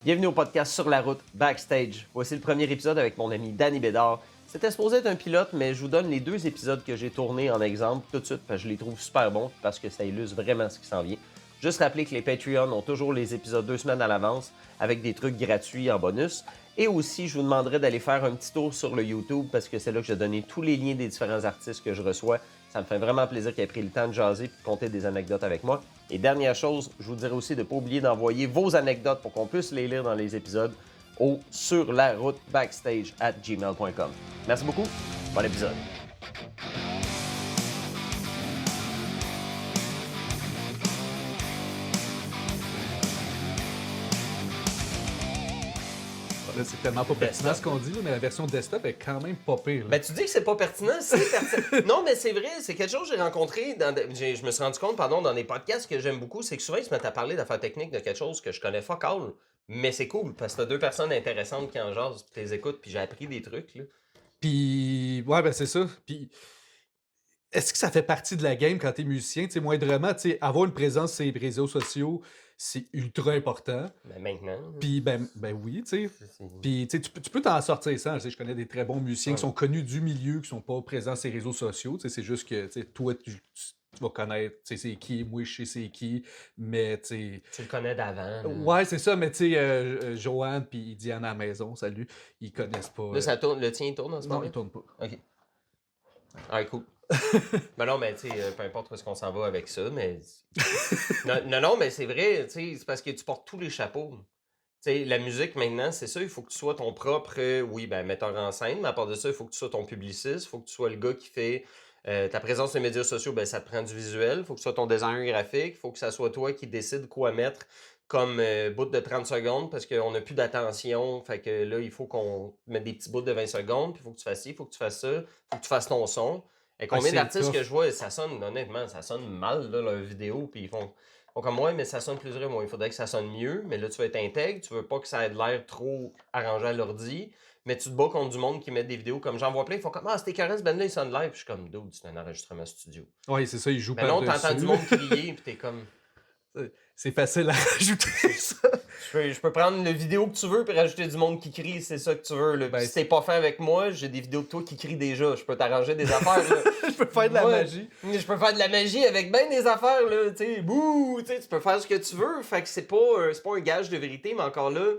Bienvenue au podcast Sur la route, Backstage. Voici le premier épisode avec mon ami Danny Bédard. C'était supposé être un pilote, mais je vous donne les 2 épisodes que j'ai tournés en exemple tout de suite parce que je les trouve super bons parce que ça illustre vraiment ce qui s'en vient. Juste rappeler que les Patreons ont toujours les épisodes 2 semaines à l'avance avec des trucs gratuits en bonus. Et aussi, je vous demanderai d'aller faire un petit tour sur le YouTube parce que c'est là que j'ai donné tous les liens des différents artistes que je reçois. Ça me fait vraiment plaisir qu'il ait pris le temps de jaser et de compter des anecdotes avec moi. Et dernière chose, je vous dirais aussi de ne pas oublier d'envoyer vos anecdotes pour qu'on puisse les lire dans les épisodes au sur la route backstage@gmail.com. Merci beaucoup. Bon épisode. Là, c'est tellement pas pertinent ce qu'on dit, là, mais la version desktop est quand même pas pire. Ben, tu dis que c'est pas pertinent, c'est pertinent. Non, mais c'est vrai, c'est quelque chose que j'ai rencontré, je me suis rendu compte, dans des podcasts que j'aime beaucoup, c'est que souvent ils se mettent à parler d'affaires techniques, de quelque chose que je connais fuck all, mais c'est cool, parce que t'as 2 personnes intéressantes qui en jasent, puis tu les écoutes, puis j'ai appris des trucs, là. Puis, ouais, ben c'est ça. Puis, est-ce que ça fait partie de la game quand t'es musicien? Tu sais, moindrement, tu sais, avoir une présence sur les réseaux sociaux, c'est ultra important. Ben, maintenant. Puis, ben oui, tu sais. Puis, tu sais, tu peux t'en sortir sans. Tu sais, je connais des très bons musiciens qui sont connus du milieu, qui sont pas présents sur les réseaux sociaux. Tu sais, c'est juste que, tu sais, toi, tu vas connaître, tu sais, c'est qui, moi, je sais c'est qui, mais, tu sais... Tu le connais d'avant. Ouais, c'est ça, mais tu sais, Joanne puis Diane à la maison, salut, ils connaissent pas... Là, ça tourne, le tien, il tourne en ce moment? Non, ils tournent pas. OK. Ah, cool. Ben non, mais tu sais, peu importe où est-ce qu'on s'en va avec ça, mais... non, mais c'est vrai, tu sais, c'est parce que tu portes tous les chapeaux. Tu sais, la musique, maintenant, c'est ça, il faut que tu sois ton propre, oui, ben, metteur en scène, mais à part de ça, il faut que tu sois ton publiciste, il faut que tu sois le gars qui fait ta présence sur les médias sociaux, ben, ça te prend du visuel, il faut que tu sois ton designer graphique, il faut que ça soit toi qui décide quoi mettre comme bout de 30 secondes, parce qu'on n'a plus d'attention, fait que là, il faut qu'on mette des petits bouts de 20 secondes, puis il faut que tu fasses ci, il faut que tu fasses ça, il faut que tu fasses ton son. Et combien c'est d'artistes tough. que je vois, ça sonne, honnêtement, ça sonne mal, là, leur vidéo, puis ils font comme ouais, mais ça sonne plus vrai, moi. Il faudrait que ça sonne mieux, mais là, tu veux être intègre, tu veux pas que ça ait de l'air trop arrangé à l'ordi, mais tu te bats contre du monde qui met des vidéos comme j'en vois plein, ils font comme ah, c'était écœurant, ce band-là, il sonne live, puis je suis comme dude, c'est un enregistrement studio. Ouais, c'est ça, ils jouent Mais non, par-dessus. t'entends du monde crier, puis t'es comme. C'est facile à rajouter ça. Je peux prendre la vidéo que tu veux puis rajouter du monde qui crie, c'est ça que tu veux. Là. Ben, Puis si t'es pas fait avec moi, j'ai des vidéos de toi qui crient déjà. Je peux t'arranger des affaires. Là. Je peux faire de la magie. Je peux faire de la magie avec ben des affaires. Là, t'sais, bouh, tu peux faire ce que tu veux. Fait que c'est pas un gage de vérité, mais encore là,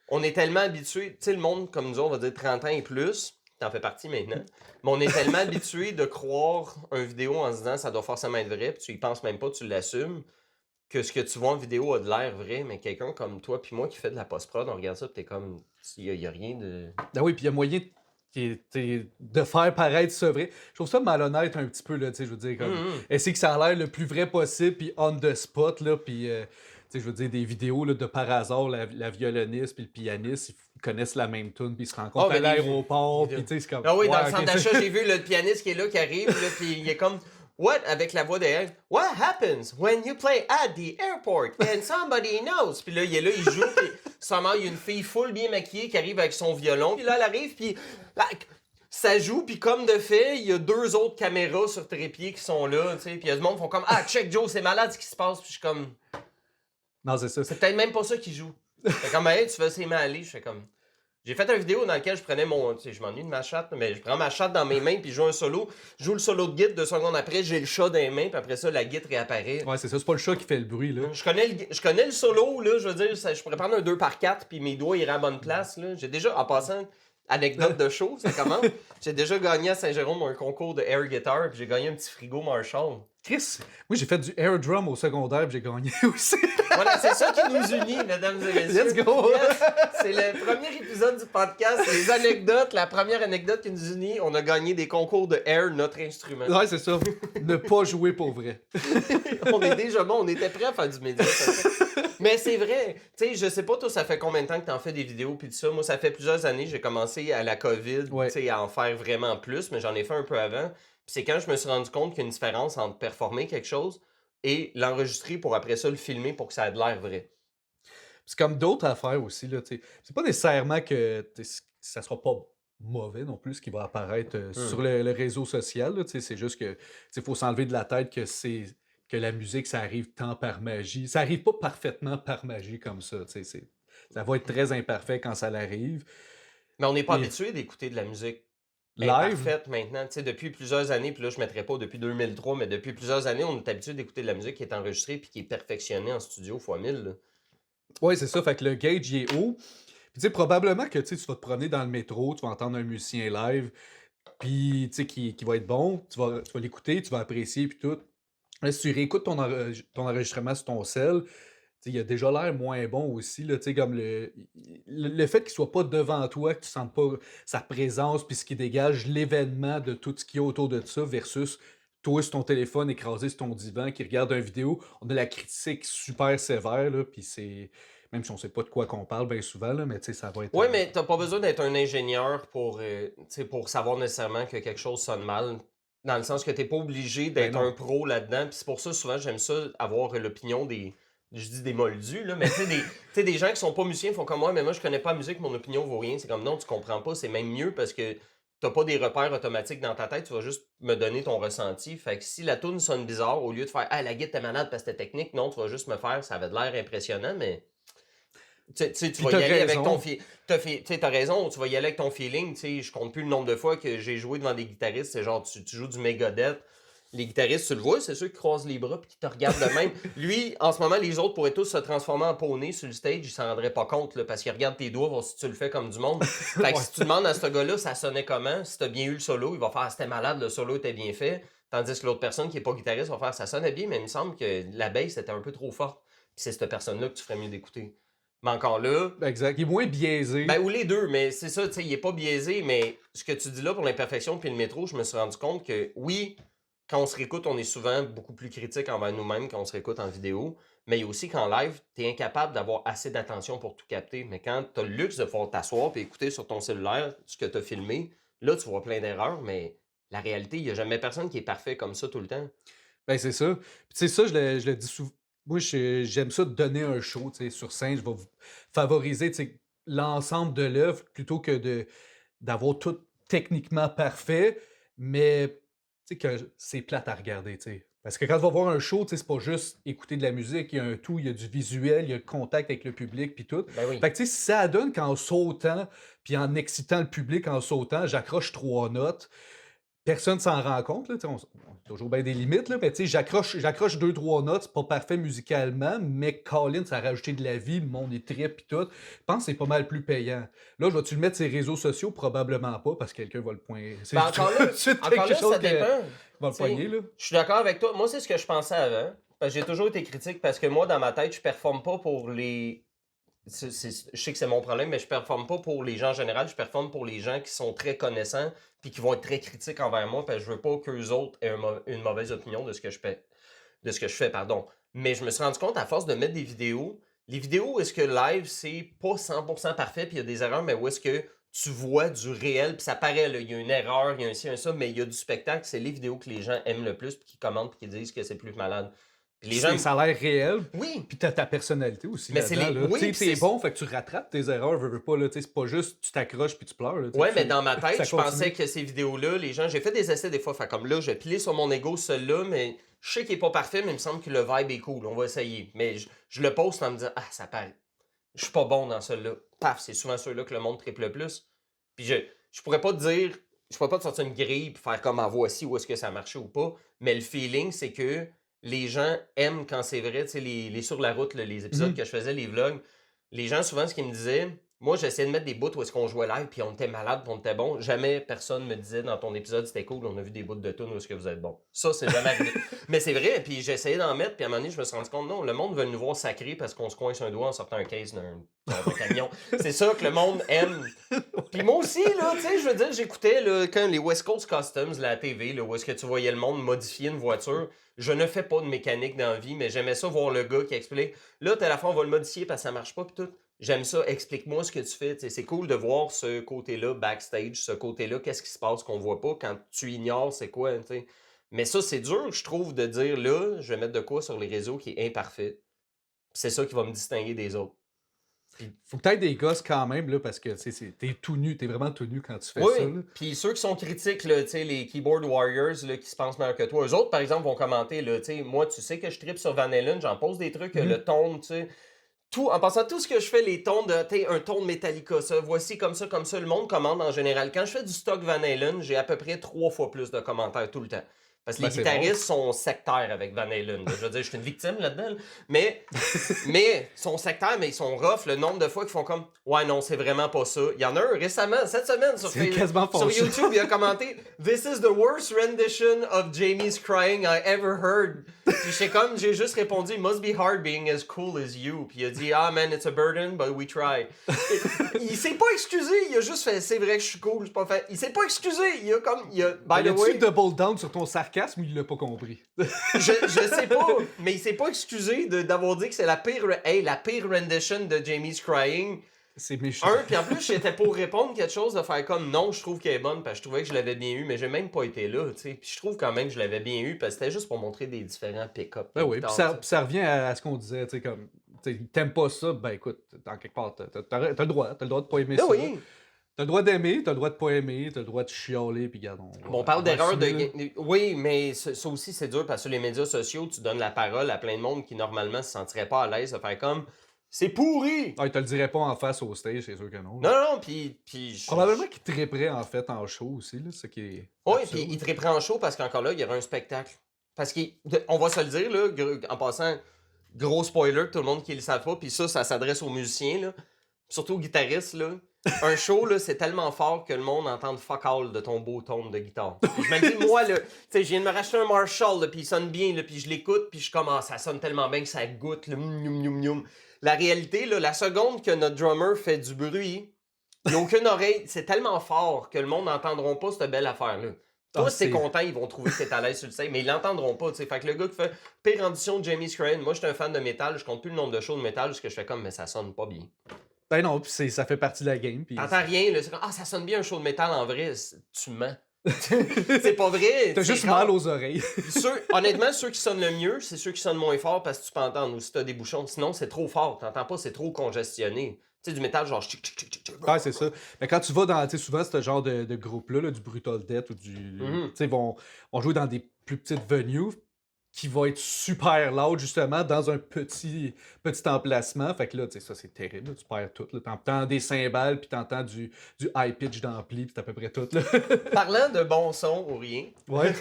on est tellement habitué. Tu sais, le monde, comme nous, on va dire 30 ans et plus, t'en fais partie maintenant, mais on est tellement habitué de croire une vidéo en se disant ça doit forcément être vrai, puis tu y penses même pas, tu l'assumes. Que ce que tu vois en vidéo a de l'air vrai, mais quelqu'un comme toi puis moi qui fait de la post-prod, on regarde ça pis t'es comme, il y a rien de... Ah oui, puis il y a moyen de faire paraître ça vrai. Je trouve ça malhonnête un petit peu, là, tu sais, je veux dire, comme, essayer que ça a l'air le plus vrai possible, puis on the spot, là, puis, tu sais, je veux dire, des vidéos, là, de par hasard, la violoniste puis le pianiste, ils connaissent la même tune, puis ils se rencontrent à l'aéroport, puis tu sais, c'est comme... Ah oui, dans ouais, le centre ok, d'achat, j'ai vu le pianiste qui est là, qui arrive, là, puis il est comme... What? Avec la voix derrière. What happens when you play at the airport and somebody knows? Puis là, il est là, il joue, puis sûrement, il y a une fille full bien maquillée qui arrive avec son violon. Puis là, elle arrive, puis ça joue, puis comme de fait, il y a 2 autres caméras sur trépied qui sont là, tu sais. Puis il y a du monde qui font comme, ah, check Joe, c'est malade ce qui se passe. Puis je suis comme, non, c'est ça. c'est peut-être même pas ça qu'il joue. Fait comme, hey, tu vas essayer aller. Je fais comme... J'ai fait une vidéo dans laquelle je prenais mon... Tu sais, je m'ennuie de ma chatte, mais je prends ma chatte dans mes mains puis je joue un solo. Je joue le solo de guitare 2 secondes après, j'ai le chat dans les mains puis après ça, la guitare réapparaît. Ouais, c'est ça, c'est pas le chat qui fait le bruit, là. Je connais le solo, là, je veux dire, je pourrais prendre un 2x4 puis mes doigts iraient à la bonne place, là. J'ai déjà, en passant, anecdote de show, ça commence. J'ai déjà gagné à Saint-Jérôme un concours de air guitar puis j'ai gagné un petit frigo Marshall. Chris, oui, j'ai fait du air drum au secondaire, puis j'ai gagné aussi. Voilà, c'est ça qui nous unit, mesdames et messieurs. Let's go! Yes, c'est le premier épisode du podcast, les anecdotes. La première anecdote qui nous unit, on a gagné des concours de air, notre instrument. Ouais, c'est ça. Ne pas jouer pour vrai. On est déjà bon, on était prêts à faire du média. Mais c'est vrai, tu sais, je sais pas, toi, ça fait combien de temps que t'en fais des vidéos puis tout ça. Moi, ça fait plusieurs années, j'ai commencé à la COVID, tu sais, à en faire vraiment plus, mais j'en ai fait un peu avant. Puis c'est quand je me suis rendu compte qu'il y a une différence entre performer quelque chose et l'enregistrer pour après ça le filmer pour que ça ait de l'air vrai. C'est comme d'autres affaires aussi, là, tu sais. C'est pas nécessairement que ça sera pas mauvais non plus ce qui va apparaître sur le réseau social, là, tu sais. C'est juste que, tu sais, faut s'enlever de la tête que la musique, ça arrive tant par magie. Ça arrive pas parfaitement par magie comme ça, tu sais. Ça va être très imparfait quand ça l'arrive. Mais on n'est pas Et habitué d'écouter de la musique live, imparfaite maintenant. Tu sais, depuis plusieurs années, puis là, je ne mettrais pas depuis 2003, mais depuis plusieurs années, on est habitué d'écouter de la musique qui est enregistrée puis qui est perfectionnée en studio fois 1000. Là. ouais, c'est ça. Fait que le gauge, il est haut. Puis, tu sais, probablement que tu vas te promener dans le métro, tu vas entendre un musicien live, puis, tu sais, qui va être bon, tu vas l'écouter, tu vas apprécier, puis tout. Là, si tu réécoutes ton enregistrement sur ton cell, tu sais, il a déjà l'air moins bon aussi, là, tu sais, comme le fait qu'il soit pas devant toi, que tu sentes pas sa présence, puis ce qui dégage l'événement de tout ce qu'il y a autour de ça, versus toi sur ton téléphone écrasé sur ton divan qui regarde une vidéo, on a la critique super sévère, là, puis c'est... Même si on sait pas de quoi qu'on parle bien souvent, là, mais tu sais, ça va être... Oui, mais t'as pas besoin d'être un ingénieur tu sais, pour savoir nécessairement que quelque chose sonne mal. Dans le sens que t'es pas obligé Ben d'être un non. pro là-dedans. Puis c'est pour ça, souvent, j'aime ça, avoir l'opinion des. Je dis des moldus, là, mais tu sais, des gens qui sont pas musiciens font comme moi, mais moi, je connais pas la musique, mon opinion vaut rien. C'est comme non, tu comprends pas, c'est même mieux parce que t'as pas des repères automatiques dans ta tête, tu vas juste me donner ton ressenti. Fait que si la tune sonne bizarre, au lieu de faire ah, la guitare t'es malade parce que t'es technique, non, tu vas juste me faire, ça avait de l'air impressionnant, mais. Tu Puis vas t'as y aller avec ton raison. feeling. T'as raison, tu vas y aller avec ton feeling. Je compte plus le nombre de fois que j'ai joué devant des guitaristes. C'est genre, tu joues du Megadeth. Les guitaristes, tu le vois, c'est ceux qui croisent les bras et qui te regardent de même. Lui, en ce moment, les autres pourraient tous se transformer en poney sur le stage. Ils s'en rendraient pas compte là, parce qu'ils regardent tes doigts, voir si tu le fais comme du monde. Fait que Ouais. si tu demandes à ce gars-là, ça sonnait comment, si t'as bien eu le solo, il va faire ah, c'était malade, le solo était bien fait. Tandis que l'autre personne qui est pas guitariste va faire ça sonnait bien, mais il me semble que la bass était un peu trop forte. Puis c'est cette personne-là que tu ferais mieux d'écouter. Mais encore là, Exact. Il est moins biaisé. ben, ou les deux, mais c'est ça, tu sais, il est pas biaisé, mais ce que tu dis là pour l'imperfection puis le métro, je me suis rendu compte que oui, quand on se réécoute, on est souvent beaucoup plus critique envers nous-mêmes quand on se réécoute en vidéo, mais il y a aussi qu'en live, tu es incapable d'avoir assez d'attention pour tout capter. Mais quand tu as le luxe de pouvoir t'asseoir et écouter sur ton cellulaire ce que tu as filmé, là, tu vois plein d'erreurs, mais la réalité, il n'y a jamais personne qui est parfait comme ça tout le temps. Ben, c'est ça. Puis, tu sais, ça, je le dis souvent. Moi, j'aime ça de donner un show, tu sais, sur scène. Je vais favoriser, tu sais, l'ensemble de l'œuvre plutôt que d'avoir tout techniquement parfait, mais tu sais, que c'est plate à regarder, tu sais. Parce que quand tu vas voir un show, tu sais, c'est pas juste écouter de la musique, il y a un tout, il y a du visuel, il y a le contact avec le public, puis tout. Ben oui. Fait que, tu sais, si ça donne qu'en sautant, puis en excitant le public en sautant, j'accroche 3 notes, personne s'en rend compte, là, tu sais, on a toujours bien des limites, là, mais tu sais, j'accroche 2, 3 notes, c'est pas parfait musicalement, mais Colin, ça a rajouté de la vie, le monde est trip pis tout. Je pense que c'est pas mal plus payant. Là, je vais-tu le mettre sur les réseaux sociaux? Probablement pas, parce que quelqu'un va le pointer. C'est Ben tout de suite encore quelque là, chose ça qui dépend. va le T'sais, poigner, là. je suis d'accord avec toi. Moi, c'est ce que je pensais avant. Parce que j'ai toujours été critique parce que moi, dans ma tête, je performe pas pour les. Je sais que c'est mon problème, mais je performe pas pour les gens en général. Je performe pour les gens qui sont très connaissants puis qui vont être très critiques envers moi parce que je veux pas qu'eux autres aient une mauvaise opinion de ce que je fais. De ce que je fais, pardon. Mais je me suis rendu compte à force de mettre des vidéos. Les vidéos où est-ce que live, c'est pas 100% parfait puis il y a des erreurs, mais où est-ce que tu vois du réel, puis ça paraît, là, il y a une erreur, il y a un ci, un ça, mais il y a du spectacle, c'est les vidéos que les gens aiment le plus, puis qui commentent, puis qui disent que c'est plus malade. Puis les gens. Ça a l'air réel, Oui, puis t'as ta personnalité aussi mais c'est là-dedans, les. là. Oui, Tu sais, puis t'es c'est. bon, fait que tu rattrapes tes erreurs, veux pas, là. Tu sais, c'est pas juste tu t'accroches puis tu pleures, là. Tu sais, Ouais, mais dans ma tête, ça je pensais continue. que ces vidéos-là, les gens. J'ai fait des essais des fois, fait comme là, je plie sur mon ego celui-là, mais je sais qu'il est pas parfait, mais il me semble que le vibe est cool, on va essayer. Mais je le poste en me disant, ah, ça paraît. Je suis pas bon dans celui-là. Paf, c'est souvent ceux-là que le monde triple le plus. Puis je pourrais pas te dire, je pourrais pas te sortir une grille et faire comme en voici où est-ce que ça a marché ou pas, mais le feeling, c'est que les gens aiment quand c'est vrai, tu sais, les sur la route, là, les épisodes Mhm. que je faisais, les vlogs, les gens, souvent, ce qu'ils me disaient, moi, j'essayais de mettre des bouts où est-ce qu'on jouait live, puis on était malade, puis on était bon. Jamais personne me disait dans ton épisode, c'était cool, on a vu des bouts de tunes où est-ce que vous êtes bon. Ça, c'est jamais arrivé. Mais c'est vrai, puis j'essayais d'en mettre, puis à un moment donné, je me suis rendu compte, non, le monde veut nous voir sacrés parce qu'on se coince un doigt en sortant un case d'un camion. C'est ça que le monde aime. Puis moi aussi, là, tu sais, je veux dire, j'écoutais là, quand les West Coast Customs, la TV, là, où est-ce que tu voyais le monde modifier une voiture. Je ne fais pas de mécanique dans la vie, mais j'aimais ça voir le gars qui explique. Là, à la fin, on va le modifier parce que ça marche pas, puis tout. J'aime ça, explique-moi ce que tu fais. T'sais, c'est cool de voir ce côté-là backstage, ce côté-là, qu'est-ce qui se passe qu'on voit pas quand tu ignores c'est quoi. T'sais. Mais ça, c'est dur, je trouve, de dire là, je vais mettre de quoi sur les réseaux qui est imparfait. C'est ça qui va me distinguer des autres. Puis Faut que t'aies des gosses quand même, là, parce que, tu sais, t'es tout nu, t'es vraiment tout nu quand tu fais oui, ça, là. puis ceux qui sont critiques, là, les keyboard warriors là, qui se pensent meilleurs que toi, eux autres, par exemple, vont commenter, là, moi, tu sais que je tripe sur Van Halen, j'en pose des trucs, Mhm. le tone, tu sais, en passant, tout ce que je fais, les tons de, un ton de Metallica, ça, voici comme ça, le monde commande en général. Quand je fais du stock Van Halen, j'ai à peu près 3 fois plus de commentaires tout le temps. Parce que les guitaristes sont sectaires avec Van Halen. Je veux dire, je suis une victime là-dedans. Là. Mais ils sont sectaires, mais ils sont rough. Le nombre de fois qu'ils font comme « Ouais, non, c'est vraiment pas ça. » Il y en a un récemment, cette semaine, sur YouTube, il a commenté « This is the worst rendition of Jamie's Crying I ever heard. » Puis j'ai juste répondu « It must be hard being as cool as you. » Puis il a dit « Ah man, it's a burden, but we try. » Il s'est pas excusé, il a juste fait « C'est vrai que je suis cool, c'est pas fait. » Il s'est pas excusé, by the way... double down sur ton sarcasme ou il l'a pas compris? je sais pas, mais il s'est pas excusé d'avoir dit que c'est la pire rendition de Jamie's Crying. C'est méchant. Puis en plus, j'étais pour répondre quelque chose de faire comme non, je trouve qu'elle est bonne parce que je trouvais que je l'avais bien eu, mais j'ai même pas été là, tu sais. Puis je trouve quand même que je l'avais bien eu parce que c'était juste pour montrer des différents pick-up. Ben oui, puis ça revient à ce qu'on disait, tu sais, comme, t'aimes pas ça, ben écoute, dans quelque part, t'as le droit de pas aimer ça. Oui. T'as le droit d'aimer, t'as le droit de pas aimer, t'as le droit de chialer, puis regarde, on parle d'erreur de... Oui, mais ça aussi, c'est dur parce que sur les médias sociaux, tu donnes la parole à plein de monde qui, normalement, se sentirait pas à l'aise de faire comme... C'est pourri! Ah, il te le dirait pas en face au stage, c'est sûr que non. Non, puis... Probablement qu'il triperait, en fait, en show aussi, là, ce qui est... Oui, puis il triperait en show parce qu'encore là, il y aurait un spectacle. Parce qu'on va se le dire, là, en passant, gros spoiler, tout le monde qui le savent pas, puis ça s'adresse aux musiciens, là, surtout aux guitaristes, là. Un show, là, c'est tellement fort que le monde entend fuck all de ton beau ton de guitare. Puis je me dis, moi, là, tu sais, je viens de me racheter un Marshall, là, puis il sonne bien, là, puis je l'écoute, puis je commence, ça sonne tellement bien que ça goûte, là, La réalité, là, la seconde que notre drummer fait du bruit, il n'y a aucune oreille, c'est tellement fort que le monde n'entendra pas cette belle affaire-là. Toi, si t'es content, ils vont trouver que t'es à l'aise sur le stage, mais ils l'entendront pas, tu sais. Fait que le gars qui fait pire rendition de Jamie's Crying, moi, je suis un fan de métal, je compte plus le nombre de shows de métal, parce que je fais comme, mais ça sonne pas bien. Ben non, puis ça fait partie de la game. Puis t'entends rien, là. C'est comme, ça sonne bien un show de métal en vrai. Tu mens. C'est pas vrai. T'as juste mal aux oreilles. Honnêtement, ceux qui sonnent le mieux, c'est ceux qui sonnent moins fort parce que tu peux entendre. Ou si t'as des bouchons. Sinon, c'est trop fort. T'entends pas, c'est trop congestionné. Tu sais, du métal, genre... Ouais, c'est ça. Mais quand tu vas dans, tu sais, souvent, ce genre de groupe-là, là, du Brutal Death ou du... Tu sais, vont jouer dans des plus petites venues qui va être super loud, justement, dans un petit emplacement. Fait que là, tu sais, ça, c'est terrible. Là. Tu perds tout. T'entends des cymbales, puis t'entends du high pitch d'ampli, puis c'est à peu près tout. Là. Parlant de bon son ou rien, ouais.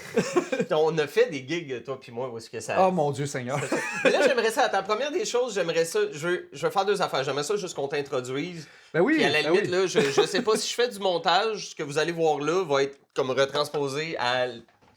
On a fait des gigs, toi puis moi, où est-ce que ça... Oh mon Dieu Seigneur! Mais là, j'aimerais ça, ta première des choses, j'aimerais ça, je vais faire 2 affaires. J'aimerais ça juste qu'on t'introduise. Ben oui! Puis à la limite, oui. là, je sais pas si je fais du montage, ce que vous allez voir là va être comme retransposé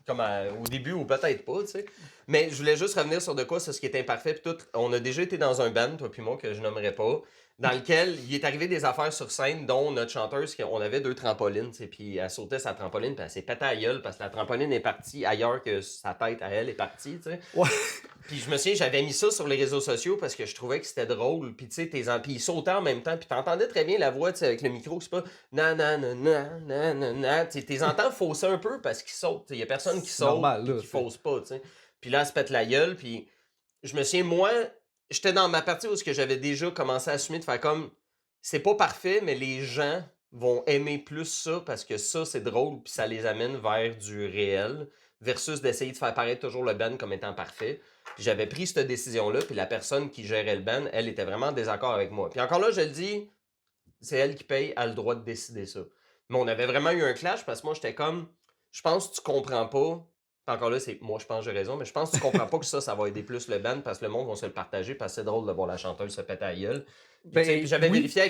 au début ou peut-être pas, tu sais. Mais je voulais juste revenir sur de quoi, c'est ce qui est imparfait. Puis tout, on a déjà été dans un band, toi puis moi, que je nommerai pas, dans lequel il est arrivé des affaires sur scène, dont notre chanteuse, on avait 2 trampolines, tu sais, puis elle sautait sa trampoline, puis elle s'est pétée à la gueule parce que la trampoline est partie ailleurs que sa tête à elle est partie, tu sais. Ouais. Puis je me souviens, j'avais mis ça sur les réseaux sociaux parce que je trouvais que c'était drôle. Puis tu sais, puis ils sautaient en même temps. Puis t'entendais très bien la voix, tu sais, avec le micro. C'est pas nanana. Tu t'es entends fausser un peu parce qu'ils sautent. Il y a personne qui saute et qui fausse pas, tu sais. Puis là, elle se pète la gueule. Puis je me souviens, moi, j'étais dans ma partie où j'avais déjà commencé à assumer de faire comme c'est pas parfait, mais les gens vont aimer plus ça parce que ça, c'est drôle. Puis ça les amène vers du réel versus d'essayer de faire paraître toujours le band comme étant parfait. Puis j'avais pris cette décision-là, puis la personne qui gérait le band, elle était vraiment en désaccord avec moi. Puis encore là, je le dis, c'est elle qui paye, elle a le droit de décider ça. Mais on avait vraiment eu un clash parce que moi, j'étais comme, je pense que tu comprends pas. Puis encore là, c'est moi, je pense que j'ai raison, mais je pense que tu comprends pas que ça va aider plus le band parce que le monde va se le partager parce que c'est drôle de voir la chanteuse se péter à la gueule. Puis, j'avais vérifié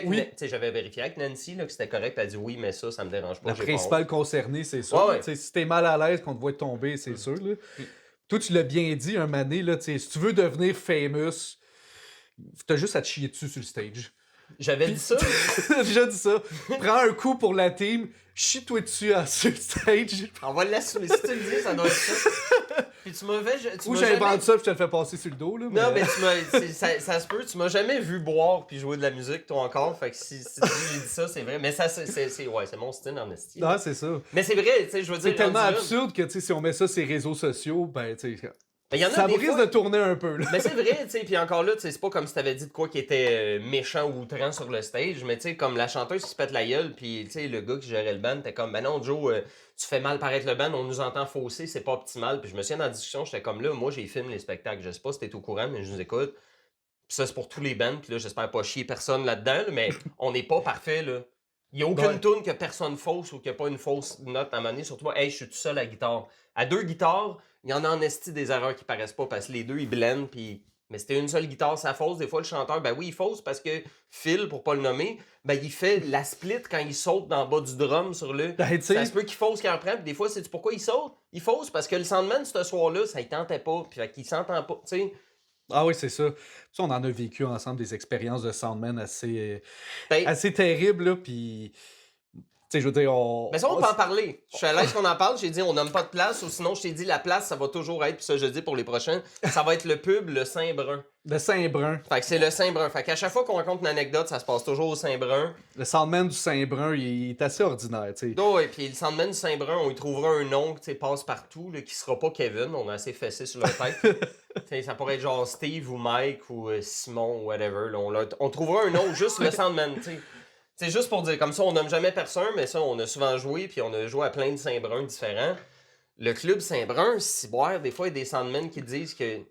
avec Nancy là, que c'était correct. Elle a dit oui, mais ça me dérange pas. La principale concernée, c'est ça. Ouais. Si t'es mal à l'aise qu'on te voit tomber, c'est sûr. Là. Toi, tu l'as bien dit un mané, là, si tu veux devenir famous, t'as juste à te chier dessus sur le stage. J'avais dit ça. J'ai déjà dit ça. Prends un coup pour la team, chie-toi dessus sur le stage. On va l'assumer. Si tu le dis, ça doit être ça. Puis tu m'as fait... Ou j'invente ça puis je te le fais passer sur le dos. Là, mais... Non, mais ça se peut. Tu m'as jamais vu boire puis jouer de la musique, toi encore. Fait que si j'ai dit ça, c'est vrai. Mais ça, c'est mon style en esti. Non, c'est ça. Mais c'est vrai, tu sais, je veux dire... C'est tellement absurde que, tu sais, si on met ça sur les réseaux sociaux, ben, tu sais... Ça risque de tourner un peu. Là. Mais c'est vrai, tu sais, puis encore là, tu sais, c'est pas comme si t'avais dit de quoi qui était méchant ou outrant sur le stage, mais tu sais, comme la chanteuse qui se pète la gueule, puis tu sais, le gars qui gérait le band, t'es comme, ben non, Joe, tu fais mal paraître le band, on nous entend fausser, c'est pas optimal. Puis je me souviens dans la discussion, j'étais comme là, moi j'ai filmé les spectacles, je sais pas si t'es au courant, mais je nous écoute. Puis ça, c'est pour tous les bands. Puis là, j'espère pas chier personne là-dedans, là, mais on n'est pas parfait, là. Il n'y a aucune Ouais. tune que personne fausse ou qu'il n'y a pas une fausse note à un moment donné. Surtout moi, hey, je suis tout seul à la guitare. À 2 guitares, il y en a en esti des erreurs qui paraissent pas parce que les deux, ils blendent. Puis... Mais c'était une seule guitare, ça fausse. Des fois, le chanteur, ben oui, il fausse parce que Phil, pour pas le nommer, ben il fait la split quand il saute dans le bas du drum sur le. Ben, tu sais, Ça se peut qu'il fausse qu'il en prend. Puis des fois, c'est pourquoi il saute. Il fausse parce que le Sandman, ce soir-là, ça il tentait pas. Puis fait qu'il s'entend pas. Tu sais. ah oui, c'est ça. Ça, on en a vécu ensemble des expériences de Soundman Ben, assez terribles, là, puis... Tu sais, je veux dire, mais ça, on peut en parler. Je suis à l'aise qu'on en parle. J'ai dit, on nomme pas de place, ou sinon, je t'ai dit, la place, ça va toujours être, puis ça, je dis pour les prochains, ça va être le pub, le Saint-Brun. Le Saint-Brun. Fait que c'est le Saint-Brun. Fait qu'à chaque fois qu'on raconte une anecdote, ça se passe toujours au Saint-Brun. Le Soundman du Saint-Brun, il est assez ordinaire, tu sais. Oh, et puis le Sandman du Saint-Brun, on y trouvera un nom qui passe partout, là, qui sera pas Kevin. On a assez fessé sur leur tête. T'sais, ça pourrait être genre Steve ou Mike ou Simon ou whatever. Là, on trouvera un nom, juste le Sandman, tu sais. C'est juste pour dire, comme ça, on nomme jamais personne, mais ça, on a souvent joué, puis on a joué à plein de Saint-Brun différents. Le club Saint-Brun, si boire, des fois, il y a des Sandmen qui disent que, tu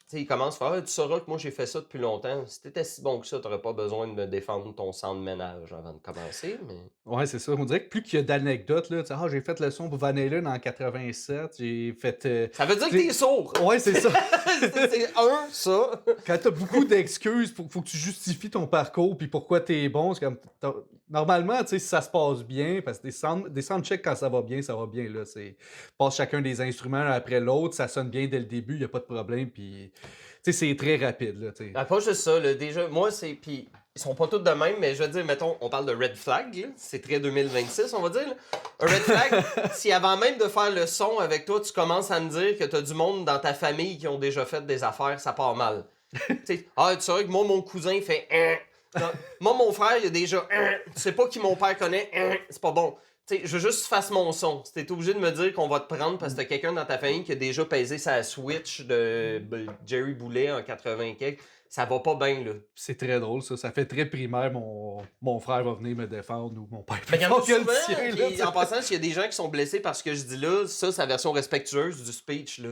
sais, ils commencent à faire, tu sauras que moi, j'ai fait ça depuis longtemps. Si t'étais si bon que ça, t'aurais pas besoin de me défendre ton Sandmenage avant de commencer, mais... Ouais, c'est ça. On dirait que plus qu'il y a d'anecdotes, là, tu sais, ah, j'ai fait le son pour Van Halen en 87, j'ai fait... Ça veut dire que t'es sourd! Ouais, c'est ça. C'est ça. Quand t'as beaucoup d'excuses, faut que tu justifies ton parcours puis pourquoi t'es bon. C'est comme, normalement, tu sais, si ça se passe bien, parce que des soundchecks, quand ça va bien, là. Passe chacun des instruments l'un après l'autre, ça sonne bien dès le début, il a pas de problème, puis... Tu sais, c'est très rapide, là, tu sais. Ah, pas juste ça, là. Déjà, moi, c'est... Puis, ils sont pas tous de même, mais je veux dire, mettons, on parle de Red Flag, là. C'est très 2026, on va dire, là. Un Red Flag, si avant même de faire le son avec toi, tu commences à me dire que t'as du monde dans ta famille qui ont déjà fait des affaires, ça part mal. Tu sais, ah, tu sais que moi, mon cousin fait... Non, moi, mon frère, il a déjà... Tu sais pas qui mon père connaît, c'est pas bon. Tu sais, je veux juste que tu fasses mon son. Si t'es obligé de me dire qu'on va te prendre parce que t'as quelqu'un dans ta famille qui a déjà pesé sa Switch de Jerry Boulet en 80 quelque, ça va pas bien, là. C'est très drôle, ça. Ça fait très primaire, mon frère va venir me défendre ou mon père Mais il y en a que le souvent, tien, puis là, tu sais. en passant, s'il y a des gens qui sont blessés parce que je dis là, ça, c'est la version respectueuse du speech, là.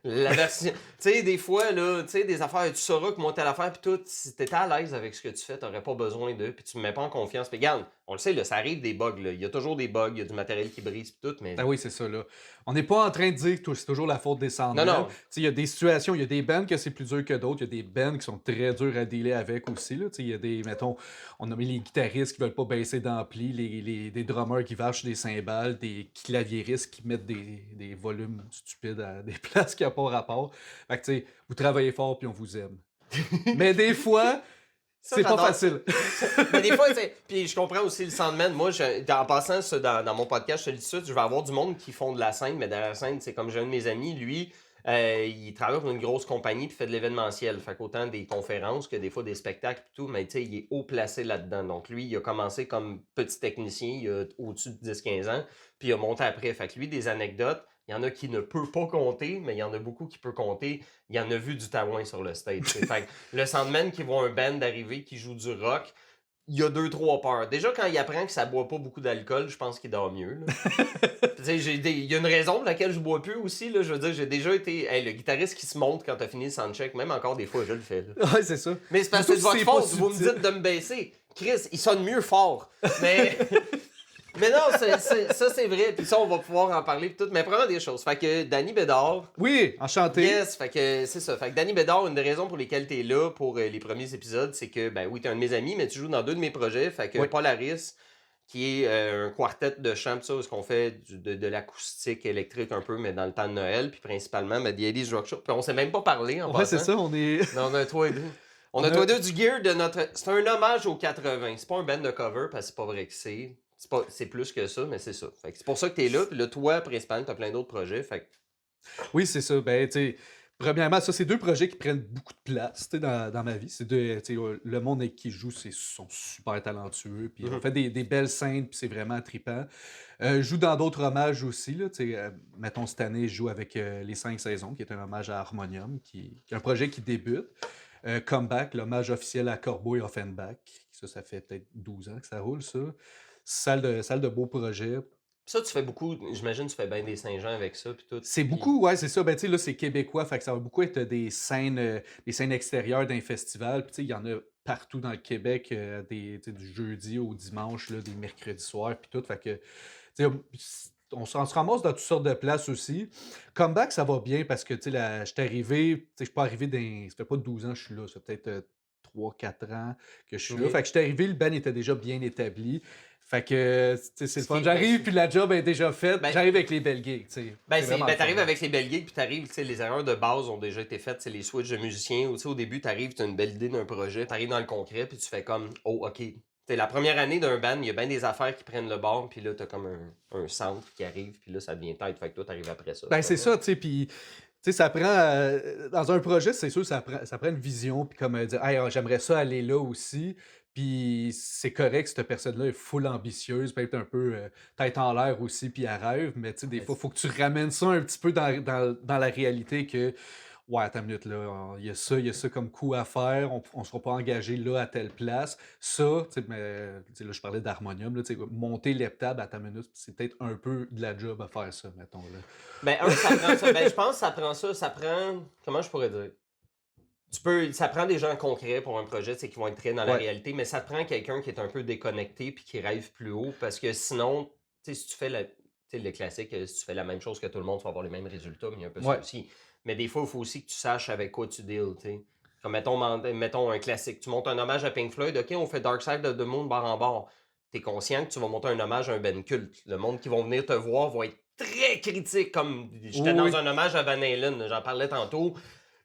La version... tu sais, des fois, là, tu sais, des affaires, tu sauras que moi, telle affaire, puis tout, si t'étais à l'aise avec ce que tu fais, t'aurais pas besoin d'eux, puis tu me mets pas en confiance. Puis regarde, on le sait, là, ça arrive des bugs, là. Il y a toujours des bugs, il y a du matériel qui brise, puis tout, mais... Ah oui, c'est ça, là. On n'est pas en train de dire que c'est toujours la faute des Sandmen. Non, non. Tu sais, il y a des situations, il y a des bands que c'est plus dur que d'autres, il y a des bands qui sont très durs à dealer avec aussi, là. Tu sais, il y a des, mettons, on a mis les guitaristes qui veulent pas baisser d'ampli, des drummers qui vachent des cymbales, des claviéristes qui mettent des volumes stupides à des places qui n'ont pas rapport. Fait que, tu sais, vous travaillez fort puis on vous aime. Mais des fois, Ça, c'est pas j'adore facile. Mais des fois, c'est... Puis je comprends aussi le Sandman. Moi, en passant ça, dans mon podcast, je te le dis tout de suite, je vais avoir du monde qui font de la scène, mais dans la scène, c'est comme j'ai un de mes amis, lui, il travaille pour une grosse compagnie puis fait de l'événementiel. Fait qu'autant des conférences que des fois des spectacles et tout, mais tu sais, il est haut placé là-dedans. Donc lui, il a commencé comme petit technicien il y a au-dessus de 10-15 ans, puis il a monté après. Fait que lui, des anecdotes, il y en a qui ne peut pas compter, mais il y en a beaucoup qui peut compter. Il y en a vu du taouin sur le stage. Fait que le Sandman qui voit un band arriver qui joue du rock, il y a 2-3 peurs. Déjà, quand il apprend que ça boit pas beaucoup d'alcool, je pense qu'il dort mieux. Il y a une raison pour laquelle je bois plus aussi. Là. Je veux dire, j'ai déjà été... Hey, le guitariste qui se monte quand t'as fini le soundcheck, même encore des fois, je le fais. Là. Ouais, c'est ça. Mais c'est parce que c'est de Surtout votre si c'est faute. pas Vous me subtil. dites de me baisser. Chris, il sonne mieux fort. Mais... Mais non, ça c'est vrai. Puis ça, on va pouvoir en parler. Pis tout. Mais premièrement des choses. Fait que Danny Bédard... Oui, enchanté. Yes, fait que c'est ça. Fait que Danny Bédard, une des raisons pour lesquelles t'es là pour les premiers épisodes, c'est que, ben oui, t'es un de mes amis, mais tu joues dans 2 de mes projets. Fait que Oui. Polaris, qui est un quartet de chant, pis ça, où est-ce qu'on fait de l'acoustique électrique un peu, mais dans le temps de Noël, puis principalement, The 80s Rock Show. Puis on s'est même pas parlé en Ouais, c'est passant. ça, on est... Non, on a toi et deux. On a toi et deux du gear de notre... C'est un hommage aux 80. C'est pas un band de cover, parce que c'est pas vrai que c'est... C'est plus que ça, mais c'est ça. Fait que c'est pour ça que t'es là. Puis là, toi, principalement, t'as plein d'autres projets. Fait que... Oui, c'est ça. Ben, tu sais, premièrement, ça, c'est 2 projets qui prennent beaucoup de place, tu sais, dans ma vie. C'est tu sais, le monde avec qui je joue, sont super talentueux. Puis on fait des belles scènes, puis c'est vraiment trippant. Je joue dans d'autres hommages aussi, là. Tu sais, mettons, cette année, je joue avec Les 5 saisons, qui est un hommage à Harmonium, qui est un projet qui débute. Comeback, l'hommage officiel à Corbeau et Offenbach. Ça fait peut-être 12 ans que ça roule, ça. Salle de beaux projets. Ça, tu fais beaucoup, j'imagine, tu fais bien des Saint-Jean avec ça, puis tout. C'est beaucoup, ouais, c'est ça. Ben, tu sais, là, c'est québécois, fait que ça va beaucoup être des scènes extérieures d'un festival. Puis, tu sais, il y en a partout dans le Québec, tu sais, du jeudi au dimanche, là, des mercredis soirs, puis tout. Fait que, tu sais, on se ramasse dans toutes sortes de places aussi. Comeback, ça va bien parce que, tu sais, je suis arrivé, tu sais, je suis pas arrivé ça fait pas 12 ans que je suis là, ça fait peut-être 3-4 ans que je suis là. Ok. Fait que je suis arrivé, le band était déjà bien établi. Fait que, tu sais, c'est le Ce fun. qui- J'arrive, ben, puis la job est déjà faite. ben, J'arrive avec les belles gigs, tu sais. C'est vraiment le t'arrives fun. avec les belles gigs, puis t'arrives, tu sais, les erreurs de base ont déjà été faites, c'est les switches de musiciens. Tu sais, au début, t'arrives, t'as une belle idée d'un projet, t'arrives dans le concret, puis tu fais comme, oh, ok. C'est la première année d'un band, il y a bien des affaires qui prennent le bord, puis là, t'as comme un centre qui arrive, puis là, ça devient tête, fait que toi, t'arrives après ça. Ben, c'est ça, tu sais, puis tu sais, ça prend, dans un projet, c'est sûr, ça prend une vision, puis comme dire, hey, j'aimerais ça aller là aussi, puis c'est correct, cette personne-là est full ambitieuse, peut-être un peu tête en l'air aussi, puis elle rêve, mais tu sais, des fois, il faut que tu ramènes ça un petit peu dans la réalité que, ouais, attends une minute, là, il y a ça comme coup à faire, on ne sera pas engagé là à telle place. Ça, tu sais, tu sais, là, je parlais d'harmonium, là, tu sais, monter l'heptable à ta minute, c'est peut-être un peu de la job à faire ça, mettons, là. Ben, ça prend ça. Ben, je pense que ça prend ça. Ça prend. Comment je pourrais dire? Ça prend des gens concrets pour un projet, c'est qui vont être très dans la Ouais. réalité, mais ça te prend quelqu'un qui est un peu déconnecté puis qui rêve plus haut parce que sinon, tu sais, si tu fais tu sais, le classique, si tu fais la même chose que tout le monde, tu vas avoir les mêmes résultats, mais il y a un peu ça Ouais. aussi. Mais des fois, il faut aussi que tu saches avec quoi tu deals, tu sais. Comme mettons un classique. Tu montes un hommage à Pink Floyd, ok, on fait Dark Side of the Moon bar en bar. T'es conscient que tu vas monter un hommage à un band culte. Le monde qui vont venir te voir va être très critique. Comme j'étais Oui, dans oui. un hommage à Van Halen, j'en parlais tantôt.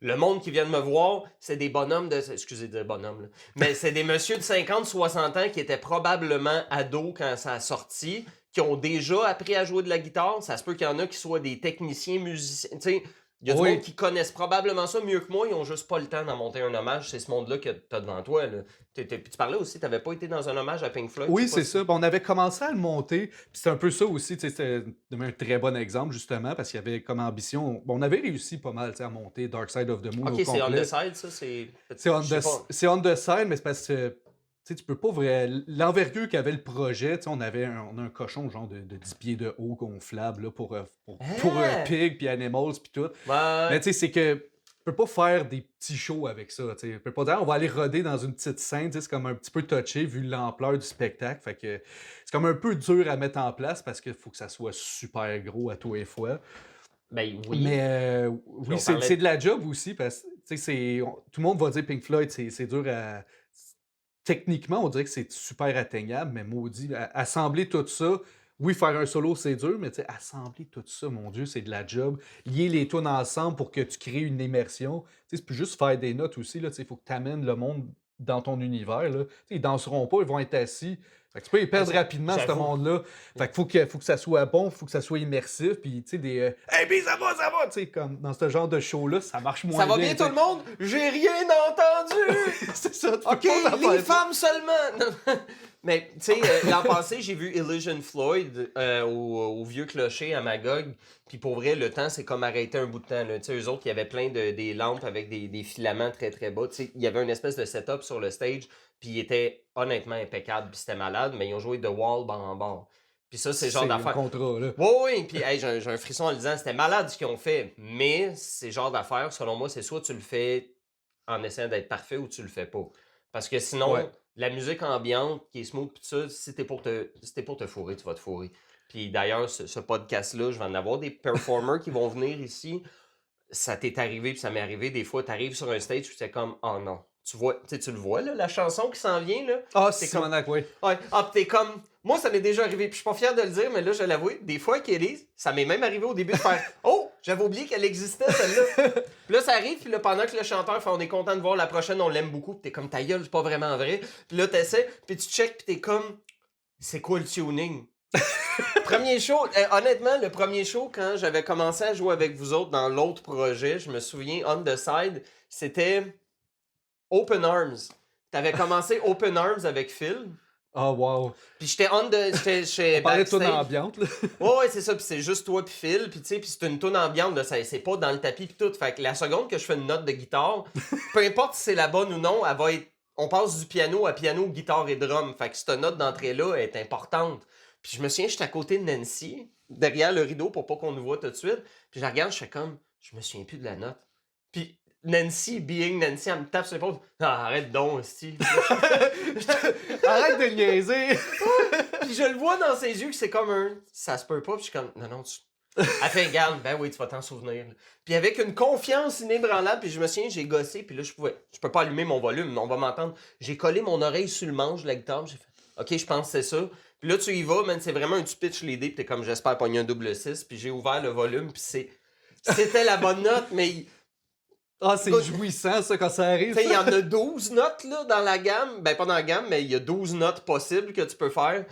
Le monde qui vient de me voir, c'est des bonhommes de. Excusez de bonhommes, là. Mais c'est des messieurs de 50-60 ans qui étaient probablement ados quand ça a sorti, qui ont déjà appris à jouer de la guitare. Ça se peut qu'il y en a qui soient des techniciens, musiciens. Tu sais, il y a du Oui. monde qui connaissent probablement ça mieux que moi. Ils ont juste pas le temps d'en monter un hommage. C'est ce monde-là que t'as devant toi. Là. Puis tu parlais aussi, t'avais pas été dans un hommage à Pink Floyd. Oui, je sais c'est pas ça. Ben, on avait commencé à le monter. Puis c'est un peu ça aussi. Tu sais, c'était un très bon exemple, justement, parce qu'il y avait comme ambition. Bon, on avait réussi pas mal tu sais, à monter Dark Side of the Moon. Ok, au c'est on complet. the side, ça. C'est C'est on the side, mais c'est parce que tu sais, tu peux pas vraiment. L'envergure qu'avait le projet, tu sais, on a un cochon genre de 10 pieds de haut gonflable là, pour Ah! Pig, puis Animals, puis tout. Ouais. Mais tu sais, c'est que tu peux pas faire des petits shows avec ça. Tu sais. Tu peux pas dire, on va aller roder dans une petite scène. Tu sais, c'est comme un petit peu touché vu l'ampleur du spectacle. Fait que c'est comme un peu dur à mettre en place parce qu'il faut que ça soit super gros à tous les fois. Ben oui. Mais on oui, parlait- c'est de la job aussi parce que tu sais, tout le monde va dire Pink Floyd, c'est dur à. Techniquement, on dirait que c'est super atteignable, mais maudit, assembler tout ça, oui, faire un solo, c'est dur, mais tu sais, assembler tout ça, mon Dieu, c'est de la job. Lier les tunes ensemble pour que tu crées une immersion. Tu sais, c'est plus juste faire des notes aussi, là, tu sais, il faut que tu amènes le monde dans ton univers, là. Tu sais, ils danseront pas, ils vont être assis. Fait que tu peux les perdre rapidement, ce j'avoue. monde-là. Fait qu'il faut que ça soit bon, il faut que ça soit immersif, puis tu sais, des Hey, puis ça va, tu sais, comme dans ce genre de show-là, ça marche moins Ça va bien. bien tout le monde? J'ai rien entendu! C'est ça, tu peux OK, pas faire les ça. femmes seulement! Non. Mais, tu sais, l'an passé, j'ai vu Illusion Floyd au Vieux Clocher à Magog. Puis pour vrai, le temps, c'est comme arrêté un bout de temps. Tu sais, eux autres, il y avait plein des lampes avec des filaments très très bas. Tu sais, il y avait une espèce de setup sur le stage. Puis il était honnêtement impeccable. Puis c'était malade, mais ils ont joué The Wall bar en bar. Puis ça, c'est le genre un d'affaire. contrat, là. Oui, oui, puis hey, j'ai un frisson en le disant, c'était malade ce qu'ils ont fait, mais c'est genre d'affaires, selon moi, c'est soit tu le fais en essayant d'être parfait ou tu le fais pas. Parce que sinon, Ouais. la musique ambiante qui est smooth pis tout ça, si t'es pour te fourrer, tu vas te fourrer. Puis d'ailleurs, ce podcast-là, je vais en avoir des performers qui vont venir ici. Ça t'est arrivé, puis ça m'est arrivé, des fois, t'arrives sur un stage, puis c'est comme, oh non. Tu vois, tu le vois, là, la chanson qui s'en vient, là. Ah, C'est c'est comme- Simonac, oui. Ouais. Ah, pis t'es comme. Moi, ça m'est déjà arrivé. Puis je suis pas fier de le dire, mais là, je l'avoue. Des fois, Kelly, ça m'est même arrivé au début de faire Oh, j'avais oublié qu'elle existait, celle-là. Puis là, ça arrive. Puis là, pendant que le chanteur fait On est content de voir la prochaine, on l'aime beaucoup. Puis t'es comme ta gueule, c'est pas vraiment vrai. Puis là, t'essaies. Puis tu check. Puis t'es comme C'est quoi le tuning? Premier show, honnêtement, le premier show, quand j'avais commencé à jouer avec vous autres dans l'autre projet, je me souviens, On the Side, c'était Open Arms. T'avais commencé Open Arms avec Phil. Ah, wow. Puis j'étais chez On parlait de ton backstage. ambiante, là. Ouais, c'est ça, puis c'est juste toi puis Phil, puis tu sais, puis c'est une toune ambiante, là, c'est pas dans le tapis puis tout. Fait que la seconde que je fais une note de guitare, peu importe si c'est la bonne ou non, elle va être... On passe du piano à piano, guitare et drum. Fait que cette note d'entrée-là est importante. Puis je me souviens, j'étais à côté de Nancy, derrière le rideau pour pas qu'on nous voit tout de suite. Puis je la regarde, je fais comme, je me souviens plus de la note. Puis Nancy, being Nancy, elle me tape sur l'épaule. Ah, arrête donc, Steve. Arrête de niaiser! Puis je le vois dans ses yeux que c'est comme un, ça se peut pas. Puis je suis comme, non, tu. Elle fait, regarde, ben oui, tu vas t'en souvenir. Puis avec une confiance inébranlable, puis je me souviens, j'ai gossé, puis là, je peux pas allumer mon volume, mais on va m'entendre. J'ai collé mon oreille sur le manche de la guitare, j'ai fait, OK, je pense que c'est ça. Puis là, tu y vas, man, c'est vraiment un tu pitch les dés, puis t'es comme, j'espère pogner un double 6, puis j'ai ouvert le volume, puis c'était la bonne note, mais... Ah, c'est jouissant, ça, quand ça arrive. Tu sais, il y en a 12 notes, là, dans la gamme. Ben, pas dans la gamme, mais il y a 12 notes possibles que tu peux faire.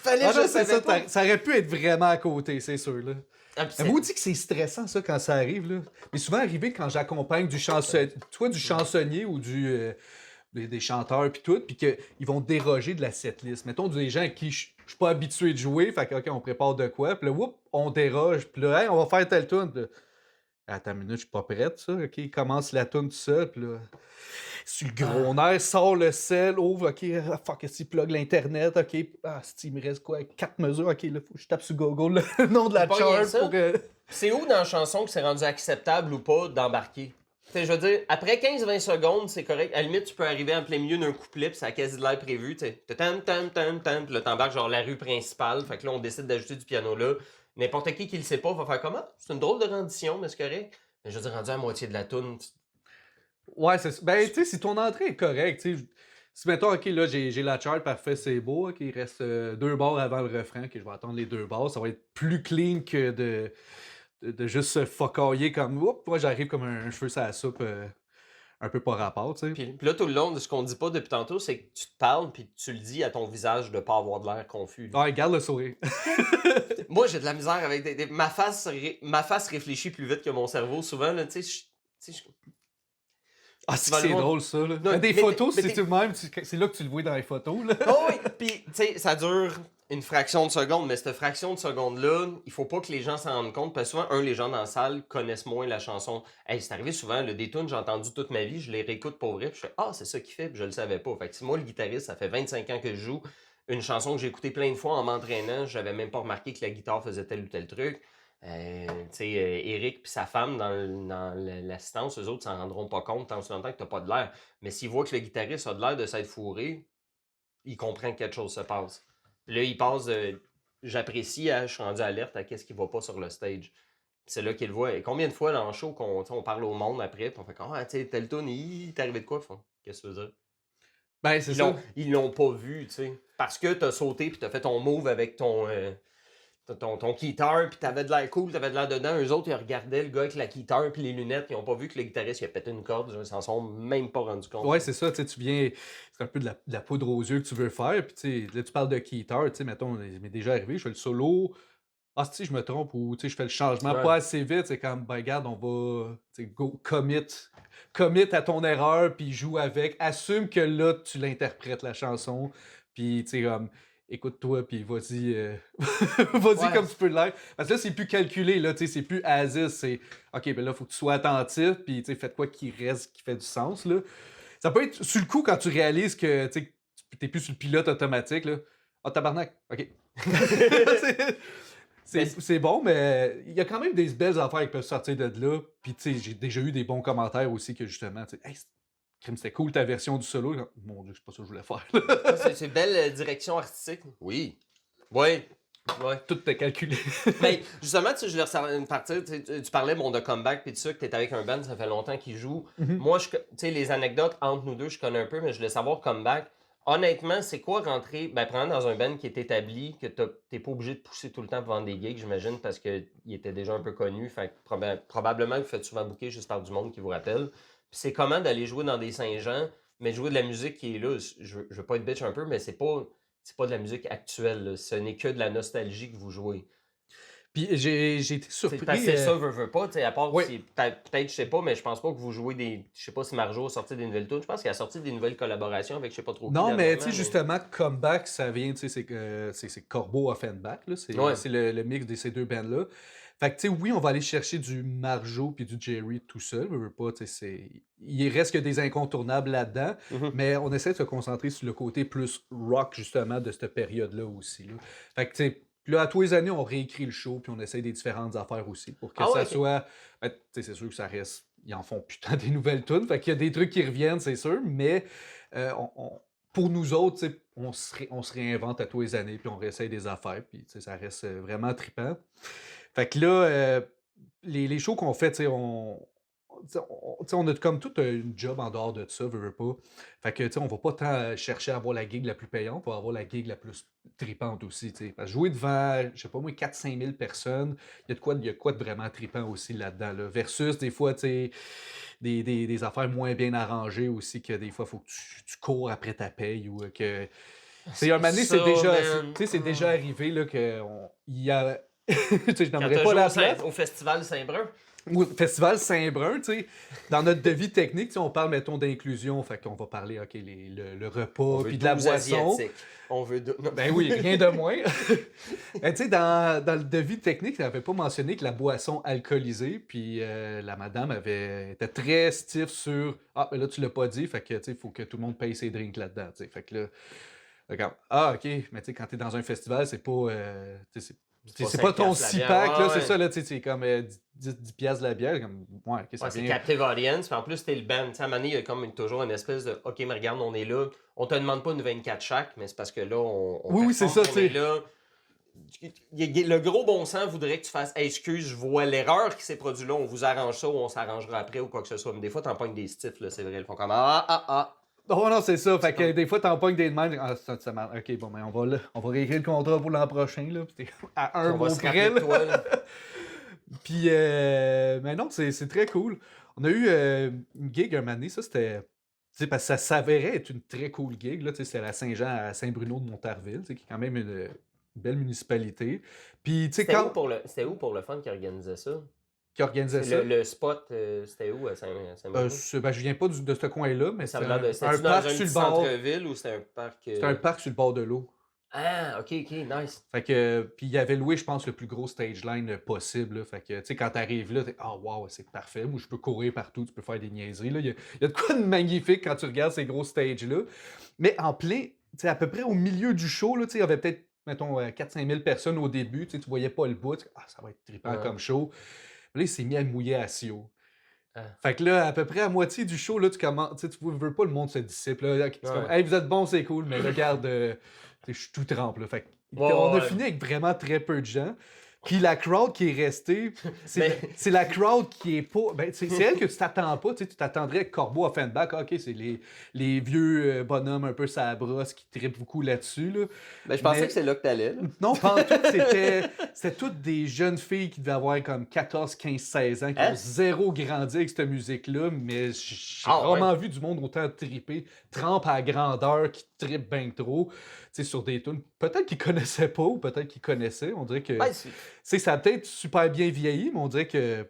Fallait Ah, je non, c'est savais ça, pas. ça aurait pu être vraiment à côté, c'est sûr, là. Ah, puis Mais vous dites que c'est stressant, ça, quand ça arrive, là. Mais souvent arrivé quand j'accompagne du chansonnier ou des chanteurs, puis tout, puis qu'ils vont déroger de la setlist. Mettons des gens à qui je suis pas habitué de jouer, fait que, OK, on prépare de quoi, puis là, whoop, on déroge, puis là, hey, on va faire telle tune. Attends une minute, je suis pas prête, ça. OK, il commence la tune tout seul, puis là, sur le gros nerf, sort le sel, ouvre, OK, fuck, si plug l'Internet, OK, il me reste quoi, 4 mesures, OK, là, faut que je tape sur Google le nom de la pas rien chart ça. pour que... C'est où dans la chanson que c'est rendu acceptable ou pas d'embarquer? Tu sais, je veux dire, après 15-20 secondes, c'est correct. À la limite, tu peux arriver en plein milieu d'un couplet, puis ça a quasi de l'air prévu, tu sais. Tam, tam, tam, tam, puis là, t'embarques genre la rue principale. Fait que là, on décide d'ajouter du piano là. N'importe qui le sait pas va faire comment? C'est une drôle de rendition, mais c'est correct. Mais je veux dire, rendu à moitié de la toune. Ouais, c'est... Ben, tu sais, si ton entrée est correcte, tu sais, si mettons, OK, là, j'ai la chart, parfait, c'est beau, OK, il reste 2 bars avant le refrain, OK, je vais attendre les 2 bars, ça va être plus clean que de juste se focailler comme, oups, moi, j'arrive comme un cheveu sur la soupe, un peu par rapport, tu sais. Puis là, tout le long de ce qu'on dit pas depuis tantôt, c'est que tu te parles, puis tu le dis à ton visage de pas avoir de l'air confus. Ouais, garde le sourire. Moi, j'ai de la misère avec ma face réfléchit plus vite que mon cerveau. Souvent, là, tu sais, Ah, c'est drôle, ça, là. Non, Des mais photos, mais c'est tout de même, c'est là que tu le vois dans les photos, là. Oh oui, puis tu sais, ça dure une fraction de seconde, mais cette fraction de seconde-là, il faut pas que les gens s'en rendent compte, parce que souvent, les gens dans la salle connaissent moins la chanson. Hey, c'est arrivé souvent, des tunes, j'ai entendu toute ma vie, je les réécoute pour vrai, puis je fais, c'est ça qu'il fait, puis je le savais pas. Fait que si moi, le guitariste, ça fait 25 ans que je joue, une chanson que j'ai écoutée plein de fois en m'entraînant, j'avais même pas remarqué que la guitare faisait tel ou tel truc. Eric puis sa femme dans l'assistance, eux autres s'en rendront pas compte tant aussi longtemps que t'as pas de l'air. Mais s'ils voient que le guitariste a de l'air de s'être fourré, ils comprennent que quelque chose se passe. Puis là, il passe de j'apprécie à je suis rendu alerte à qu'est-ce qui va pas sur le stage. Puis c'est là qu'il le voit. Et combien de fois dans le show on parle au monde après, puis on fait comme tu sais, tel tune, il t'est arrivé de quoi? Qu'est-ce que tu veux dire? Ben, c'est ça. Ils l'ont pas vu, tu sais. Parce que t'as sauté puis t'as fait ton move avec ton guitar, puis t'avais de l'air cool, t'avais de l'air dedans. Eux autres, ils regardaient le gars avec la guitare puis les lunettes, ils ont pas vu que le guitariste il a pété une corde, ils s'en sont même pas rendu compte. Ouais, c'est ça, tu sais, tu viens... C'est un peu de la poudre aux yeux que tu veux faire, puis tu sais, là, tu parles de guitar, tu sais, mettons, il m'est déjà arrivé, je fais le solo, si je me trompe, ou tu sais, je fais le changement pas assez vite, c'est comme, ben regarde, on va, tu sais, go, commit à ton erreur, puis joue avec, assume que là, tu l'interprètes, la chanson, puis tu sais, comme... Écoute-toi, puis vas-y, vas-y comme tu peux l'être. Parce que là, c'est plus calculé, là, tu sais, c'est plus as-is, c'est OK, ben là, faut que tu sois attentif, puis tu sais, fais quoi qui reste, qui fait du sens, là. Ça peut être sur le coup quand tu réalises que tu sais, t'es plus sur le pilote automatique, là. Ah, tabarnak, OK. c'est bon, mais il y a quand même des belles affaires qui peuvent sortir de là. Puis, tu sais, j'ai déjà eu des bons commentaires aussi que justement, tu sais, hey, c'était cool ta version du solo. Mon Dieu, c'est pas ça que je voulais faire. C'est belle direction artistique. Oui. Ouais. Tout est calculé. Mais justement, tu sais, je voulais ressortir une partie. Tu parlais de comeback puis tout ça, que t'es avec un band, ça fait longtemps qu'il joue. Moi, tu sais, les anecdotes entre nous deux, je connais un peu, mais je voulais savoir comeback. Honnêtement, c'est quoi rentrer, prendre dans un band qui est établi, que t'es pas obligé de pousser tout le temps pour vendre des gigs, j'imagine, parce qu'il était déjà un peu connu. Fait que probablement que vous faites souvent booker juste par du monde qui vous rappelle. Puis c'est comment d'aller jouer dans des Saint-Jean, mais jouer de la musique qui est là. Je veux pas être bitch un peu, mais c'est pas de la musique actuelle. Là. Ce n'est que de la nostalgie que vous jouez. Puis j'ai été surpris. C'est ça, veut pas. À part oui. si, peut-être, je sais pas, mais je pense pas que vous jouez des. Je sais pas si Marjo a sorti des nouvelles tunes. Je pense qu'elle a sorti des nouvelles collaborations avec je sais pas trop qui. Non, mais tu sais, justement, Comeback, ça vient, tu sais, c'est Corbeau Offenbach. C'est le mix de ces deux bands-là. Fait que, tu sais, oui, on va aller chercher du Marjo puis du Jerry tout seul, veux pas, tu sais, il reste que des incontournables là-dedans, Mhm. mais on essaie de se concentrer sur le côté plus rock, justement, de cette période-là aussi, là. Fait que, tu sais, puis là, à tous les années, on réécrit le show puis on essaie des différentes affaires aussi pour que Ah ouais, ça ok. soit... Ben, tu sais, c'est sûr que ça reste... Ils en font putain des nouvelles tunes, fait qu'il y a des trucs qui reviennent, c'est sûr, mais pour nous autres, tu sais, on se réinvente à tous les années puis on réessaye des affaires, puis tu sais, ça reste vraiment trippant. Fait que là, les shows qu'on fait, tu sais, on a comme tout un job en dehors de ça, veux pas. Fait que, tu sais, on va pas tant chercher à avoir la gig la plus payante, on va avoir la gig la plus tripante aussi, tu sais. Parce que jouer devant, je sais pas moi, 4-5 000 personnes, il y a de quoi de vraiment tripant aussi là-dedans, là. Versus des fois, tu sais, des affaires moins bien arrangées aussi, que des fois, il faut que tu cours après ta paye ou que... C'est un moment donné, c'est Ça, déjà, man. tu sais, c'est déjà arrivé là, il y a tu sais, je Quand n'aimerais t'as pas joué la place. au Festival Saint-Brun. Au Festival Saint-Brun, tu sais, dans notre devis technique, tu sais, on parle, mettons, d'inclusion. Fait qu'on va parler, OK, le On repas, veut puis de la 12 boisson. Asiatiques. On veut non. Ben oui, rien de moins. Ben, tu sais, dans le devis technique, elle n'avait pas mentionné que la boisson alcoolisée, puis la madame était très stiff sur Ah, mais là, tu l'as pas dit, fait que, tu sais, il faut que tout le monde paye ses drinks là-dedans, tu sais. Fait que là, regarde, ah, OK, mais tu sais, quand t'es dans un festival, c'est pas. Tu sais, c'est pas ton 5$ la 6-pack, bière. là, Ouais, c'est ouais. ça, là, tu sais, c'est comme 10 piastres de la bière, comme, ouais, OK, ça Ouais, c'est vient. captive audience. Puis en plus, t'es le band. Tu sais, à un moment donné, il y a comme toujours une espèce de OK, mais regarde, on est là. On te demande pas une 24 chaque, mais c'est parce que là, on Oui, oui, c'est performe, ça, on tu est sais. là. Le gros bon sens voudrait que tu fasses hey, excuse, je vois l'erreur qui s'est produite là, on vous arrange ça ou on s'arrangera après ou quoi que ce soit. Mais des fois, t'en pognes des stiffs, là, c'est vrai. Ils font comme ah. Oh non, c'est ça, fait que comme- des fois, t'en pognes des demandes, ah, ça marche. OK, bon, ben, on va réécrire le contrat pour l'an prochain, là, puis t'es à un On va mot se près, rappeler de là. toi. Là. Puis, mais non, c'est très cool. On a eu une gig un moment donné, ça c'était. Tu sais, parce que ça s'avérait être une très cool gig, là, tu sais, c'était à Saint-Jean, à Saint-Bruno de Montarville, tu sais, qui est quand même une belle municipalité. Puis, tu sais, C'était où pour le fun qui organisait ça? qui organisait ça, Le spot, c'était où à Saint-Bruno? ben, je viens pas de ce coin-là, mais Ça c'est me l'air de. un C'était-tu dans parc un sur petit le bord. centre-ville ou c'était un parc. C'est un parc sur le bord de l'eau. Ah, ok, nice. Fait que, puis il avait loué, je pense, le plus gros stage line possible, là. Fait que, tu sais, quand t'arrives là, t'es « Ah, wow, c'est parfait. Moi, je peux courir partout, tu peux faire des niaiseries, là. Il y a de quoi de magnifique quand tu regardes ces gros stages-là. » Mais en plein, tu sais, à peu près au milieu du show, là, tu sais, il y avait peut-être, mettons, 4-5 000 personnes au début, tu sais, tu voyais pas le bout. Ah, ça va être trippant Ouais. comme show. Là, il s'est mis à mouiller à Sio. Ah. Fait que là, à peu près à moitié du show, là, tu commences, tu sais, tu veux pas le monde se dissipe, là. C'est comme, Ouais. hey, vous êtes bons, c'est cool, mais regarde, tu sais, je suis tout trempe, là. Fait que Ouais, on a ouais. fini avec vraiment très peu de gens. Puis la crowd qui est restée, Mais- c'est la crowd qui est pas. Ben, c'est elle que tu t'attends pas. Tu sais, tu t'attendrais Corbeau à Offenbach. OK, c'est les vieux bonhommes un peu sa brosse qui trippent beaucoup là-dessus. Là. Ben, je pensais Mais- que c'est là que t'allais. Là. Non, pas en tout, c'était toutes des jeunes filles qui devaient avoir comme 14, 15, 16 ans, qui Hein? ont zéro grandi avec cette musique-là, mais j'ai Ah, rarement vu du monde autant tripper, trempe à grandeur, qui trippe bien trop, tu sais, sur des tunes. Peut-être qu'ils connaissaient pas ou peut-être qu'ils connaissaient. On dirait que, Ben, tu sais, ça a peut-être super bien vieilli, mais on dirait que,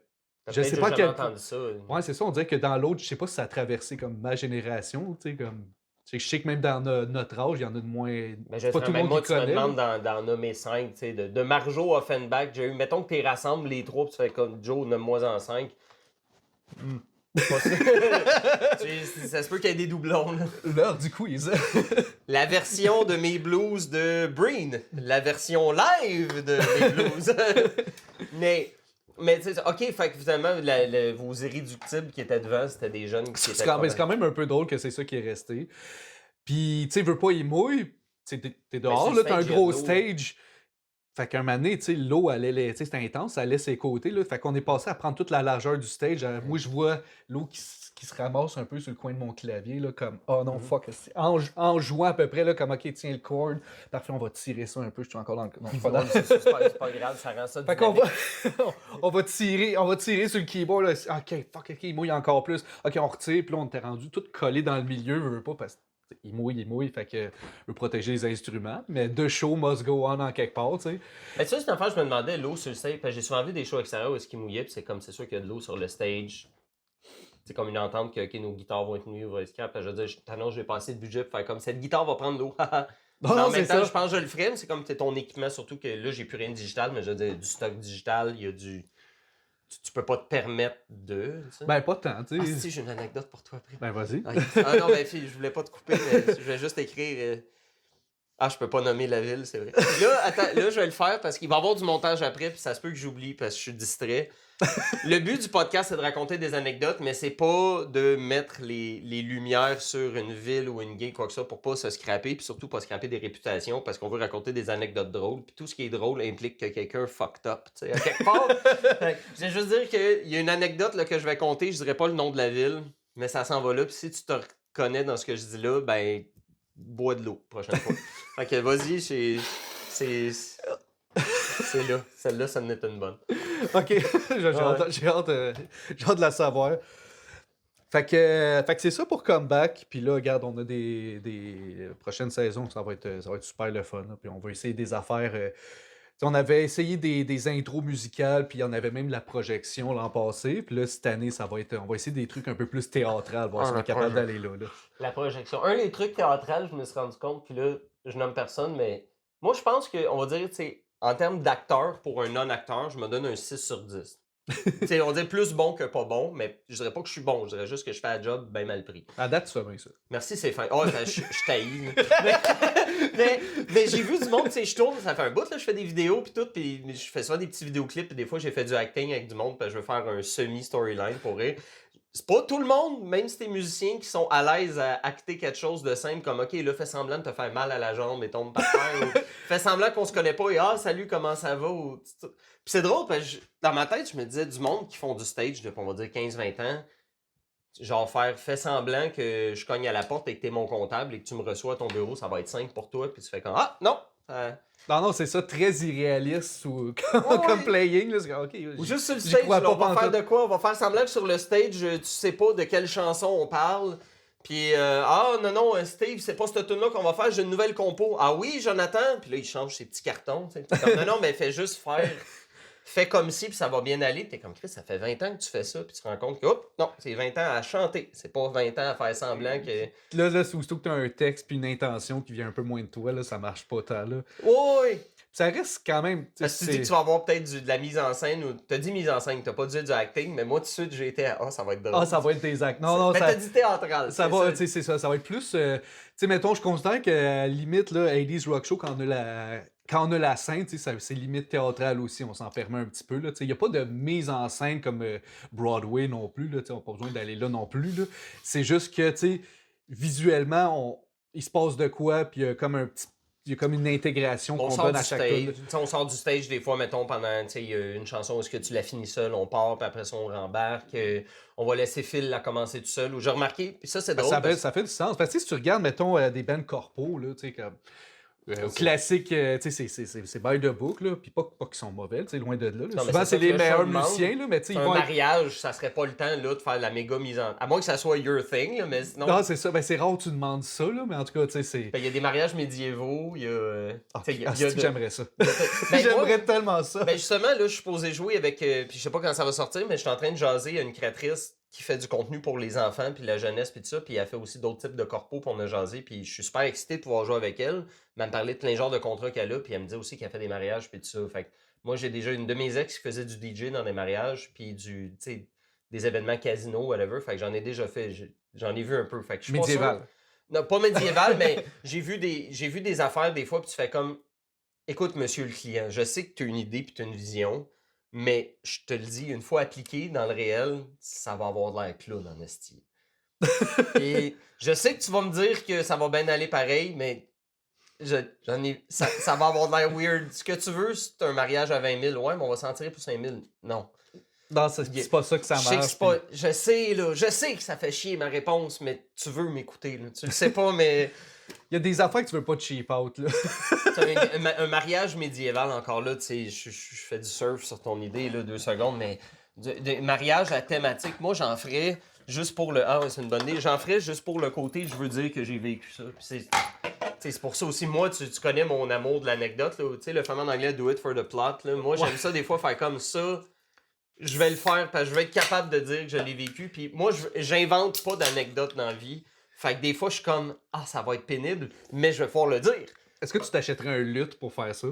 je sais pas quel. quel entendu ça. ouais, c'est ça, on dirait que dans l'autre, je sais pas si ça a traversé comme ma génération, tu sais, comme... Je sais que même dans notre âge, il y en a de moins... Ben, C'est pas tout le monde moi, qui tu me connaît. demandes là. d'en nommer 5, tu sais, de Marjo à Offenbach, j'ai eu, mettons que tu rassembles les trois, puis tu fais comme Joe, nomme-moi en 5. Pas sûr. Ça se peut qu'il y ait des doublons. Là. L'heure du quiz. La version de mes blues de Breen, la version live de mes blues. mais tu sais, ok, fait que finalement, vos irréductibles qui étaient devant, c'était des jeunes qui étaient. C'est quand même un peu drôle que c'est ça qui est resté. Puis, tu sais, veux pas, il mouille. Tu sais, t'es dehors, sur là, le t'as un stage, gros il y a de l'eau. stage. Fait qu'un moment donné, tu sais, l'eau allait, tu sais, c'était intense, ça allait ses côtés, là. Fait qu'on est passé à prendre toute la largeur du stage. Moi, je vois l'eau qui se ramasse un peu sur le coin de mon clavier, là, comme, oh non, fuck. En jouant à peu près, là, comme, ok, tiens le cord. Parfait, on va tirer ça un peu. Je suis encore dans le. Non, je suis pas dans le. C'est pas grave, ça rend ça Fait qu'on dynamique. va, on va tirer sur le keyboard. Là. OK, fuck, OK, il mouille encore plus. OK, on retire. Puis là, on était rendu tout collé dans le milieu, veut pas, parce qu'il mouille, fait que veut protéger les instruments. Mais the show must go on en quelque part, tu sais. Mais tu sais, c'est une affaire, je me demandais l'eau sur le stage, parce que j'ai souvent vu des shows extérieurs où est-ce qu'il mouillait, puis c'est comme, c'est sûr qu'il y a de l'eau sur le stage. C'est comme une entente que ok, nos guitares vont être mouillées ou vont être scrap. Je veux dire, je t'annonce, je vais passer de budget pour faire comme cette guitare va prendre l'eau. Non, Mais en non, même c'est temps, ça. je pense que je le ferais, mais c'est comme t'es ton équipement, surtout que là, j'ai plus rien de digital, mais je veux dire, du stock digital, il y a du. Tu peux pas te permettre de. Tu sais. Ben, pas tant, Ah, tu sais. si, j'ai une anecdote pour toi après. Ben, vas-y. Ah non, ben, fille, je voulais pas te couper, mais je vais juste écrire. Ah, je peux pas nommer la ville, c'est vrai. Puis là, attends, là, je vais le faire parce qu'il va y avoir du montage après, puis ça se peut que j'oublie parce que je suis distrait. Le but du podcast, c'est de raconter des anecdotes, mais c'est pas de mettre les lumières sur une ville ou une game, quoi que ça, pour pas se scraper, puis surtout pas scraper des réputations, parce qu'on veut raconter des anecdotes drôles, puis tout ce qui est drôle implique que quelqu'un fucked up, tu sais, à quelque part. Fait que je vais juste dire qu'il y a une anecdote là, que je vais compter, je dirais pas le nom de la ville, mais ça s'en va là, puis si tu te reconnais dans ce que je dis là, ben, bois de l'eau, prochaine fois. Fait que vas-y, c'est là. Celle-là, ça en est une bonne. Ok, j'ai hâte de la savoir. Fait que c'est ça pour Comeback. Puis là, regarde, on a des prochaines saisons, ça va être super le fun. Là. Puis on va essayer des affaires. On avait essayé des intros musicales, puis on avait même la projection l'an passé. Puis là, cette année, on va essayer des trucs un peu plus théâtrales, voir si on est capable d'aller là. La projection. Un des trucs théâtrales, je me suis rendu compte, puis là, je nomme personne, mais moi, je pense qu'on va dire, tu sais, en termes d'acteur, pour un non-acteur, je me donne un 6 sur 10. T'sais, on dit plus bon que pas bon, mais je dirais pas que je suis bon, je dirais juste que je fais un job bien mal pris. À date, tu fais bien ça. Merci, c'est fin. Oh, je t'haïs. mais j'ai vu du monde, tu sais, je tourne, ça fait un bout, là, je fais des vidéos puis tout, puis je fais souvent des petits vidéoclips, puis des fois j'ai fait du acting avec du monde, puis je veux faire un semi-storyline pour rire. C'est pas tout le monde, même si t'es musicien, qui sont à l'aise à acter quelque chose de simple comme OK, là, fais semblant de te faire mal à la jambe et tombe par terre. Ou fais semblant qu'on se connaît pas et ah, salut, comment ça va? Puis c'est drôle parce que dans ma tête, je me disais du monde qui font du stage depuis, on va dire, 15-20 ans. Genre fais semblant que je cogne à la porte et que t'es mon comptable et que tu me reçois à ton bureau, ça va être simple pour toi. Puis tu fais comme ah, non! Non, c'est ça, très irréaliste ou comme playing. Là, okay, ou juste sur le stage, là, on va faire de quoi? On va faire semblant que sur le stage, tu sais pas de quelle chanson on parle. Puis, ah non, Steve, c'est pas cette tune là qu'on va faire, j'ai une nouvelle compo. Ah oui, Jonathan? Puis là, il change ses petits cartons. Comme, non, mais fais juste faire. Fais comme si, puis ça va bien aller. Puis t'es comme, Chris, ça fait 20 ans que tu fais ça. Puis tu te rends compte que, hop, non, c'est 20 ans à chanter. C'est pas 20 ans à faire semblant que. Là, aussitôt que t'as un texte puis une intention qui vient un peu moins de toi, là, ça marche pas tant, là. Oui! Ça reste quand même. Parce que tu dis que tu vas avoir peut-être de la mise en scène ou. T'as dit mise en scèine, t'as pas dit du acting, mais moi, tout de suite, j'ai été à. Ah, ça va être drôle. Ah, ça va être des actes. Non, mais ça. t'as dit théâtral. Ça va, tu sais, c'est ça. Ça va être plus. Tu sais, mettons, je considère qu'à la limite, là, 80's Rock Show, quand on a la scène, c'est limite théâtral aussi, on s'en permet un petit peu. Il n'y a pas de mise en scène comme Broadway non plus. On n'a pas besoin d'aller là non plus. Là. C'est juste que visuellement, il se passe de quoi, puis il y a comme il y a comme une intégration qu'on donne à chaque stage. On sort du stage des fois, mettons, pendant une chanson, est-ce que tu la finis seul, on part, puis après ça, on rembarque. On va laisser Phil la commencer tout seul. Ou j'ai remarqué, puis ça, c'est drôle. Ça fait du sens. Parce que si tu regardes, mettons, des bands corpos, là, comme. Classique, tu sais, c'est by the book, là, puis pas qu'ils sont mauvais, tu sais, loin de là. Non, souvent, c'est les meilleurs musiciens, là, mais tu sais, un mariage, ça serait pas le temps, là, de faire la méga mise en... À moins que ça soit your thing, là, mais sinon... Non, c'est ça, ben c'est rare que tu demandes ça, là, mais en tout cas, tu sais, c'est... Il y a des mariages médiévaux, il y a... j'aimerais ça. J'aimerais tellement ça. Ben justement, là, je suis supposé jouer avec... puis je sais pas quand ça va sortir, mais je suis en train de jaser à une créatrice qui fait du contenu pour les enfants, puis la jeunesse, puis tout ça, puis elle fait aussi d'autres types de corpos, puis on a jasé, puis je suis super excité de pouvoir jouer avec elle. Elle me parlait de plein de genres de contrats qu'elle a, puis elle me dit aussi qu'elle fait des mariages, puis tout ça. Fait que moi, j'ai déjà une de mes ex qui faisait du DJ dans des mariages, puis des événements casino, whatever. Fait que j'en ai déjà fait, j'en ai vu un peu. Fait que je suis médiéval. Non, pas médiéval, mais j'ai vu des affaires des fois, puis tu fais comme, écoute, monsieur le client, je sais que tu as une idée, puis tu as une vision, mais je te le dis, une fois appliqué dans le réel, ça va avoir l'air clown en esti. Et je sais que tu vas me dire que ça va bien aller pareil, mais ça va avoir l'air weird. Ce que tu veux, c'est un mariage à 20 000. Ouais, mais on va s'en tirer pour 5 000. Non. Non, c'est pas ça que ça marche. Je sais que ça fait chier ma réponse, mais tu veux m'écouter. Là. Tu le sais pas, mais... Il y a des affaires que tu veux pas de cheap out, là. un mariage médiéval, encore là, tu sais, je fais du surf sur ton idée, là, 2 secondes, mais mariage à thématique, moi, j'en ferais juste pour le... Ah ouais, c'est une bonne idée. J'en ferais juste pour le côté, je veux dire que j'ai vécu ça. C'est pour ça aussi, moi, tu connais mon amour de l'anecdote, là, tu sais, le fameux en anglais « do it for the plot », là. Moi, j'aime ça des fois faire comme ça. Je vais le faire parce que je vais être capable de dire que je l'ai vécu. Puis moi, j'invente pas d'anecdotes dans la vie. Fait que des fois, je suis comme, ah, ça va être pénible, mais je vais pouvoir le dire. Est-ce que tu t'achèterais un luth pour faire ça?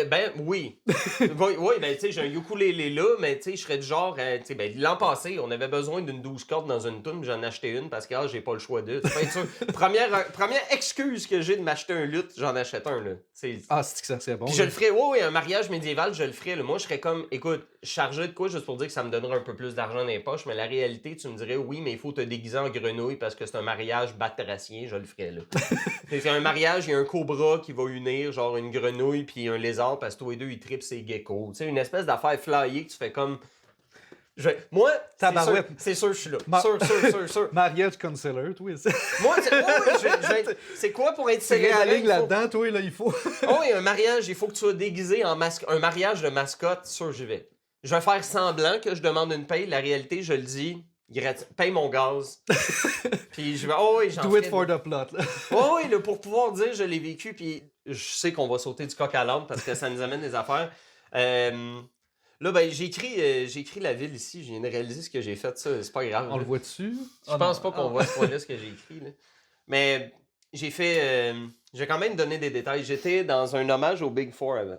Ben oui. Oui, ben tu sais, j'ai un ukulélé là, mais tu sais, je serais du genre, tu sais, ben l'an passé, on avait besoin d'une 12 cordes dans une tune, j'en ai acheté une parce que j'ai pas le choix de. Tu peux être sûr. Première excuse que j'ai de m'acheter un luth, j'en achète un là. Ah, c'est que ça c'est bon. Puis je le ferais, oui, un mariage médiéval, je le ferais. Là. Moi, je serais comme, écoute, je chargerais de quoi juste pour dire que ça me donnerait un peu plus d'argent dans les poches, mais la réalité, tu me dirais, oui, mais il faut te déguiser en grenouille parce que c'est un mariage batracien, je le ferais, là. C'est un mariage, il y a un cobra qui va unir, genre une grenouille puis un lézard, parce que tous les deux, ils tripent ses geckos. Tu sais, une espèce d'affaire flyée que tu fais comme... Moi, c'est sûr, je suis là. Sûr. Mariage counselor, toi. Moi, c'est quoi pour être C'est célébré? réalique là-dedans, toi, là, il faut. Oh, oui, un mariage, il faut que tu sois déguisé en masque. Un mariage de mascotte, sûr, j'y vais. Je vais faire semblant que je demande une paye. La réalité, je le dis, paye mon gaz. Puis je vais, oh oui, j'en Do ferai it for the plot, là. Oh oui, là, pour pouvoir dire je l'ai vécu, puis je sais qu'on va sauter du coq à l'âne parce que ça nous amène des affaires. Là, ben, j'ai écrit la ville ici, je viens de réaliser ce que j'ai fait, ça, c'est pas grave. On là. le voit dessus? Je pense pas qu'on voit ce point-là, ce que j'ai écrit. Là. Mais j'ai fait. J'ai quand même donné des détails. J'étais dans un hommage au Big Four avant.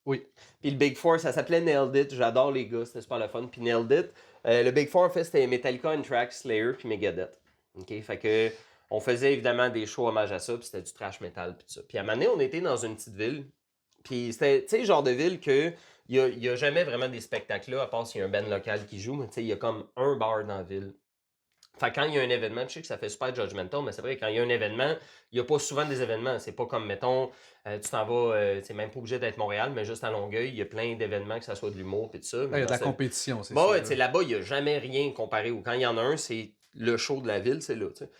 Oui. Puis le Big Four, ça s'appelait Nailed It. J'adore les gars, c'était super le fun. Puis Nailed It. Le Big Four, en fait, c'était Metallica, Anthrax, Slayer, puis Megadeth. OK? Fait que. On faisait évidemment des shows hommage à ça, puis c'était du trash metal, puis tout ça. Puis à un moment donné, on était dans une petite ville. Puis c'était, tu sais, le genre de ville que. Il n'y a jamais vraiment des spectacles là, à part s'il y a un band local qui joue, mais tu sais, il y a comme un bar dans la ville. Fait que quand il y a un événement, je sais que ça fait super judgmental, mais c'est vrai, quand il y a un événement, il n'y a pas souvent des événements. C'est pas comme, mettons, tu t'en vas, c'est même pas obligé d'être Montréal, mais juste à Longueuil, il y a plein d'événements, que ça soit de l'humour et tout ça. Il y a de la compétition, c'est bon, ça. Ouais, tu sais, là-bas, il n'y a jamais rien comparé. Ou quand il y en a un, c'est le show de la ville, c'est là, tu sais.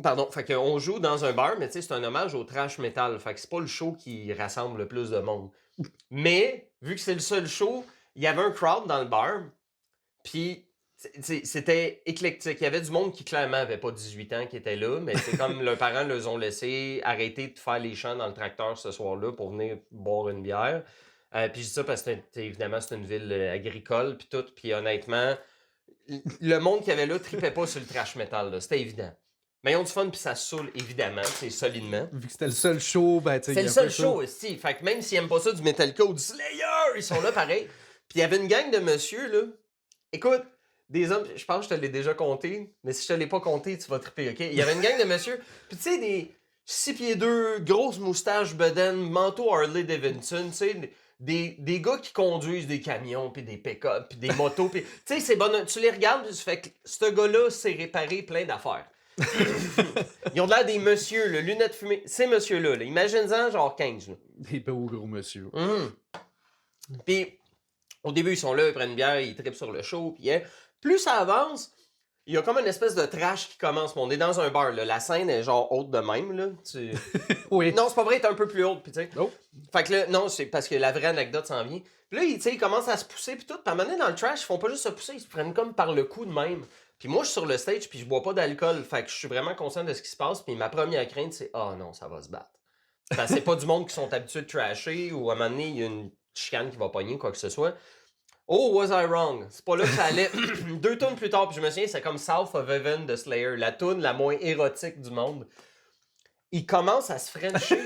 Pardon, fait qu'on joue dans un bar, mais tu sais, c'est un hommage au trash metal. Fait que c'est pas le show qui rassemble le plus de monde. Mais, vu que c'est le seul show, il y avait un crowd dans le bar, puis c'était éclectique. Il y avait du monde qui clairement avait pas 18 ans qui était là, mais c'est comme leurs parents les ont laissé arrêter de faire les chants dans le tracteur ce soir-là pour venir boire une bière. Puis je dis ça parce que évidemment c'est une ville agricole, puis tout, puis honnêtement, le monde qui avait là tripait pas sur le trash metal, là, c'était évident. Mais ils ont du fun, puis ça saoule, évidemment, c'est solidement. Vu que c'était le seul show, ben tu sais. C'est le seul show, aussi. Fait que même s'ils aiment pas ça du Metallica ou du Slayer, ils sont là pareil. Puis il y avait une gang de monsieur, là. Écoute, des hommes, je pense que je te l'ai déjà compté, mais si je te l'ai pas compté, tu vas triper, OK? Il y avait une gang de monsieur, puis tu sais, des 6 pieds 2, grosses moustaches, bedaine, manteau Harley Davidson, tu sais, des gars qui conduisent des camions, puis des pick-up, puis des motos, puis tu sais, c'est bon, tu les regardes, puis tu fais que ce gars-là sait réparer plein d'affaires. Ils ont l'air des messieurs, là, lunettes fumées. Ces messieurs-là, là, imagine-en genre 15. Là. Des beaux gros monsieur. Puis, au début, ils sont là, ils prennent une bière, ils trippent sur le show. Puis, plus ça avance, il y a comme une espèce de trash qui commence. On est dans un bar, là. La scène est genre haute de même. Là. Oui. Non, c'est pas vrai, elle est un peu plus haute. Puis, tu sais. Oh. Fait que là, non, c'est parce que la vraie anecdote s'en vient. Puis là, ils commencent à se pousser. Puis tout. Puis à un moment donné, dans le trash, ils font pas juste se pousser, ils se prennent comme par le cou de même. Puis moi, je suis sur le stage, puis je bois pas d'alcool. Fait que je suis vraiment conscient de ce qui se passe. Puis ma première crainte, c'est « Ah non, ça va se battre. » Parce que c'est pas du monde qui sont habitués de trasher ou à un moment donné, il y a une chicane qui va pogner, quoi que ce soit. Oh, was I wrong? C'est pas là que ça allait. 2 tunes plus tard, puis je me souviens, c'est comme South of Heaven de Slayer, la tune la moins érotique du monde. Il commence à se frencher.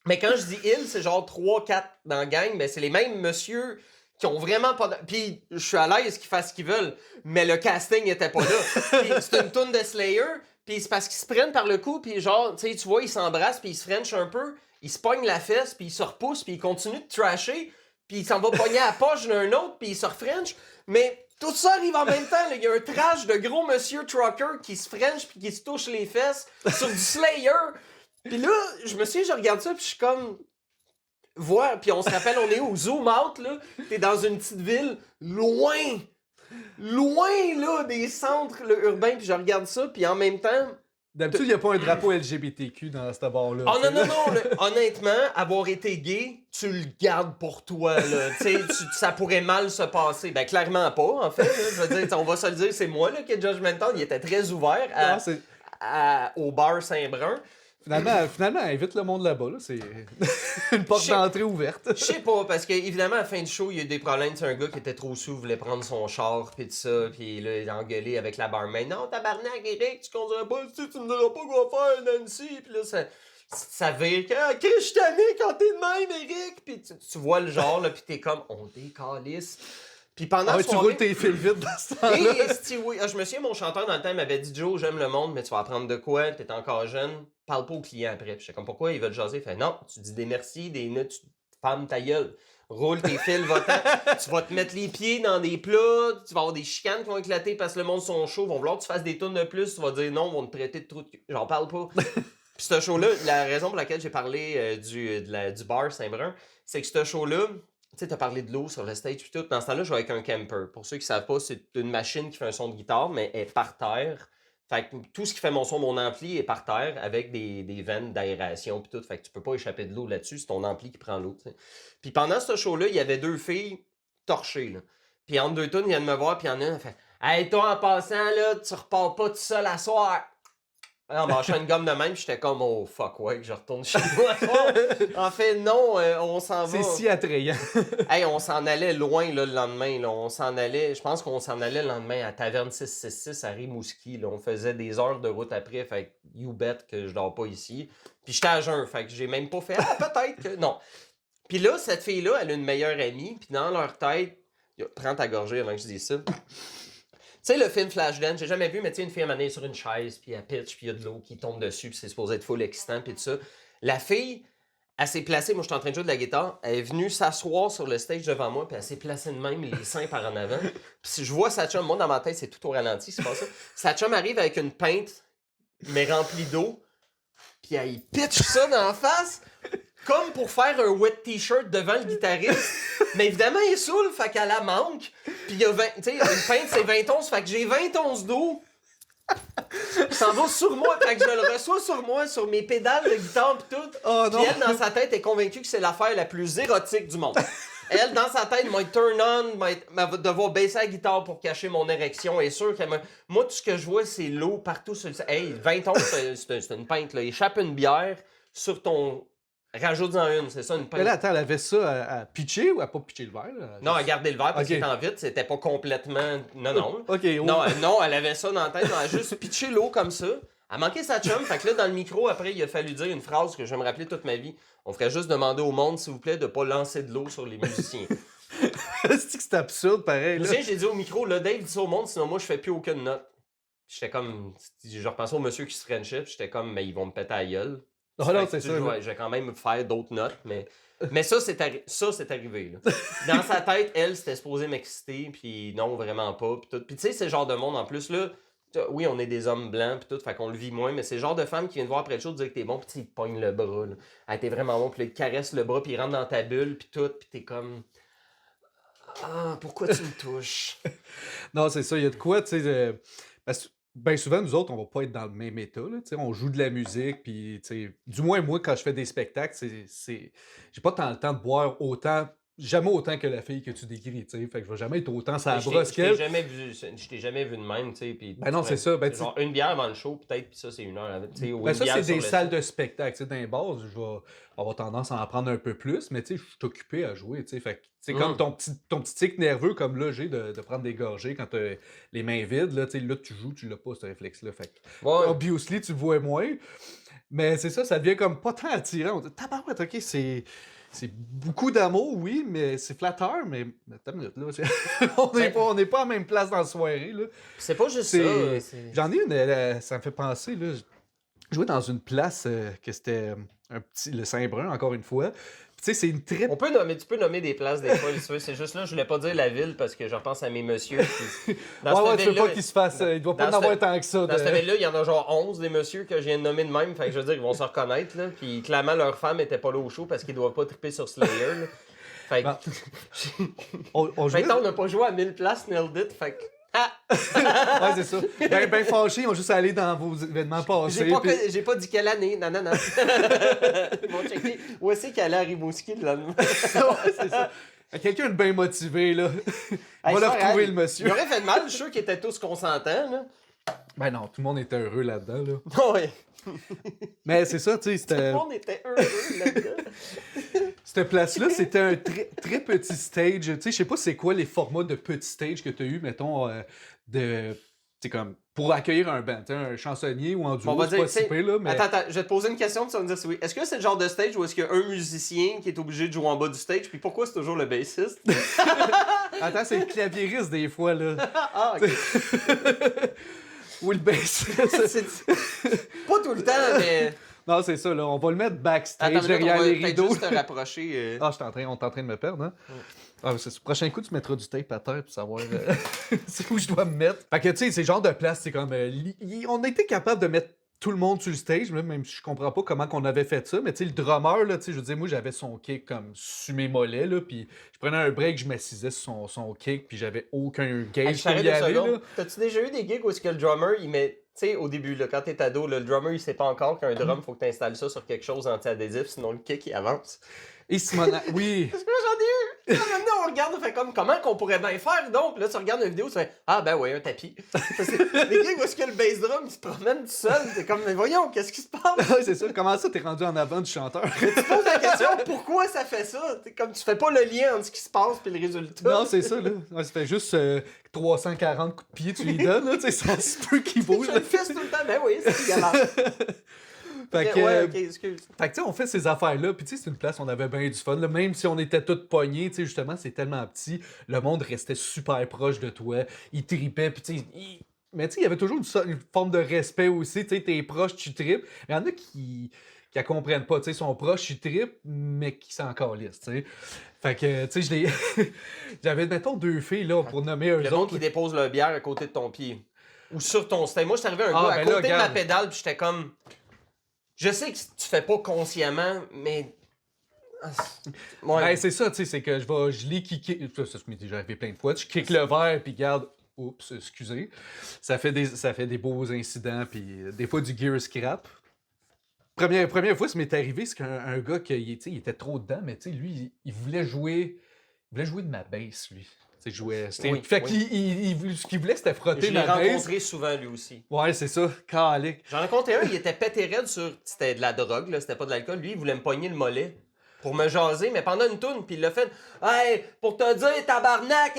Mais quand je dis il, c'est genre 3-4 dans la gang, mais c'est les mêmes monsieur qui ont vraiment pas de... Puis je suis à l'aise qu'ils fassent ce qu'ils veulent, mais le casting était pas là. Puis c'est une toune de Slayer, puis c'est parce qu'ils se prennent par le cou, puis genre, tu sais, tu vois, ils s'embrassent, puis ils se frenchent un peu, ils se pognent la fesse, puis ils se repoussent, puis ils continuent de trasher, puis il s'en va pogner à la poche d'un autre, puis il se refrench. Mais tout ça arrive en même temps, il y a un trash de gros monsieur trucker qui se french, puis qui se touche les fesses sur du Slayer. Puis là, je me souviens, je regarde ça, puis je suis comme... Voir, puis on se rappelle, on est au zoom out, là. T'es dans une petite ville, loin, là, des centres là, urbains, puis je regarde ça, puis en même temps... D'habitude, il n'y a pas un drapeau LGBTQ dans ce bar-là. Oh non, honnêtement, avoir été gay, tu le gardes pour toi, là. Tu sais, ça pourrait mal se passer. Ben, clairement pas, en fait. Là. Je veux dire, on va se le dire, c'est moi, là, qui est judgmental. Il était très ouvert au bar Saint-Brun. Finalement, invite le monde là-bas. Là. C'est une porte d'entrée ouverte. Je sais pas, parce qu'évidemment, à la fin du show, il y a eu des problèmes. C'est un gars qui était trop sous, voulait prendre son char, pis tout ça, pis là, il a engueulé avec la barmaid. Non, tabarnak, Eric, tu conduiras pas, tu me diras pas quoi faire, Nancy. Pis là, ça vire que Chris, je suis tanné quand t'es de même, Eric. Puis tu vois le genre, là, puis t'es comme, on décalisse. Puis pendant Ah ouais, ce tu roules tes fils vite dans ce temps-là. oui. Je me souviens, mon chanteur dans le temps m'avait dit, Joe, j'aime le monde, mais tu vas apprendre de quoi? T'es encore jeune. Parle pas aux clients après. Puis j'étais comme, pourquoi ils veulent jaser? Il fait, non, tu dis des merci, des notes, tu fermes ta gueule. Roule tes fils, va-t'en. Tu vas te mettre les pieds dans des plats, tu vas avoir des chicanes qui vont éclater parce que le monde sont chauds, vont vouloir que tu fasses des tonnes de plus, tu vas dire non, ils vont te traiter de trou de cul. J'en parle pas. Puis ce show-là, la raison pour laquelle j'ai parlé du bar Saint-Brun, c'est que ce show-là, tu sais, t'as parlé de l'eau sur le stage puis tout. Dans ce temps-là, je jouais avec un camper. Pour ceux qui savent pas, c'est une machine qui fait un son de guitare, mais elle est par terre. Fait que tout ce qui fait mon son, mon ampli est par terre avec des veines d'aération puis tout. Fait que tu peux pas échapper de l'eau là-dessus, c'est ton ampli qui prend l'eau, t'sais. Puis pendant ce show-là, il y avait 2 filles torchées, là. Puis entre 2 tunes, ils viennent me voir, puis il y en a une, elle fait « Hey, toi, en passant, là, tu repars pas tout seul à soir! » On marchait une gomme de même, j'étais comme « Oh, fuck, ouais, que je retourne chez moi. » En fait, non, on s'en va. C'est si attrayant. Hey, on s'en allait loin là, le lendemain. Là. On s'en allait, je pense qu'on s'en allait le lendemain à Taverne 666 à Rimouski. Là. On faisait des heures de route après. Fait que you bet que je dors pas ici. Puis j'étais à jeun. Fait que j'ai même pas fait. Ah, peut-être que. Non. Puis là, cette fille-là, elle a une meilleure amie. Puis dans leur tête. Prends ta gorgée avant que je dise ça. Tu sais, le film Flashdance, j'ai jamais vu, mais tu sais, une fille à maner sur une chaise, puis elle pitch, puis il y a de l'eau qui tombe dessus, puis c'est supposé être full excitant, puis tout ça. La fille. Elle s'est placée, moi je suis en train de jouer de la guitare, elle est venue s'asseoir sur le stage devant moi, puis elle s'est placée de même, les seins par en avant. Puis si je vois sa chum, moi dans ma tête c'est tout au ralenti, c'est pas ça. Sa chum arrive avec une pinte, mais remplie d'eau, puis elle y pitch ça dans la face, comme pour faire un wet t-shirt devant le guitariste. Mais évidemment il est saoul, fait qu'elle la manque. Puis il y a 20, tu sais, une pinte c'est 20 onces, fait que j'ai 20 onces d'eau. Il s'en va sur moi, fait que je le reçois sur moi, sur mes pédales de guitare pis tout. Oh Puis non. elle, dans sa tête, est convaincue que c'est l'affaire la plus érotique du monde. Elle, dans sa tête, m'a turn on, va devoir baisser la guitare pour cacher mon érection. Elle est sûre qu'elle moi, tout ce que je vois, c'est l'eau partout sur le... Hey, 20 onces, c'est une pinte, là. Échappe une bière sur ton... Rajoute-en une, c'est ça, une pinte. Mais là, attends, elle avait ça à pitcher ou à pas pitcher le verre? Là? Non, elle gardait le verre parce Ok. qu'il était en vide, c'était pas complètement... Non. OK, oh. Non, elle avait ça dans la tête, elle a juste pitché l'eau comme ça. Elle manquait sa chum, fait que là, dans le micro, après, il a fallu dire une phrase que je vais me rappeler toute ma vie. On ferait juste demander au monde, s'il vous plaît, de pas lancer de l'eau sur les musiciens. C'est absurde, pareil. Là. J'ai dit au micro, là, Dave dit ça au monde, sinon moi, je fais plus aucune note. J'étais comme... Je repensais au monsieur qui se frenchait, puis j'étais comme, mais ils vont me péter à gueule. Oh non, c'est ça. Ouais, je vais quand même faire d'autres notes, mais ça, c'est arrivé. Là. Dans sa tête, elle, c'était supposé m'exciter, puis non, vraiment pas. Puis tu sais, c'est le genre de monde, en plus, là, oui, on est des hommes blancs, puis tout, fait qu'on le vit moins, mais c'est le genre de femme qui vient te voir après le show dire que t'es bon, puis il te pogne le bras. Là. Elle t'es vraiment bon, puis il te caresse le bras, puis il rentre dans ta bulle, puis tout, puis t'es comme... Ah, pourquoi tu me touches? Non, c'est ça. Il y a de quoi, tu sais. Parce que bien souvent, nous autres, on va pas être dans le même état. Là, tu sais, on joue de la musique, puis du moins, moi, quand je fais des spectacles, j'ai pas tant le temps de boire autant. Jamais autant que la fille que tu décris, tu sais. Fait que je vais jamais être autant sur la brosse Je qu'elle. t'ai jamais vu de même, tu sais. Puis Ben non, c'est ça. Ben, genre une bière avant le show, peut-être, puis ça, c'est 1 heure avant. Ben ça, c'est des salles de spectacle. Tu sais, dans les bars, je vais avoir tendance à en prendre un peu plus, mais tu sais, je suis occupé à jouer. Tu sais, fait que, c'est comme ton petit tic nerveux, comme là, j'ai de prendre des gorgées quand t'as les mains vides. Là, tu sais, là, tu joues, tu l'as pas, ce réflexe-là. Fait que, Ouais. obviously, tu le vois moins. Mais c'est ça devient comme pas tant attirant. On dit, tabarouette, ok, c'est beaucoup d'amour, oui, mais c'est flatteur, mais attends une minute, là. on n'est pas à la même place dans la soirée, là. C'est pas juste ça. J'en ai une, ça me fait penser, là. Je jouais dans une place que c'était le Saint-Brun, encore une fois. Tu sais, c'est une très... Tu peux nommer des places des fois, si tu veux. C'est juste là, je voulais pas dire la ville parce que je repense à mes messieurs. Puis, tu veux pas qu'il se fasse... il doit pas en avoir tant que ça. Dans cette ville-là, il y en a genre 11 des messieurs que je viens de nommer de même. Fait que je veux dire, ils vont se reconnaître. Là. Puis clairement, leur femme était pas là au show parce qu'ils doivent pas triper sur Slayer. Là. Fait que... on jouait... Maintenant, on n'a pas joué à 1000 places, nailed it. Fait que... ouais, c'est ça. Ben fâchés, ils ont juste allé dans vos événements passés. J'ai pas dit quelle année. Non. Ils vont checker. Où est-ce qu'il allait à Rimouski le lendemain? Ouais, c'est ça. Quelqu'un de bien motivé, là. On va le retrouver, le monsieur. Il aurait fait de mal, je suis sûr qu'ils étaient tous consentants, là. Ben non, tout le monde était heureux là-dedans, là. Ouais. Mais c'est ça, tu sais, c'était... Tout le monde était heureux là-dedans. Cette place-là, c'était un très, très petit stage. Tu sais, je sais pas c'est quoi les formats de petit stage que tu as eu, mettons, tu sais, comme pour accueillir un band, un chansonnier ou en duo, On va c'est dire, pas si pire, là, mais... Attends, je vais te poser une question, puis tu vas me dire si oui. Est-ce que c'est le genre de stage où est-ce qu'il y a un musicien qui est obligé de jouer en bas du stage, puis pourquoi c'est toujours le bassiste? Attends, c'est le claviériste des fois, là. Ah, ok. Ou le bassiste. Pas tout le temps, mais... Non, c'est ça, là. On va le mettre backstage, Attends, derrière on va les peut-être rideaux. juste te rapprocher. Ah, on est en train de me perdre, hein? Ah, c'est le prochain coup, tu mettras du tape à terre pour savoir c'est où je dois me mettre. Fait que, tu sais, ces genres de places, c'est comme... on a été capable de mettre tout le monde sur le stage, là, même si je comprends pas comment qu'on avait fait ça, mais tu sais, le drummer, là, tu sais, je veux dire, moi, j'avais son kick comme sur mes mollets, là, puis je prenais un break, je m'assisais sur son kick, puis j'avais aucun gauge pour y aller, là. T'as-tu déjà eu des gigs où est-ce que le drummer, il met... Tu sais, au début, là, quand t'es ado, là, le drummer, il sait pas encore qu'un drum, faut que t'installes ça sur quelque chose anti-adhésif, sinon le kick, il avance. Et Simona, oui. Parce que moi, j'en ai eu. Maintenant, on regarde, on fait comme, comment qu'on pourrait bien faire, donc? Là, tu regardes une vidéo, tu fais, ah, ben ouais, un tapis. Les gigs où est-ce que le bass drum, il se promène tout seul, t'es comme, mais voyons, qu'est-ce qui se passe? Ouais, c'est ça. Comment ça, t'es rendu en avant du chanteur? Tu poses la question, pourquoi ça fait ça? T'es comme, tu fais pas le lien entre ce qui se passe et le résultat. Non, c'est ça, là. Ouais, ça fait juste 340 coups de pied, tu lui donnes, là. Tu sais, ça se peut qu'il bouge. Je le fais tout le temps, ben oui, c'est galère. Fait que, ouais, ok, excuse. Fait que, tu sais, on fait ces affaires-là, puis tu sais, c'est une place où on avait bien du fun, là. Même si on était tous pognés, tu sais, justement, c'est tellement petit, le monde restait super proche de toi, il tripait, puis tu sais, mais tu sais, il y avait toujours une forme de respect aussi, tu sais, t'es proche, tu tripes. Il y en a qui la comprennent pas, tu sais, sont proches, ils tripent, mais qui s'en calissent, tu sais. Fait que, tu sais, j'avais, mettons, 2 filles, là, pour nommer eux Le monde autres. qui dépose le bière à côté de ton pied. Ou sur ton stage. Moi, je suis arrivé à un Ah, gars à ben côté là, de ma regarde. pédale, puis j'étais comme... Je sais que tu fais pas consciemment, mais... Ouais. Ben, c'est ça, tu sais, c'est que je l'ai kické. Ça m'est déjà arrivé plein de fois. Tu kicks le verre, puis garde. Oups, excusez. Ça fait des beaux incidents, puis des fois du gear scrap. Première fois, ça m'est arrivé, c'est qu'un gars, il était trop dedans, mais tu sais, lui, il voulait jouer de ma bass, lui. Tu sais, jouait. Oui, fait oui. ce qu'il voulait, c'était frotter Je l'ai ma bass. rencontré souvent, lui aussi. Ouais, c'est ça, calique. J'en ai rencontré un, il était pété raide sur... C'était de la drogue, là, c'était pas de l'alcool. Lui, il voulait me pogner le mollet pour me jaser, mais pendant une toune, puis il l'a fait. Hey, pour te dire, tabarnak,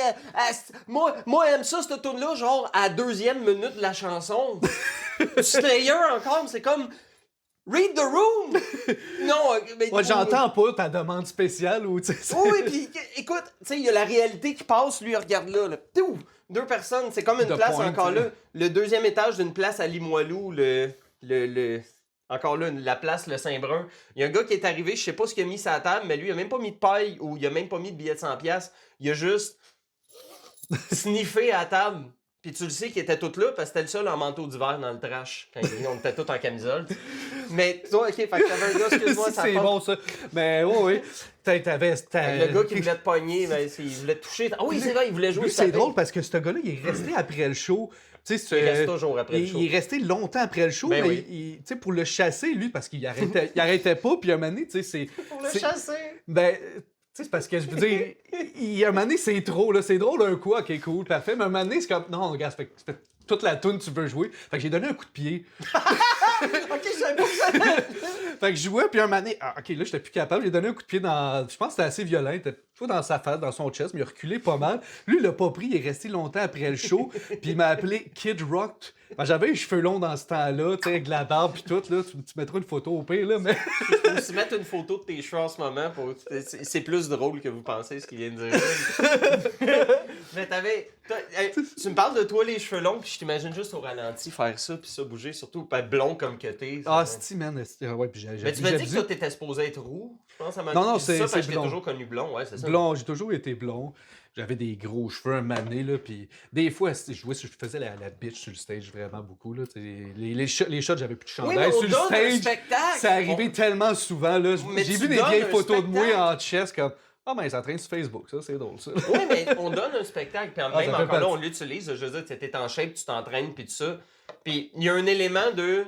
moi, aime ça, cette toune-là, genre à 2e minute de la chanson. Slayer encore, c'est comme. Read the room! Non, mais. Ouais, j'entends pas ta demande spéciale ou tu sais. Oui, puis écoute, tu sais, il y a la réalité qui passe, lui, regarde là. Tout! 2 personnes, c'est comme une De place pointe, encore là. là. Le 2e étage d'une place à Limoilou, encore là, la place, le Saint-Brun. Il y a un gars qui est arrivé, je sais pas ce qu'il a mis sur la table, mais lui, il a même pas mis de paille ou il a même pas mis de billet de 100$. Il a juste sniffé à la table. Puis tu le sais qu'il était tout là parce que c'était le seul en manteau d'hiver dans le trash. Quand on était tous en camisole. Mais toi, ok, fait que t'avais un gars, excuse-moi, ça c'est part. bon ça. Mais oui. T'avais. Le gars qui voulait te pogner, ben, il voulait te toucher. Ah oui, c'est vrai, il voulait jouer Lui, sur ta c'est drôle tête. parce que ce gars-là, il est resté après le show. Tu sais, Il reste toujours après le show. Il est resté longtemps après le show, Ben mais oui. tu sais, pour le chasser, lui, parce qu'il arrêtait pas, puis un moment donné, tu sais, c'est. Pour le c'est- chasser. Ben, tu sais, c'est parce que je veux dire, un moment donné, c'est trop, là. C'est drôle un coup, ok, cool, parfait, mais un moment donné, c'est comme. Non, regarde, ça fait toute la toune, tu veux jouer. Fait que j'ai donné un coup de pied. Ok, je savais pas que ça allait. Fait que je jouais, puis un moment donné, ok, là, j'étais plus capable. J'ai donné un coup de pied dans. Je pense que c'était assez violent. Il était pas dans sa face, dans son chest, mais il a reculé pas mal. Lui, il l'a pas pris, il est resté longtemps après le show, puis il m'a appelé Kid Rock. Ben, j'avais les cheveux longs dans ce temps-là, tu sais, avec la barbe, puis tout, là. Tu mettras une photo au pire, là, mais. Je peux aussi mettre une photo de tes cheveux en ce moment. C'est plus drôle que vous pensez ce qu'il vient de dire. Mais tu me parles de toi, les cheveux longs, puis je t'imagine juste au ralenti faire ça, puis ça bouger, surtout pas blond comme que t'es. Ah, c'est man. Ouais, puis Mais tu m'as dit que toi, t'étais supposé être roux. Je pense à ma Non, c'est ça parce que je t'ai blond. toujours connu blond, ouais, c'est ça. Blond, j'ai toujours été blond. J'avais des gros cheveux un mané, là, puis des fois, je faisais la bitch sur le stage vraiment beaucoup, là. Les shots, j'avais plus de Oui, chandail. mais on sur le donne un stage, spectacle. ça arrivait tellement souvent, là. Mais J'ai tu vu des donnes vieilles un photos de moi spectacle. en chest, comme « Ah, ben, ça traîne sur Facebook, ça, c'est drôle, ça. » Oui, mais on donne un spectacle, puis Ah, même ça fait encore là, partie. on l'utilise. Je veux dire, tu es en shape, tu t'entraînes, puis tout ça. Puis il y a un élément de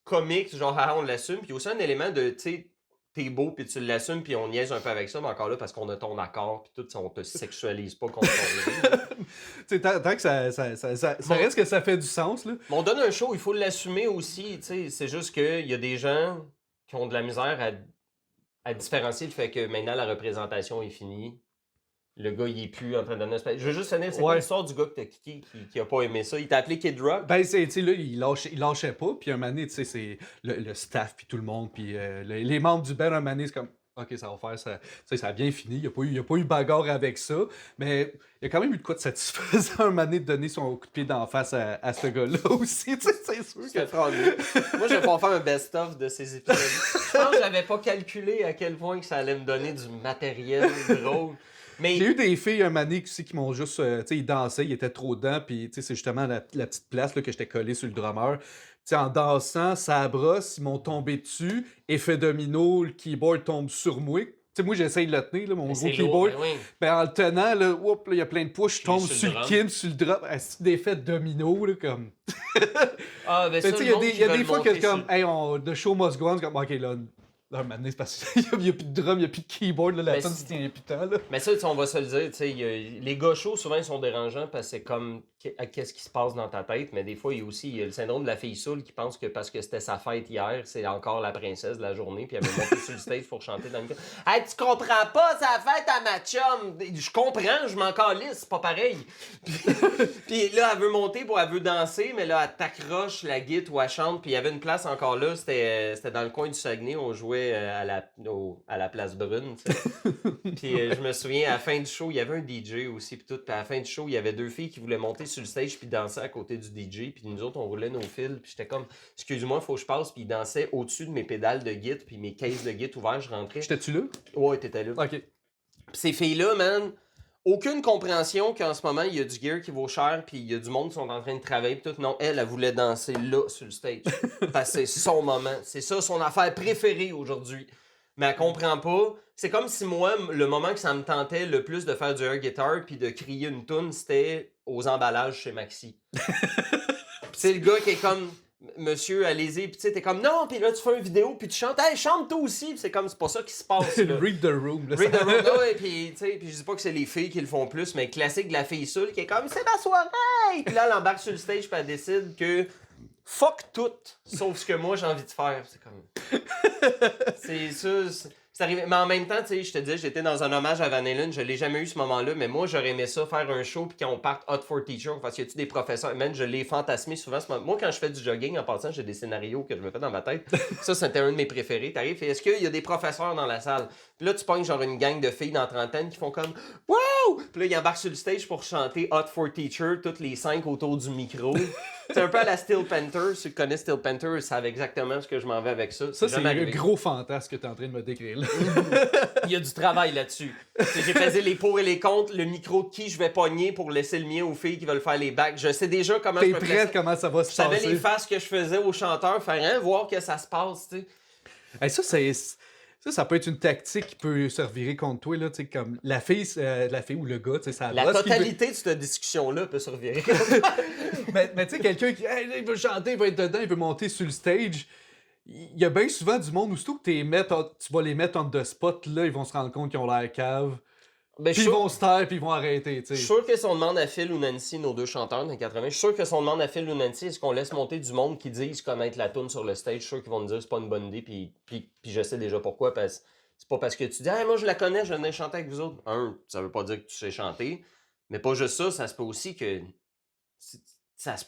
comique, genre, ah, on l'assume, puis aussi un élément de, tu sais, t'es beau, puis tu l'assumes, puis on niaise un peu avec ça, mais encore là, parce qu'on a ton accord, puis tout, on te sexualise pas contre ton Tu sais, tant que ça reste que ça fait du sens, là. Mais on donne un show, il faut l'assumer aussi, tu sais. C'est juste qu'il y a des gens qui ont de la misère à différencier le fait que maintenant la représentation est finie le gars, il est plus en train de donner un spectacle. Je veux juste finir, c'est Ouais. quoi l'histoire du gars que t'as kické qui a pas aimé ça? Il t'a appelé Kid Rock? Ben, tu sais, là, il lâchait pas. Puis un moment donné, tu sais, c'est le staff, puis tout le monde, puis les membres du band, un moment donné, c'est comme, OK, ça va faire ça. Tu sais, ça a bien fini. Il n'y a pas eu bagarre avec ça. Mais il y a quand même eu de quoi de satisfaisant un moment donné de donner son coup de pied d'en face à ce gars-là aussi. Tu sais, c'est sûr Je te que. ferai mieux. Moi, je vais pas faire un best-of de ces épisodes. Je pense que j'avais pas calculé à quel point que ça allait me donner du matériel drôle. Mais J'ai eu des filles un moment donné qui m'ont juste. Tu sais, ils dansaient, ils étaient trop dedans. Puis, tu sais, c'est justement la petite place là, que j'étais collé sur le drummer. Tu sais, en dansant, ça brosse, ils m'ont tombé dessus. Effet domino, le keyboard tombe sur moi. Tu sais, moi, j'essaye de le tenir, là, mon gros c'est keyboard. lourd, ben oui. Ben, en le tenant, là, oups, là, il y a plein de push, je tombe sur le sur le drum. kin, sur le drum. C'est des effets domino, là, comme. Ah, ben Mais ça, tu sais, le il monde y qui a veut des fois monter que, comme, sur- hey, the show must go on, c'est comme, OK, là, un moment donné, c'est parce qu'il n'y a plus de drum, il n'y a plus de keyboard, là, la Ben, tonne c'est- se tient plus tant, là. Mais ça, tu sais, on va se le dire, tu sais, les gars chauds, souvent, ils sont dérangeants parce que c'est comme, qu'est-ce qui se passe dans ta tête, mais des fois, il y a aussi le syndrome de la fille saoule qui pense que parce que c'était sa fête hier, c'est encore la princesse de la journée, puis elle veut monter sur le stage pour chanter dans le micro. Hey, tu comprends pas, c'est la fête à ma chum! Je comprends, je m'en calisse, c'est pas pareil. Puis là, elle veut monter, elle veut danser, mais là, elle t'accroche la guitare ou elle chante, puis il y avait une place encore là, c'était dans le coin du Saguenay, on jouait à la place Brune, tu sais. Puis je me souviens, à la fin du show, il y avait un DJ aussi, puis tout. Puis à la fin du show, il y avait deux filles qui voulaient monter sur le stage puis danser à côté du DJ. Puis nous autres, on roulait nos fils. Puis j'étais comme, excuse-moi, faut que je passe. Puis ils dansaient au-dessus de mes pédales de guitare, puis mes cases de guitare ouvertes. Je rentrais. J'étais-tu là? Ouais, t'étais là. OK. Puis ces filles-là, man, aucune compréhension qu'en ce moment, il y a du gear qui vaut cher, puis il y a du monde qui sont en train de travailler, puis tout. Non, elle voulait danser là, sur le stage. Parce que c'est son moment. C'est ça, son affaire préférée aujourd'hui. Mais elle comprend pas. C'est comme si moi, le moment que ça me tentait le plus de faire du air guitar puis de crier une tune, c'était aux emballages chez Maxi. Puis c'est le gars qui est comme, monsieur, allez-y, puis tu sais, t'es comme, non, puis là, tu fais une vidéo, puis tu chantes, hey, chante toi aussi, puis c'est comme, c'est pas ça qui se passe, là. Read the room, là. Read the room, là, ouais, puis tu sais, puis je dis pas que c'est les filles qui le font plus, mais classique de la fille saoule qui est comme, c'est ma soirée! Puis là, elle embarque sur le stage, puis elle décide que fuck tout, sauf ce que moi j'ai envie de faire. C'est comme. C'est ça. C'est arrivé. Mais en même temps, tu sais, je te dis, j'étais dans un hommage à Van Halen, je l'ai jamais eu ce moment-là, mais moi j'aurais aimé ça, faire un show, puis qu'on parte Hot for Teacher, parce qu'il y a-tu des professeurs, man, je l'ai fantasmé souvent. Moi, quand je fais du jogging, en passant, j'ai des scénarios que je me fais dans ma tête. Ça, c'était un de mes préférés. T'arrives, et est-ce qu'il y a des professeurs dans la salle? Puis là, tu pognes genre une gang de filles dans trentaine qui font comme wow! Puis là, ils embarquent sur le stage pour chanter Hot for Teacher, toutes les 5 autour du micro. C'est un peu à la Steel Panther. Ceux qui connaissent Steel Panther, ils savent exactement ce que je m'en vais avec ça. Ça, c'est jamais le arrivé. gros fantasme que tu es en train de me décrire, là. Il y a du travail là-dessus. J'ai pesé les pour et les contre, le micro de qui je vais pogner pour laisser le mien aux filles qui veulent faire les backs. Je sais déjà comment T'es je me prête, plaçais. comment ça va se Je savais passer. les faces que je faisais aux chanteurs, faire hein, voir que ça se passe, tu sais. Hey, ça peut être une tactique qui peut se revirer contre toi, là, tu sais, comme la fille ou le gars, tu sais, ça La bosse, qui veut- totalité de cette discussion-là peut se revirer. Mais tu sais, quelqu'un qui hey, là, il veut chanter, il va être dedans, il veut monter sur le stage. Il y a bien souvent du monde où surtout que tu vas les mettre on the spot, là, ils vont se rendre compte qu'ils ont l'air cave. Ben, Puis ils vont se taire, puis ils vont arrêter, tu Je suis sais. sûr que si on demande à Phil ou Nancy, nos deux chanteurs dans les 80, je suis sûr que si on demande à Phil ou Nancy, est-ce qu'on laisse monter du monde qui disent connaître la tune sur le stage, je suis sûr qu'ils vont nous dire c'est pas une bonne idée, puis je sais déjà pourquoi, parce c'est pas parce que tu dis hey, moi je la connais, je viens chanter avec vous autres. Ça veut pas dire que tu sais chanter, mais pas juste ça, ça se peut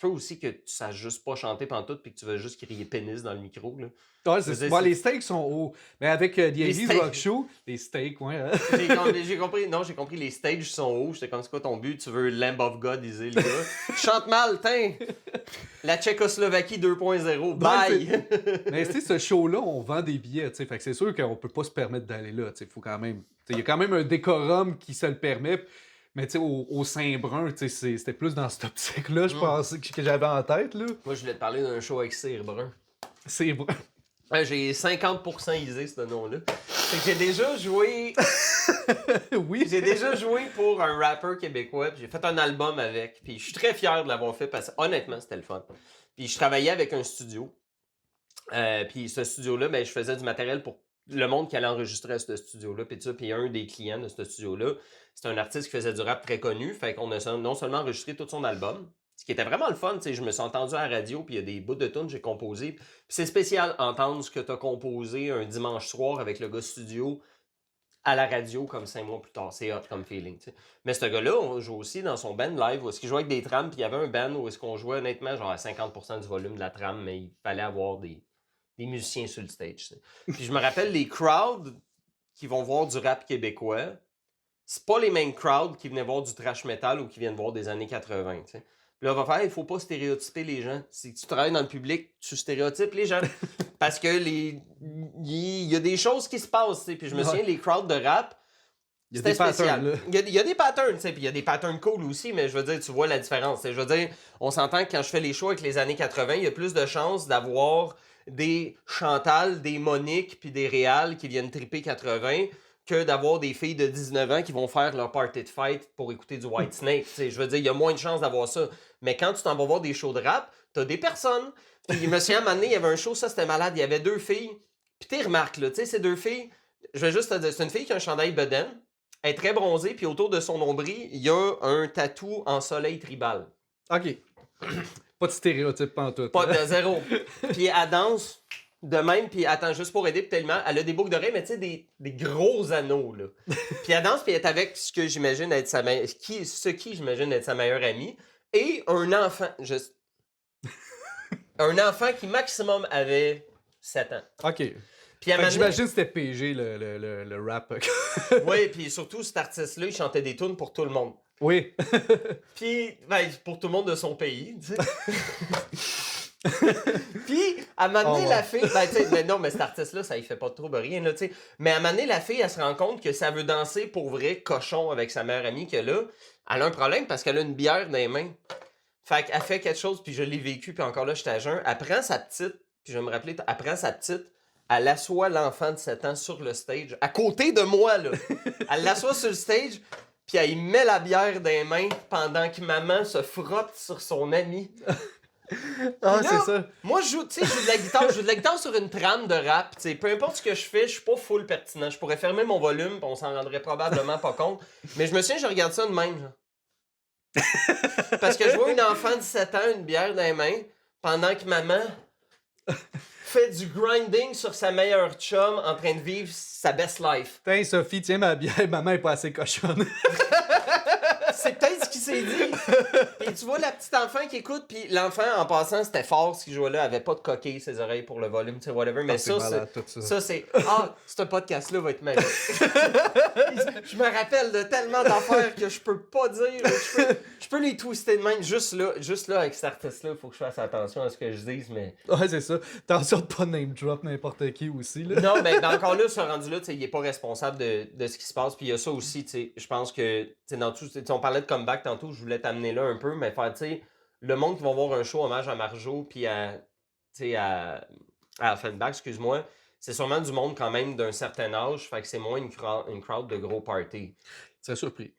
aussi que tu saches juste pas chanter pantoute puis que tu veux juste crier pénis dans le micro, là. Ouais, Je veux dire, bon, c'est- les steaks sont hauts. Mais avec The Les 80s steaks. Rock Show, les steaks, ouais. Hein? J'ai compris, les stages sont hauts. J'étais comme, c'est quoi ton but? Tu veux Lamb of God, disait le gars. Chante mal, tiens! La Tchécoslovaquie 2.0, bye! Mais tu sais, ce show-là, on vend des billets, tu sais. Fait que c'est sûr qu'on peut pas se permettre d'aller là, tu sais. Faut quand même. Il y a quand même un décorum qui se le permet. Mais tu sais, au Saint-Brun, tu sais, c'était plus dans cette optique-là, je pensais que j'avais en tête, là. Moi, je voulais te parler d'un show avec Cire Brun. C'est vrai. J'ai 50% isé ce nom-là. C'est que j'ai déjà joué. Oui. J'ai déjà joué pour un rappeur québécois, puis j'ai fait un album avec. Puis je suis très fier de l'avoir fait parce que honnêtement, c'était le fun. Puis je travaillais avec un studio. Puis ce studio-là, ben, je faisais du matériel pour le monde qui allait enregistrer à ce studio-là. Puis un des clients de ce studio-là, c'était un artiste qui faisait du rap très connu. Fait qu'on a non seulement enregistré tout son album, ce qui était vraiment le fun, tu sais, je me suis entendu à la radio, puis il y a des bouts de tunes que j'ai composés. Puis c'est spécial entendre ce que tu as composé un dimanche soir avec le gars studio à la radio comme 5 mois plus tard. C'est hot comme feeling, tu sais. Mais ce gars-là, on joue aussi dans son band live où est-ce qu'il jouait avec des trams, puis il y avait un band où est-ce qu'on jouait honnêtement genre à 50% du volume de la trame, mais il fallait avoir des musiciens sur le stage, tu sais. Puis je me rappelle les crowds qui vont voir du rap québécois, c'est pas les mêmes crowds qui venaient voir du thrash metal ou qui viennent voir des années 80, tu sais. Puis là, on va faire, il faut pas stéréotyper les gens. Si tu travailles dans le public, tu stéréotypes les gens. Parce que il y a des choses qui se passent, tu sais. Puis je me souviens, les crowds de rap, c'était spécial. Il y a des patterns, tu sais. Puis il y a des patterns cool aussi, mais je veux dire, tu vois la différence. Je veux dire, on s'entend que quand je fais les shows avec les années 80, il y a plus de chances d'avoir des Chantal, des Monique, puis des Réal qui viennent triper 80 que d'avoir des filles de 19 ans qui vont faire leur party de fight pour écouter du Whitesnake. Je veux dire, il y a moins de chances d'avoir ça. Mais quand tu t'en vas voir des shows de rap, t'as des personnes. Puis je me souviens, à un moment donné, il y avait un show, ça c'était malade, il y avait 2 filles. Puis tu remarques, là, tu sais, ces 2 filles, je vais juste te dire, c'est une fille qui a un chandail bedaine, elle est très bronzée, puis autour de son nombril, il y a un tatou en soleil tribal. OK. Pas de stéréotype pantoute. Pas de zéro. Puis elle danse de même, puis attends, juste pour aider, tellement, elle a des boucles d'oreilles, mais tu sais, des gros anneaux, là. Puis elle danse, puis elle est avec ce que j'imagine être sa meilleure... j'imagine être sa meilleure amie, et un enfant, un enfant qui maximum avait 7 ans. OK. Puis j'imagine que c'était PG, le rap. Oui, puis surtout, cet artiste-là, il chantait des tunes pour tout le monde. Oui. Puis, ben, pour tout le monde de son pays, tu sais. Puis, à un moment donné, la fille... Ben, tu sais, mais non, mais cet artiste-là, ça y fait pas de trouble, rien, là, tu sais. Mais à un moment donné, la fille, elle se rend compte que ça veut danser pour vrai cochon avec sa meilleure amie, que là, elle a un problème parce qu'elle a une bière dans les mains. Fait qu'elle fait quelque chose, puis je l'ai vécu, puis encore là, j'étais à jeun. Elle prend sa petite, puis je vais me rappeler, elle prend sa petite, elle assoit l'enfant de 7 ans sur le stage, à côté de moi, là. Elle l'assoit sur le stage, puis elle y met la bière dans les mains pendant que maman se frotte sur son ami. Ah, là, c'est ça. Moi, je joue de la guitare. Je joue de la guitare sur une trame de rap. T'sais, peu importe ce que je fais, je suis pas full pertinent. Je pourrais fermer mon volume, on s'en rendrait probablement pas compte. Mais je me souviens, je regarde ça de même. Genre. Parce que je vois une enfant de 7 ans, une bière dans les mains, pendant que maman fait du grinding sur sa meilleure chum en train de vivre sa best life. Tiens, Sophie, tiens ma bière, maman est pas assez cochonne. C'est peut-être ce qu'il s'est dit. Puis tu vois la petite enfant qui écoute, puis l'enfant, en passant, c'était fort ce qu'il jouait là, avait pas de coquille ses oreilles pour le volume, tu sais, whatever. Mais ça, c'est... Ah, ce podcast-là va être magique. Je me rappelle de tellement d'affaires que je peux pas dire. Je peux les twister de même. Juste là, avec cet artiste-là, il faut que je fasse attention à ce que je dise, mais... Ouais, c'est ça. Attention de pas name drop n'importe qui aussi, là. Non, mais encore là, ce rendu-là, il est pas responsable de ce qui se passe. Puis il y a ça aussi, tu sais, je pense que, tu sais, dans tout... On parlait de comeback tantôt, je voulais t'amener là un peu, mais faire, tu sais, le monde qui va voir un show hommage à Marjo, puis à Offenbach, excuse-moi, c'est sûrement du monde quand même d'un certain âge, fait que c'est moins une crowd de gros party. C'est surpris.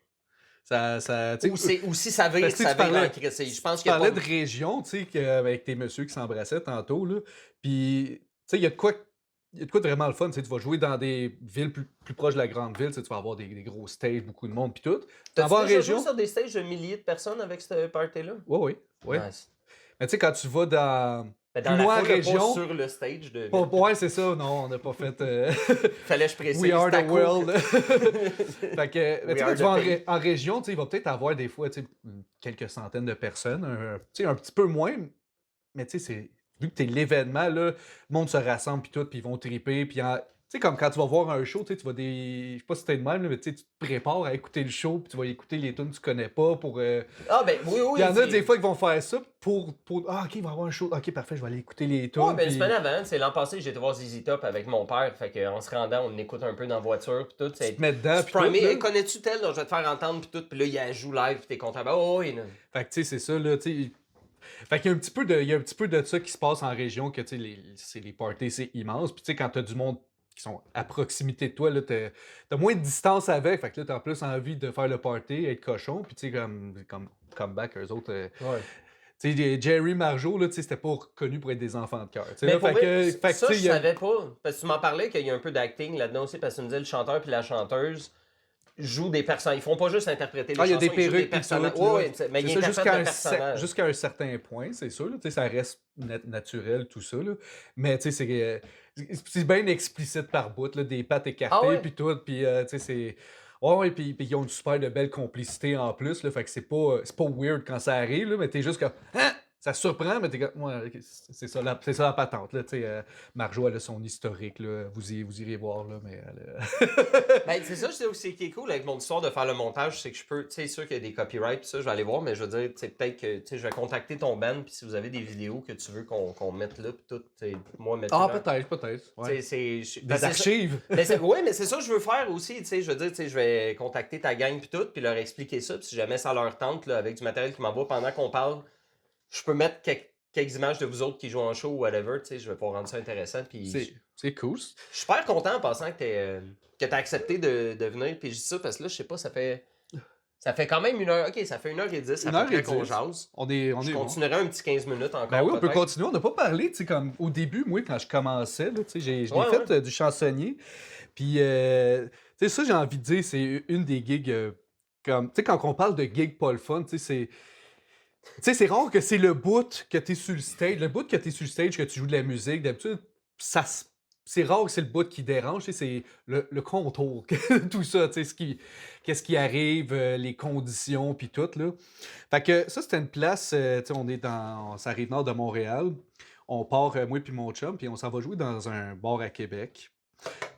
Ou si ça vire, ça vire en crise. Je pense tu parlais de région, tu sais, avec tes messieurs qui s'embrassaient tantôt, là, puis, tu sais, il y a de quoi de vraiment le fun, tu vas jouer dans des villes plus proches de la grande ville, tu vas avoir des gros stages, beaucoup de monde, puis tout. T'as déjà joué sur des stages de milliers de personnes avec ce party-là? Oui. Nice. Mais tu sais, quand tu vas dans la loin région... pas sur le stage de... Ouais, c'est ça, non, on n'a pas fait... Fallait que je précise. We are the world. Fait que, tu vas en région, il va peut-être avoir des fois quelques centaines de personnes, un petit peu moins, mais tu sais, c'est... Vu que t'es l'événement, là, le monde se rassemble puis tout, puis ils vont triper, puis tu sais, comme quand tu vas voir un show, tu vas des... Je sais pas si c'était de même, mais tu te prépares à écouter le show, puis tu vas écouter les tunes que tu connais pas pour... Ah, ben oui. Il y en a des fois qui vont faire ça pour... Ah, OK, il va y avoir un show. OK, parfait, je vais aller écouter les tunes. Ouais, ben une semaine avant, c'est l'an passé, j'ai été voir ZZ Top avec mon père, fait qu'en se rendant, on écoute un peu dans la voiture, puis tout. Tu te mets dedans, puis tout. Hey, connais-tu tel dont je vais te faire entendre, puis tout, puis là, il joue live, puis t'es content. Ben, oh, oui, non. Fait que, tu sais, c'est ça, là, tu sais... Fait qu'il y a un petit peu de ça qui se passe en région, que, tu sais, les parties, c'est immense. Puis, tu sais, quand t'as du monde qui sont à proximité de toi, là, t'as moins de distance avec. Fait que là, t'as en plus envie de faire le party, être cochon. Puis, tu sais, comme comeback, eux autres... Ouais. Tu sais, Jerry Marjo, là, tu sais, c'était pas connu pour être des enfants de cœur. Mais pour vrai, ça, je savais pas. Parce que tu m'en parlais qu'il y a un peu d'acting là-dedans aussi, parce que tu me disais le chanteur puis la chanteuse. jouent des personnages. Ils font pas juste interpréter les chansons, Il y a des ils jouent des perruques, personnages. puis tout, Ouais, mais ils interprètent des personnages. jusqu'à un certain point, c'est sûr. Là, ça reste naturel, tout ça. Là. Mais c'est bien explicite par bout, là, des pattes écartées, puis tout. Puis c'est. Ouais, puis ils ont une super de belle complicité en plus. Là, fait que c'est pas weird quand ça arrive, là, mais t'es juste comme. Hein? Ça surprend, mais t'es comme. Ouais, c'est ça la patente. Là, Marjo, elle a son historique. Là, vous irez voir. Là, mais Ben, c'est ça, je sais aussi qui est cool avec mon histoire de faire le montage, c'est que je peux. Tu sais, sûr qu'il y a des copyrights, puis ça, je vais aller voir, mais je veux dire, peut-être que je vais contacter ton band, puis si vous avez des vidéos que tu veux qu'on mette là, puis tout, moi, mettre ah, là. peut-être. Ouais. Des archives. Oui, mais c'est ça que je veux faire aussi. Tu sais, je veux dire, je vais contacter ta gang, puis tout, puis leur expliquer ça, puis si jamais ça leur tente, là, avec du matériel qu'ils m'envoient pendant qu'on parle, je peux mettre quelques images de vous autres qui jouent en show ou whatever, tu sais, je vais pouvoir rendre ça intéressant. Puis c'est cool. je suis super content en passant que t'as accepté de venir. Puis je dis ça parce que là, je sais pas, ça fait quand même 1h. Ok, ça fait 1h10 à peu près qu'on jase. Je continuerai un petit 15 minutes encore. Ben oui, on peut continuer. On n'a pas parlé, tu sais, comme au début, moi, quand je commençais, là, tu sais, j'ai fait du chansonnier. Puis, tu sais, ça, j'ai envie de dire, c'est une des gigs comme. Tu sais, quand on parle de gig pas le fun, tu sais, c'est. Tu sais, c'est rare que c'est le bout que t'es sur le stage. Le bout que t'es sur le stage, que tu joues de la musique, d'habitude, c'est rare que c'est le bout qui dérange. C'est le contour, tout ça, tu sais, qu'est-ce qui arrive, les conditions, puis tout, là. Fait que ça, c'était une place, tu sais, on est dans sa rive nord de Montréal. On part, moi puis mon chum, puis on s'en va jouer dans un bar à Québec.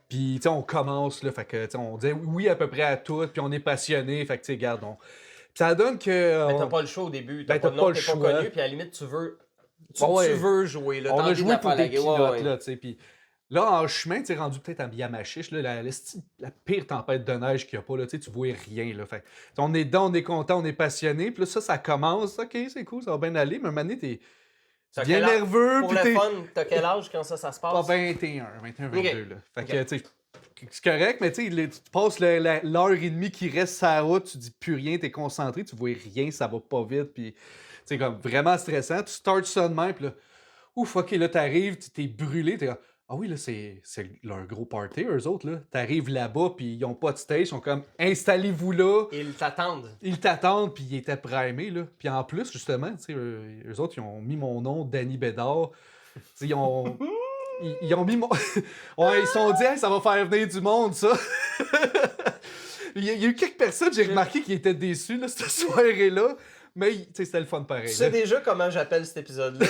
Puis, tu sais, on commence, là, fait que, tu sais, on dit oui à peu près à tout, puis on est passionné, fait que, tu sais, regarde, ça donne que. Mais t'as pas le choix au début. T'as pas de nom, t'es pas connu, puis à la limite, tu veux jouer. Là, on a joué pour des pilotes, ouais. là, tu sais. Puis là, en chemin, tu rendu peut-être à Yamachiche, là, la pire tempête de neige qu'il n'y a pas, là, tu vois rien, là. Fait on est dedans, on est content, on est passionné. Puis là, ça commence. OK, c'est cool, ça va bien aller. Mais à un moment donné, t'es bien nerveux. Pour le fun, t'as quel âge quand ça se passe? 21, 22, là. Fait que, tu sais. C'est correct, mais tu passes l'heure et demie qui reste sur la route, tu dis plus rien, t'es concentré, tu vois rien, ça va pas vite, puis c'est comme vraiment stressant. Tu starts ça de même, puis là, ouf, ok, là, t'arrives, t'es brûlé, t'es comme, ah oui, là, c'est leur gros party, eux autres, là. T'arrives là-bas, puis ils ont pas de stage, ils sont comme, installez-vous là. Ils t'attendent. Ils t'attendent, puis ils étaient primés, là. Puis en plus, justement, tu sais, eux autres, ils ont mis mon nom, Danny Bédard. Ils ont... Ils ont mis mon. Ouais, ils se sont dit, hey, ça va faire venir du monde, ça. Il y a eu quelques personnes, j'ai remarqué, qui étaient déçues, là, cette soirée-là. Mais, tu sais, c'était le fun pareil. Tu sais déjà comment j'appelle cet épisode-là.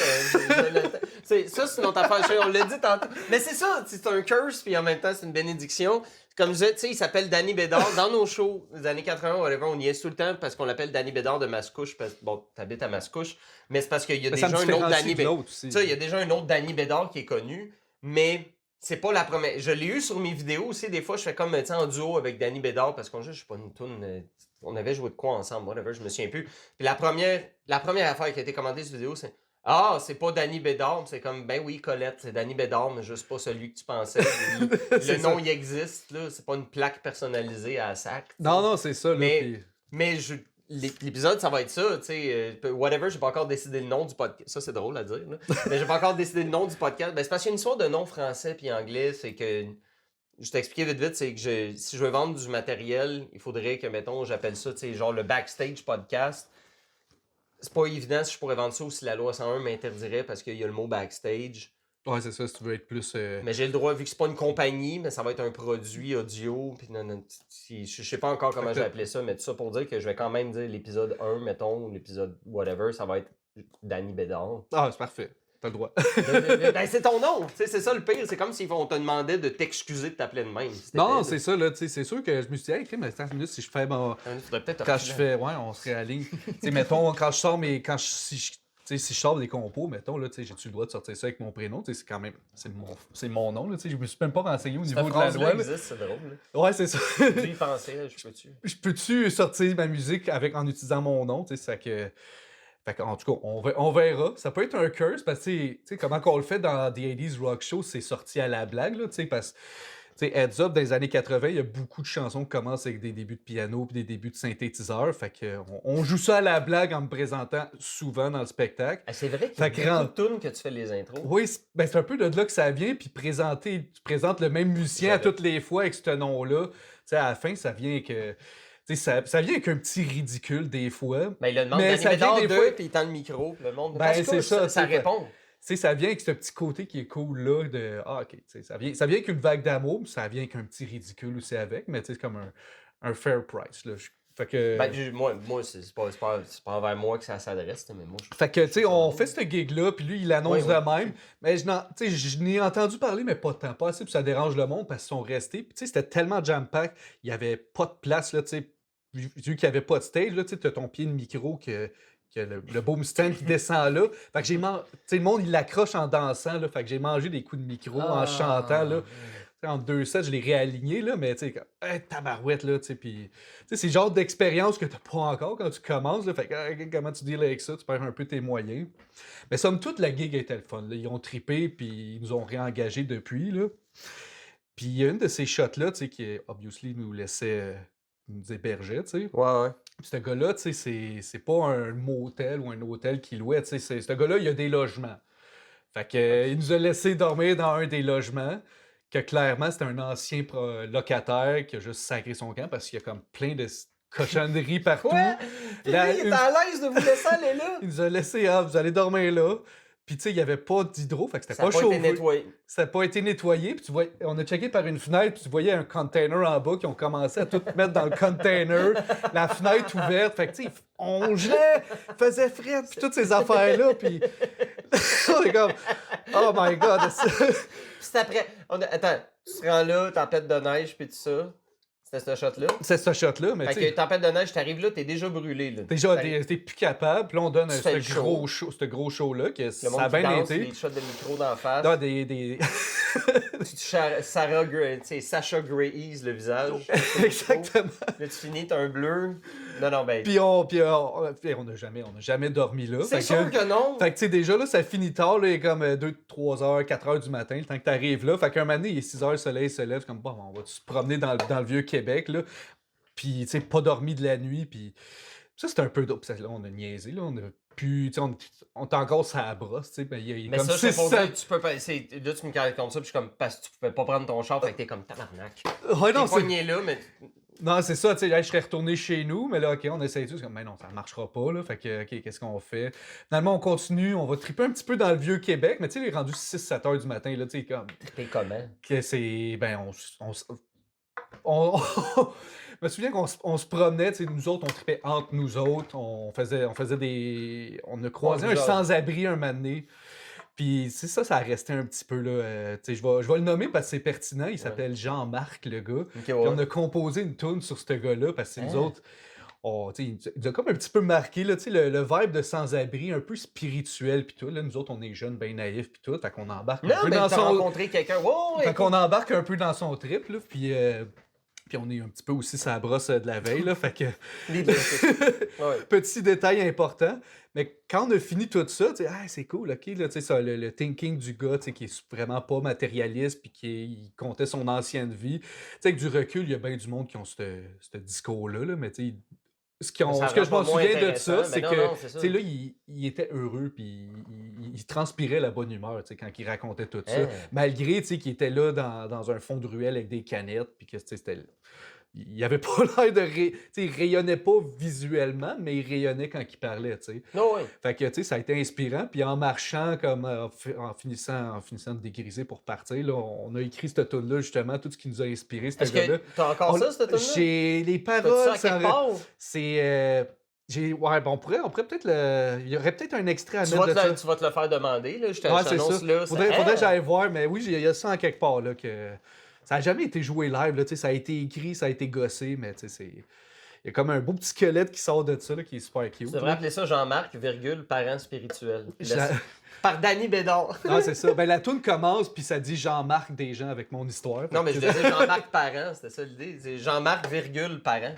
Ça, c'est notre affaire. On l'a dit tantôt. Mais c'est ça, c'est un curse, puis en même temps, c'est une bénédiction. Comme je disais, tu sais, il s'appelle Danny Bédard. Dans nos shows des années 80, whatever, on y est tout le temps parce qu'on l'appelle Danny Bédard de Mascouche. Bon, t'habites à Mascouche, mais c'est parce qu'il y a déjà un autre Danny Bédard. Tu sais, il y a déjà un autre Danny Bédard qui est connu. Mais c'est pas la première. Je l'ai eu sur mes vidéos aussi. Des fois, je fais comme en duo avec Danny Bédard parce qu'on joue, je sais pas, une toune. On avait joué de quoi ensemble, whatever, je me souviens plus. Puis la première affaire qui a été commentée sur vidéo, c'est ah, c'est pas Danny Bédard. C'est comme ben oui, Colette, c'est Danny Bédard, mais juste pas celui que tu pensais. Le nom, il existe, là. C'est pas une plaque personnalisée à sac. Non, c'est ça, là. Mais l'épisode, ça va être ça, tu sais, whatever, j'ai pas encore décidé le nom du podcast. Ça, c'est drôle à dire, là. Mais j'ai pas encore décidé le nom du podcast. Ben, c'est parce qu'il y a une histoire de nom français puis anglais, c'est que, je t'expliquais vite, c'est que si je veux vendre du matériel, il faudrait que, mettons, j'appelle ça, tu sais, genre le backstage podcast. C'est pas évident si je pourrais vendre ça ou si la loi 101 m'interdirait parce qu'il y a le mot backstage. Ouais, c'est ça, si tu veux être plus... Mais j'ai le droit, vu que c'est pas une compagnie, mais ça va être un produit audio. Puis je sais pas encore comment j'ai appelé ça, mais tout ça pour dire que je vais quand même dire l'épisode 1, mettons, ou l'épisode whatever, ça va être Danny Bédard. Ah, c'est parfait. T'as le droit. Ben, c'est ton nom. C'est ça le pire. C'est comme si on te demandait de t'excuser de t'appeler de même. Non, c'est ça, là. C'est sûr que je me suis dit, hey, mais attends une minute, si je fais mon. Quand je fais. Ouais, on se réaligne. Tu sais, mettons, quand je sors mes. Si je sors des compos, mettons, là, j'ai-tu le droit de sortir ça avec mon prénom? C'est quand même. C'est mon nom, là. Je me suis même pas renseigné au niveau de la loi. Existe, c'est drôle. Là. Ouais, c'est ça. Tu y pensais, je peux-tu sortir ma musique en utilisant mon nom? Ça que. Fait en tout cas, on verra. Ça peut être un curse parce que, tu sais, comment qu'on le fait dans The 80s Rock Show, c'est sorti à la blague, là, tu sais, parce Tu sais, Heads Up, dans les années 80, il y a beaucoup de chansons qui commencent avec des débuts de piano puis des débuts de synthétiseur. Fait que on joue ça à la blague en me présentant souvent dans le spectacle. C'est vrai qu'il y a Fait que beaucoup de tunes que tu fais les intros. Oui, c'est un peu de là que ça vient, puis tu présentes le même musicien à toutes les fois avec ce nom-là. Tu sais, à la fin, ça vient que... Tu sais, ça vient avec un petit ridicule des fois. Ben, il le demande Mais ça vient d'animer des fois... puis il tend le micro, puis le monde... Ben, c'est ça, ça répond. Tu sais, ça vient avec ce petit côté qui est cool là de OK, tu sais, ça vient avec une vague d'amour, puis ça vient avec un petit ridicule aussi avec, mais tu sais, c'est comme un fair price là. Fait que Ben, moi c'est pas envers moi que ça s'adresse, mais moi fait que tu sais, on fait ce gig là, puis lui il annonce de même, mais tu sais, je n'ai entendu parler mais pas tant, pas assez, puis ça dérange le monde parce qu'ils sont restés, puis tu sais, c'était tellement jam-pack, il y avait pas de place là, tu sais, vu qu'il y avait pas de stage là, tu sais, t'as ton pied de micro que le boom stand qui descend là. Fait que tu sais, le monde, il l'accroche en dansant, là. Fait que j'ai mangé des coups de micro en chantant, là. T'sais, en 2 sets, je l'ai réaligné, là, mais tu sais, tabarouette, là, tu sais, puis... Tu sais, c'est le genre d'expérience que t'as pas encore quand tu commences, là. Fait que comment tu deals avec ça? Tu perds un peu tes moyens. Mais somme toute, la gig était le fun, là. Ils ont trippé, puis ils nous ont réengagés depuis, là. Puis il y a une de ces shots-là, tu sais, qui, obviously, nous laissait... nous hébergeait, tu sais. Ouais. Puis ce gars-là, tu sais, c'est pas un motel ou un hôtel qu'il louait, tu sais, ce gars-là, il a des logements. Fait que, il nous a laissé dormir dans un des logements, que clairement, c'était un ancien locataire qui a juste sacré son camp parce qu'il y a comme plein de cochonneries partout. Ouais! Puis lui, il était à l'aise de vous laisser aller là! Il nous a laissé, vous allez dormir là. Puis tu sais, il n'y avait pas d'hydro, fait que c'était pas chaud. Ça n'a pas été nettoyé. Ça n'a pas été nettoyé. Puis tu vois, on a checké par une fenêtre, puis tu voyais un container en bas qui ont commencé à tout mettre dans le container. La fenêtre ouverte. Fait que tu sais, on gelait, faisait frais, puis toutes ces affaires-là. Puis on est comme, oh my God. Puis c'est après. Attends, tu te rends là, tempête de neige, puis tout ça. C'était ce shot-là? C'est ce shot-là, mais tu Fait sais... que tempête de neige, t'arrives là, t'es déjà brûlé, là. Déjà, t'es plus capable, puis là, on donne ce gros show-là, que le ça monde a qui bien danse, été. des shots de micro d'en face. Là, des... Sacha Grey-Ease, le visage. Exactement. Là, tu finis, t'as un bleu. Non, ben... Puis on n'a jamais dormi là. C'est sûr que non! Fait que tu sais, déjà là, ça finit tard, là, il est comme 2, 3 heures, 4 heures du matin, le temps que t'arrives là. Fait qu'un moment donné, il est 6 heures, le soleil se lève, c'est comme, bon, on va se promener dans le vieux Québec, là. Puis, tu sais, pas dormi de la nuit, puis... Ça, c'est un peu... Là, on a niaisé, là, on a pu... Tu sais, on est encore sur la brosse, tu sais, ben, il y a mais comme ça, c'est 6, pour 7... dire, tu peux pas... Là, tu me carries comme ça, puis je suis comme, parce que tu pouvais pas prendre ton char, fait que t'es comme tabarnak. Ouais, non, t'es pogné là, mais... Non, c'est ça, tu sais, je serais retourné chez nous, mais là, OK, on essaye tout, c'est comme, mais non, ça marchera pas, là, fait que, OK, qu'est-ce qu'on fait? Finalement, on continue, on va triper un petit peu dans le vieux Québec, mais tu sais, il est rendu 6-7 heures du matin, là, tu sais, comme... Triper comment? Que c'est, ben, je me souviens qu'on se promenait, tu sais, nous autres, on tripait entre nous autres, on faisait des... On a croisé un sans-abri un moment donné. Puis, c'est ça, ça a resté un petit peu, là. Tu sais, je vais le nommer parce que c'est pertinent. Il s'appelle Jean-Marc, le gars. Puis on a composé une tune sur ce gars-là parce que nous autres... il nous a comme un petit peu marqué, là, tu sais, le vibe de sans-abri, un peu spirituel, puis tout. Là, nous autres, on est jeunes, bien naïfs, puis tout. Fait qu'on embarque un peu dans son... rencontré quelqu'un. Fait qu'on embarque un peu dans son trip, là, puis on est un petit peu aussi sa brosse de la veille, là, fait que... Petit détail important, mais quand on a fini tout ça, tu sais, c'est cool, OK, là, tu sais, ça, le thinking du gars, tu sais, qui est vraiment pas matérialiste, puis qui comptait son ancienne vie. Tu sais, avec du recul, il y a bien du monde qui ont ce discours-là, là, mais tu sais, ce que je m'en souviens de ça, c'est que, tu sais, là, il était heureux, puis il transpirait la bonne humeur, tu sais, quand il racontait tout ça. Malgré, tu sais, qu'il était là dans un fond de ruelle avec des canettes, puis que, tu sais, c'était... Il avait pas l'air de... Tu sais, il rayonnait pas visuellement, mais il rayonnait quand il parlait, tu sais. Fait que, tu sais, ça a été inspirant. Puis en marchant, comme en finissant de dégriser pour partir, là, on a écrit cette tune-là, justement, tout ce qui nous a inspiré, ce gars-là. Est-ce que t'as encore ça, cette tune-là? J'ai les paroles... C'est... Ouais, bon, on pourrait peut-être il y aurait peut-être un extrait à mettre de ça. Tu vas te le faire demander, là. Je t'annonce ça. Là. Faudrait que j'aille voir, mais oui, il y a ça en quelque part, là, que... Ça n'a jamais été joué live, là, ça a été écrit, ça a été gossé, mais c'est... Il y a comme un beau petit squelette qui sort de ça, là, qui est super cute. Tu devrais appeler ça Jean-Marc, parent spirituel. Par Danny Bédard. Ah, c'est ça. Ben, la toune commence, puis ça dit Jean-Marc des gens avec mon histoire. Non, mais je disais Jean-Marc parent, c'était ça l'idée. C'est Jean-Marc, parent.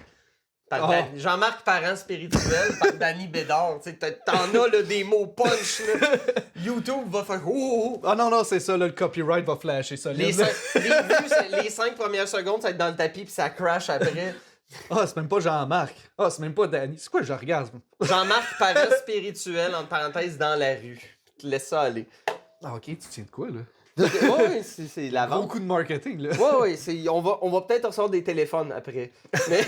Jean-Marc Parent spirituel par Danny Bédard. T'en as là, des mots punch. Là. YouTube va faire oh! Ah non, c'est ça, là, le copyright va flasher ça. Les 5 premières secondes, ça va être dans le tapis puis ça crash après. Ah, c'est même pas Jean-Marc. Ah, c'est même pas Danny. C'est quoi le orgasme? Jean-Marc Parent spirituel, entre parenthèses, dans la rue. Laisse ça aller. Ah, ok, tu tiens de quoi, là? Oui, c'est la vente. Beaucoup de marketing, là. Oui, on va peut-être recevoir des téléphones après. Mais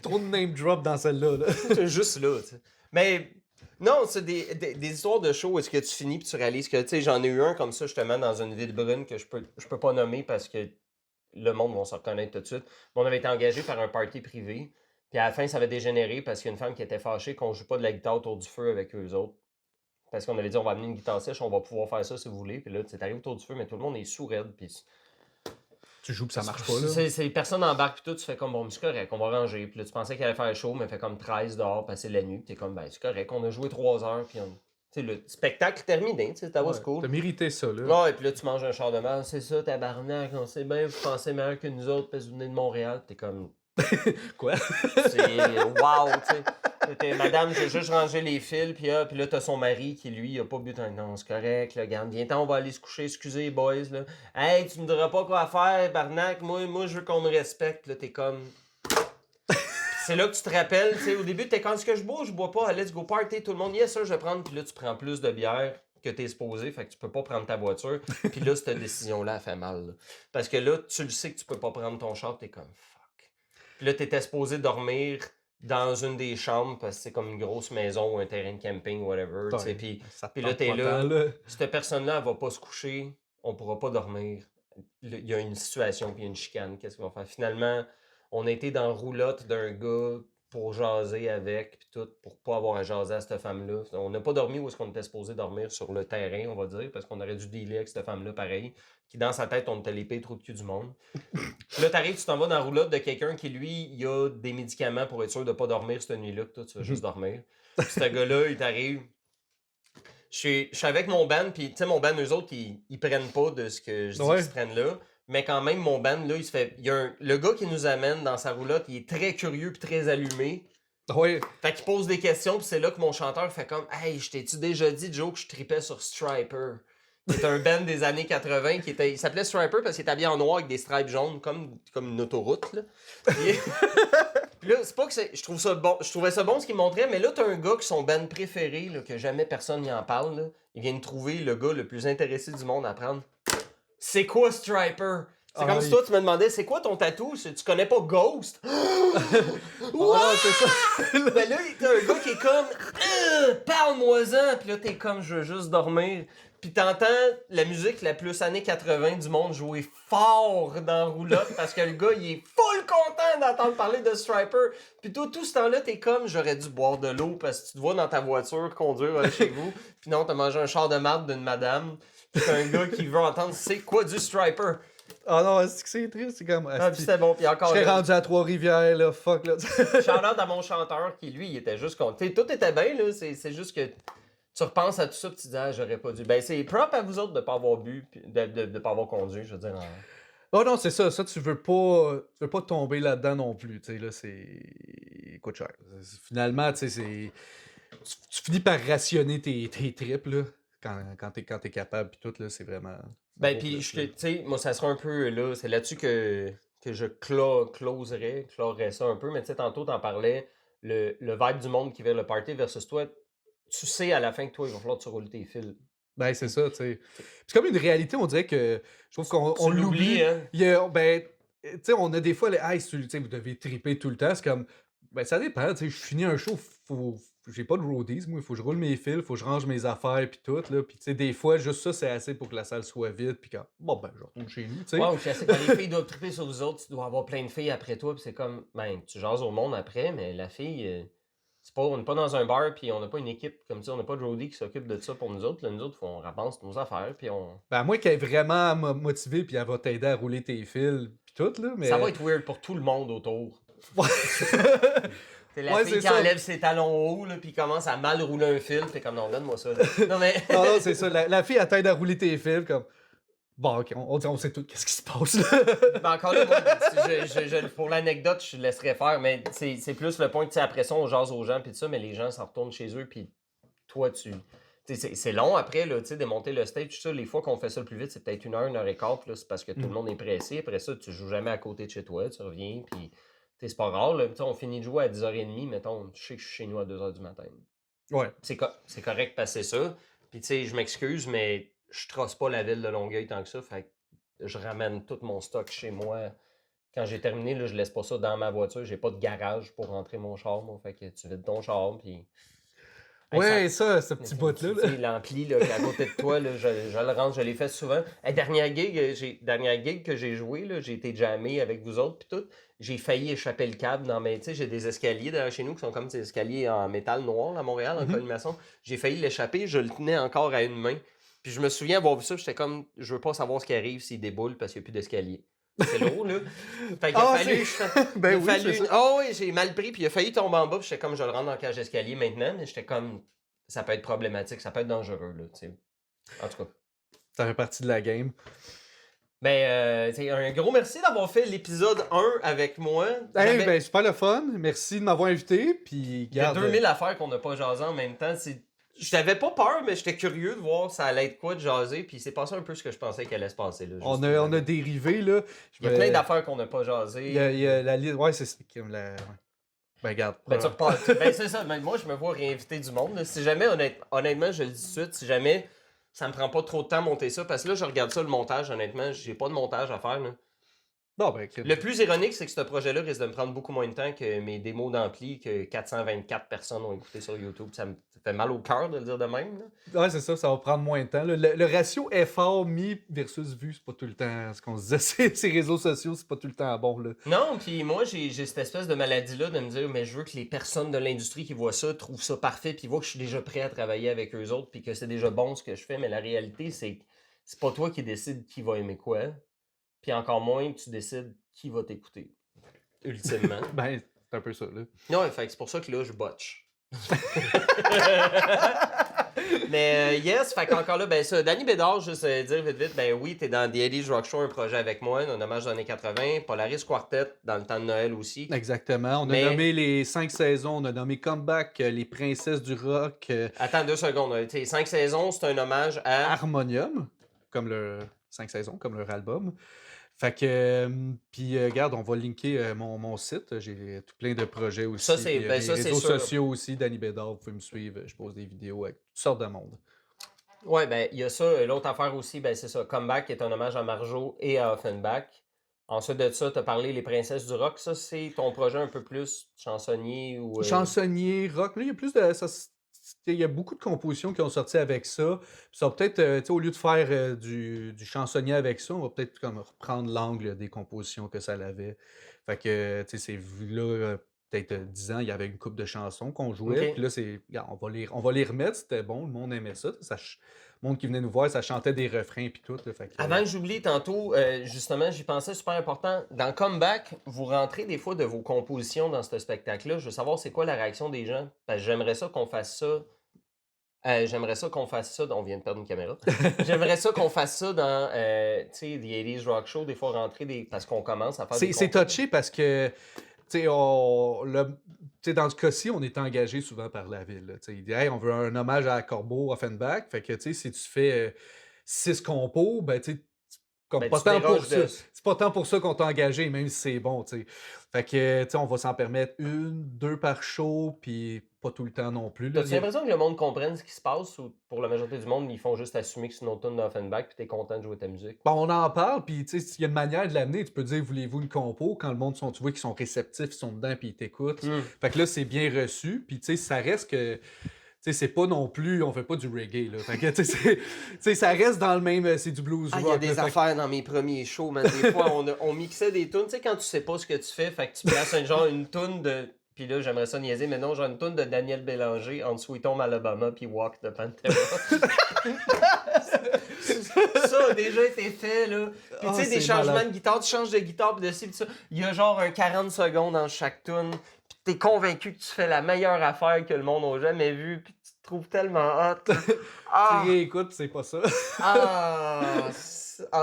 Trop de name drop dans celle-là, là. c'est juste là, tu sais. Mais non, c'est des histoires de show où est-ce que tu finis puis tu réalises que, tu sais, j'en ai eu un comme ça justement dans une ville brune que je peux pas nommer parce que le monde va se reconnaître tout de suite. Mais on avait été engagé par un party privé. Puis à la fin, ça avait dégénéré parce qu'il y a une femme qui était fâchée qu'on joue pas de la guitare autour du feu avec eux autres. Parce qu'on avait dit, on va amener une guitare sèche, on va pouvoir faire ça si vous voulez. Puis là, tu arrives autour du feu, mais tout le monde est sourd-raide. Puis Tu joues pis ça marche pas, là. c'est personne embarque, puis tout, tu fais comme, bon, c'est correct, on va ranger. Puis là, tu pensais qu'il allait faire chaud, mais fait comme 13 dehors, passer la nuit. Puis t'es comme, ben, c'est correct, on a joué 3 heures. Puis tu sais, le spectacle terminé, tu sais, ça va, c'est cool. T'as mérité ça, là. Ouais, et puis là, tu manges un char de mal, c'est ça, tabarnak, on sait bien, vous pensez meilleur que nous autres, parce que vous venez de Montréal. T'es comme. Quoi? C'est wow, tu sais. Madame, j'ai juste rangé les fils, puis là, t'as son mari qui, lui, a pas bu un. Non, c'est correct, là, regarde, viens-t'en, on va aller se coucher, excusez, boys, là. Hey, tu me diras pas quoi faire, barnac, moi, je veux qu'on me respecte, là, t'es comme. C'est là que tu te rappelles, tu sais, au début, t'es quand est-ce que je bois pas, let's go party, tout le monde, yes, ça, je vais prendre, puis là, tu prends plus de bière que t'es supposé, fait que tu peux pas prendre ta voiture, puis là, cette décision-là, elle fait mal, là. Parce que là, tu le sais que tu peux pas prendre ton char, t'es comme. Puis là, t'étais supposé dormir dans une des chambres parce que c'est comme une grosse maison ou un terrain de camping, whatever. Puis là, t'es là. Cette personne-là, elle va pas se coucher. On pourra pas dormir. Il y a une situation puis une chicane. Qu'est-ce qu'on va faire? Finalement, on a été dans la roulotte d'un gars pour jaser avec, puis tout, pour pas avoir à jaser à cette femme-là. On n'a pas dormi où est-ce qu'on était supposé dormir sur le terrain, on va dire, parce qu'on aurait dû dealer avec cette femme-là pareil, qui dans sa tête, on était les pires trous de cul du monde. Puis là, t'arrives, tu t'en vas dans la roulotte de quelqu'un qui, lui, il a des médicaments pour être sûr de pas dormir cette nuit-là, que toi, tu vas juste dormir. Puis ce gars-là, il t'arrive. Je suis avec mon band, puis tu sais, mon band, eux autres, ils prennent pas de ce que je dis qu'ils se prennent là. Mais quand même, mon band, là, il se fait. Le gars qui nous amène dans sa roulotte, il est très curieux puis très allumé. Oui. Fait qu'il pose des questions, puis c'est là que mon chanteur fait comme Hey, je t'ai-tu déjà dit, Joe, que je tripais sur Striper? C'est un band des années 80 il s'appelait Striper parce qu'il était habillé en noir avec des stripes jaunes, comme une autoroute, là. Puis là, c'est pas que je trouve ça bon. Je trouvais ça bon ce qu'il montrait, mais là, t'as un gars qui son band préféré, là, que jamais personne n'y en parle, là. Il vient de trouver le gars le plus intéressé du monde à prendre. C'est quoi Striper? C'est comme si toi, tu me demandais, c'est quoi ton tatou? Tu connais pas Ghost? Ouais, c'est ça. Ben là, t'as un gars qui est comme, parle-moi-en! Puis là, t'es comme, je veux juste dormir. Puis t'entends la musique la plus années 80 du monde jouer fort dans la roulotte parce que le gars, il est full content d'entendre parler de Striper. Puis toi, tout ce temps-là, t'es comme, j'aurais dû boire de l'eau parce que tu te vois dans ta voiture conduire chez vous. Puis non, t'as mangé un char de marde d'une madame. Puis t'as un gars qui veut entendre, c'est quoi du Striper? Ah non, c'est triste, c'est comme. Ah, puis c'était bon, puis encore. Je serais rendu à Trois-Rivières, là, fuck, là. Shout-out à mon chanteur qui, lui, il était juste content. Tout était bien, là, c'est juste que tu repenses à tout ça, puis tu te dis, ah, j'aurais pas dû. Ben, c'est propre à vous autres de pas avoir bu, de pas avoir conduit, je veux dire. Oh non, c'est ça, tu veux pas tomber là-dedans non plus, tu sais, là, c'est. Coûte cher. Finalement, tu sais, tu finis par rationner tes tripes, là. Quand t'es capable, puis tout, là, c'est vraiment. Ben, puis, tu sais, moi, ça sera un peu, là, c'est là-dessus que je closerais ça un peu, mais tu sais, tantôt, t'en parlais, le vibe du monde qui veut le party versus toi, tu sais à la fin que toi, il va falloir que tu roules tes fils. Ben, c'est ça, tu sais. C'est comme une réalité, on dirait que, je trouve qu'on l'oublie. Hein? Ben, tu sais, on a des fois, les tu sais, vous devez triper tout le temps, c'est comme, ben, ça dépend, tu sais, je finis un show, j'ai pas de roadies, moi, il faut que je roule mes fils, il faut que je range mes affaires, puis tout, là. Puis, tu sais, des fois, juste ça, c'est assez pour que la salle soit vide, puis quand, bon, ben, je retourne chez nous, tu sais. Ouais, puis c'est quand les filles doivent triper sur vous autres, tu dois avoir plein de filles après toi, puis c'est comme, ben, tu jases au monde après, mais la fille, on n'est pas dans un bar, puis on n'a pas une équipe comme ça, on n'a pas de roadie qui s'occupe de ça pour nous autres. Là, nous autres, on ramasse nos affaires, puis on. Ben, à moins qu'elle est vraiment motivée, puis elle va t'aider à rouler tes fils, puis tout, là, mais. Ça va être weird pour tout le monde autour. C'est la Ouais, fille qui enlève ses talons hauts, là, puis commence à mal rouler un fil. T'es comme, non, donne-moi ça. Là. Non, mais. non, c'est ça. La fille, elle t'aide à rouler tes fils, comme. Bon, ok, on sait tout qu'est-ce qui se passe là. Ben encore là, moi, pour l'anecdote, je laisserais faire, mais c'est plus le point que après ça, on jase aux gens, puis tout ça, mais les gens s'en retournent chez eux, puis toi, c'est long après, là, démonter le stage, tout ça. Les fois qu'on fait ça le plus vite, c'est peut-être 1 heure et quart, puis là, c'est parce que tout le monde est pressé. Après ça, tu joues jamais à côté de chez toi, tu reviens, puis c'est pas rare, là. On finit de jouer à 10h30, mettons, je sais que je suis chez nous à 2h du matin. Ouais. C'est correct de passer ça. Puis tu sais, je m'excuse, mais je trosse pas la ville de Longueuil tant que ça, fait que je ramène tout mon stock chez moi. Quand j'ai terminé, là, je laisse pas ça dans ma voiture. J'ai pas de garage pour rentrer mon char, moi. Fait que tu vides ton char, puis... Ouais, ça, ce petit bout-là. Tu sais, l'ampli là, qui est à côté de toi, là, je le rentre, je l'ai fait souvent. Dernière gig que j'ai joué, là, j'ai été jammé avec vous autres, puis tout. J'ai failli échapper le câble dans mes... Tu sais, j'ai des escaliers derrière chez nous qui sont comme des escaliers en métal noir à Montréal, en colimaçon. J'ai failli l'échapper, je le tenais encore à une main. Puis je me souviens avoir vu ça, j'étais comme, je veux pas savoir ce qui arrive s'il déboule parce qu'il n'y a plus d'escalier. C'est lourd, là. Fait qu'il a fallu... Ben oui, c'est ça. Oh oui, j'ai mal pris, puis il a failli tomber en bas, puis j'étais comme, je le rentre dans le cage d'escalier maintenant, mais j'étais comme, ça peut être problématique, ça peut être dangereux, là, tu sais. En tout cas. Ça fait partie de la game. Ben, un gros merci d'avoir fait l'épisode 1 avec moi. Hey, ben, super le fun. Merci de m'avoir invité. Puis, Il y a 2000 affaires qu'on n'a pas jasé en même temps. Je t'avais pas peur, mais j'étais curieux de voir ça allait être quoi de jaser. Puis c'est passé un peu ce que je pensais qu'elle allait se passer. Là, on a dérivé, là. Il y a plein d'affaires qu'on n'a pas jasées. Il y a la liste. Ouais, c'est ça. Ouais. Ben, regarde. Ben, tu repars. Ben, c'est ça. Moi, je me vois réinviter du monde. Là. Si jamais, honnêtement, je le dis tout de suite, si jamais ça me prend pas trop de temps à monter ça, parce que là, je regarde ça, le montage, honnêtement, j'ai pas de montage à faire. Là. Non, ben, le plus ironique, c'est que ce projet-là risque de me prendre beaucoup moins de temps que mes démos d'ampli que 424 personnes ont écouté sur YouTube. Ça me fait mal au cœur de le dire de même. Là. Ouais, c'est ça va prendre moins de temps. Le ratio effort mis versus vue, c'est pas tout le temps ce qu'on se disait. Ces réseaux sociaux, c'est pas tout le temps bon. Là. Non, puis moi, j'ai cette espèce de maladie-là de me dire, mais je veux que les personnes de l'industrie qui voient ça trouvent ça parfait, puis voient que je suis déjà prêt à travailler avec eux autres, puis que c'est déjà bon ce que je fais. Mais la réalité, c'est que c'est pas toi qui décides qui va aimer quoi. Puis encore moins, tu décides qui va t'écouter. Ultimement. Ben, c'est un peu ça, là. Non, fait que c'est pour ça que là, je botche. Mais yes, fait qu'encore là, ben ça, Danny Bédard, juste dire vite, ben oui, t'es dans The 80s Rock Show, un projet avec moi, un hommage aux années 80, Polaris Quartet, dans le temps de Noël aussi. Exactement. On a nommé les 5 saisons, on a nommé Comeback, les princesses du rock. Attends 2 secondes, 5 saisons, c'est un hommage à... Harmonium, comme leur 5 saisons, comme leur album. Fait que, puis regarde, on va linker mon site. J'ai tout plein de projets aussi. Ça, c'est les réseaux sûr. sociaux aussi, Danny Bédard, vous pouvez me suivre. Je pose des vidéos avec toutes sortes de monde. Ouais, ben il y a ça. L'autre affaire aussi, ben c'est ça. Comeback qui est un hommage à Marjo et à Offenbach. Ensuite de ça, tu as parlé Les Princesses du Rock. Ça, c'est ton projet un peu plus chansonnier ou... Chansonnier, rock. Là, il y a plus de... Il y a beaucoup de compositions qui ont sorti avec ça. Puis ça va peut-être, au lieu de faire du chansonnier avec ça, on va peut-être comme reprendre l'angle des compositions que ça avait. Fait que, tu sais, c'est là, peut-être 10 ans, il y avait une couple de chansons qu'on jouait. Ok. Puis là, on va les remettre, c'était bon, le monde aimait ça. Le monde qui venait nous voir, ça chantait des refrains puis tout. Là, fait que, Avant que j'oublie tantôt, justement, j'y pensais, super important. Dans Comeback, vous rentrez des fois de vos compositions dans ce spectacle-là. Je veux savoir c'est quoi la réaction des gens. Parce que j'aimerais ça qu'on fasse ça. On vient de perdre une caméra. J'aimerais ça qu'on fasse ça dans tu sais, The 80s Rock Show, des fois rentrer parce qu'on commence à faire des c'est touché parce que tu sais, dans ce cas-ci, on est engagé souvent par la ville. Là. Il dit hey, on veut un hommage à Corbeau, Offenbach. Fait que si tu fais 6 compos, ben tu sais, Ben, pas tu tant pour déroges ça. de- C'est pas tant pour ça qu'on t'a engagé, même si c'est bon. T'sais. Fait que on va s'en permettre 1, 2 par show, puis pas tout le temps non plus. Là. T'as-tu l'impression que le monde comprenne ce qui se passe ou pour la majorité du monde, ils font juste assumer que c'est une autre tune d'Offenbach puis t'es content de jouer ta musique? Bon, on en parle, puis il y a une manière de l'amener. Tu peux dire, voulez-vous une compo? Quand le monde, tu vois qu'ils sont réceptifs, ils sont dedans, puis ils t'écoutent. Fait que là, c'est bien reçu. Puis ça reste que... c'est pas non plus, on fait pas du reggae, là. Fait que, ça reste dans le même, c'est du blues rock. Il y a des là, affaires dans mes premiers shows, man. Des fois, on mixait des tunes. Tu sais, quand tu sais pas ce que tu fais, fait que tu places une tune de... Puis là, j'aimerais ça niaiser, mais non, j'ai une tune de Daniel Bélanger entre Sweet Home Alabama puis Walk de Pantera. Ça a déjà été fait, là. Puis tu sais, des changements de guitare, tu changes de guitare, puis de ci, puis ça. Il y a genre un 40 secondes dans chaque tune. Puis t'es convaincu que tu fais la meilleure affaire que le monde n'a jamais vue, puis tu te trouves tellement hot. Tu réécoutes, c'est pas ça.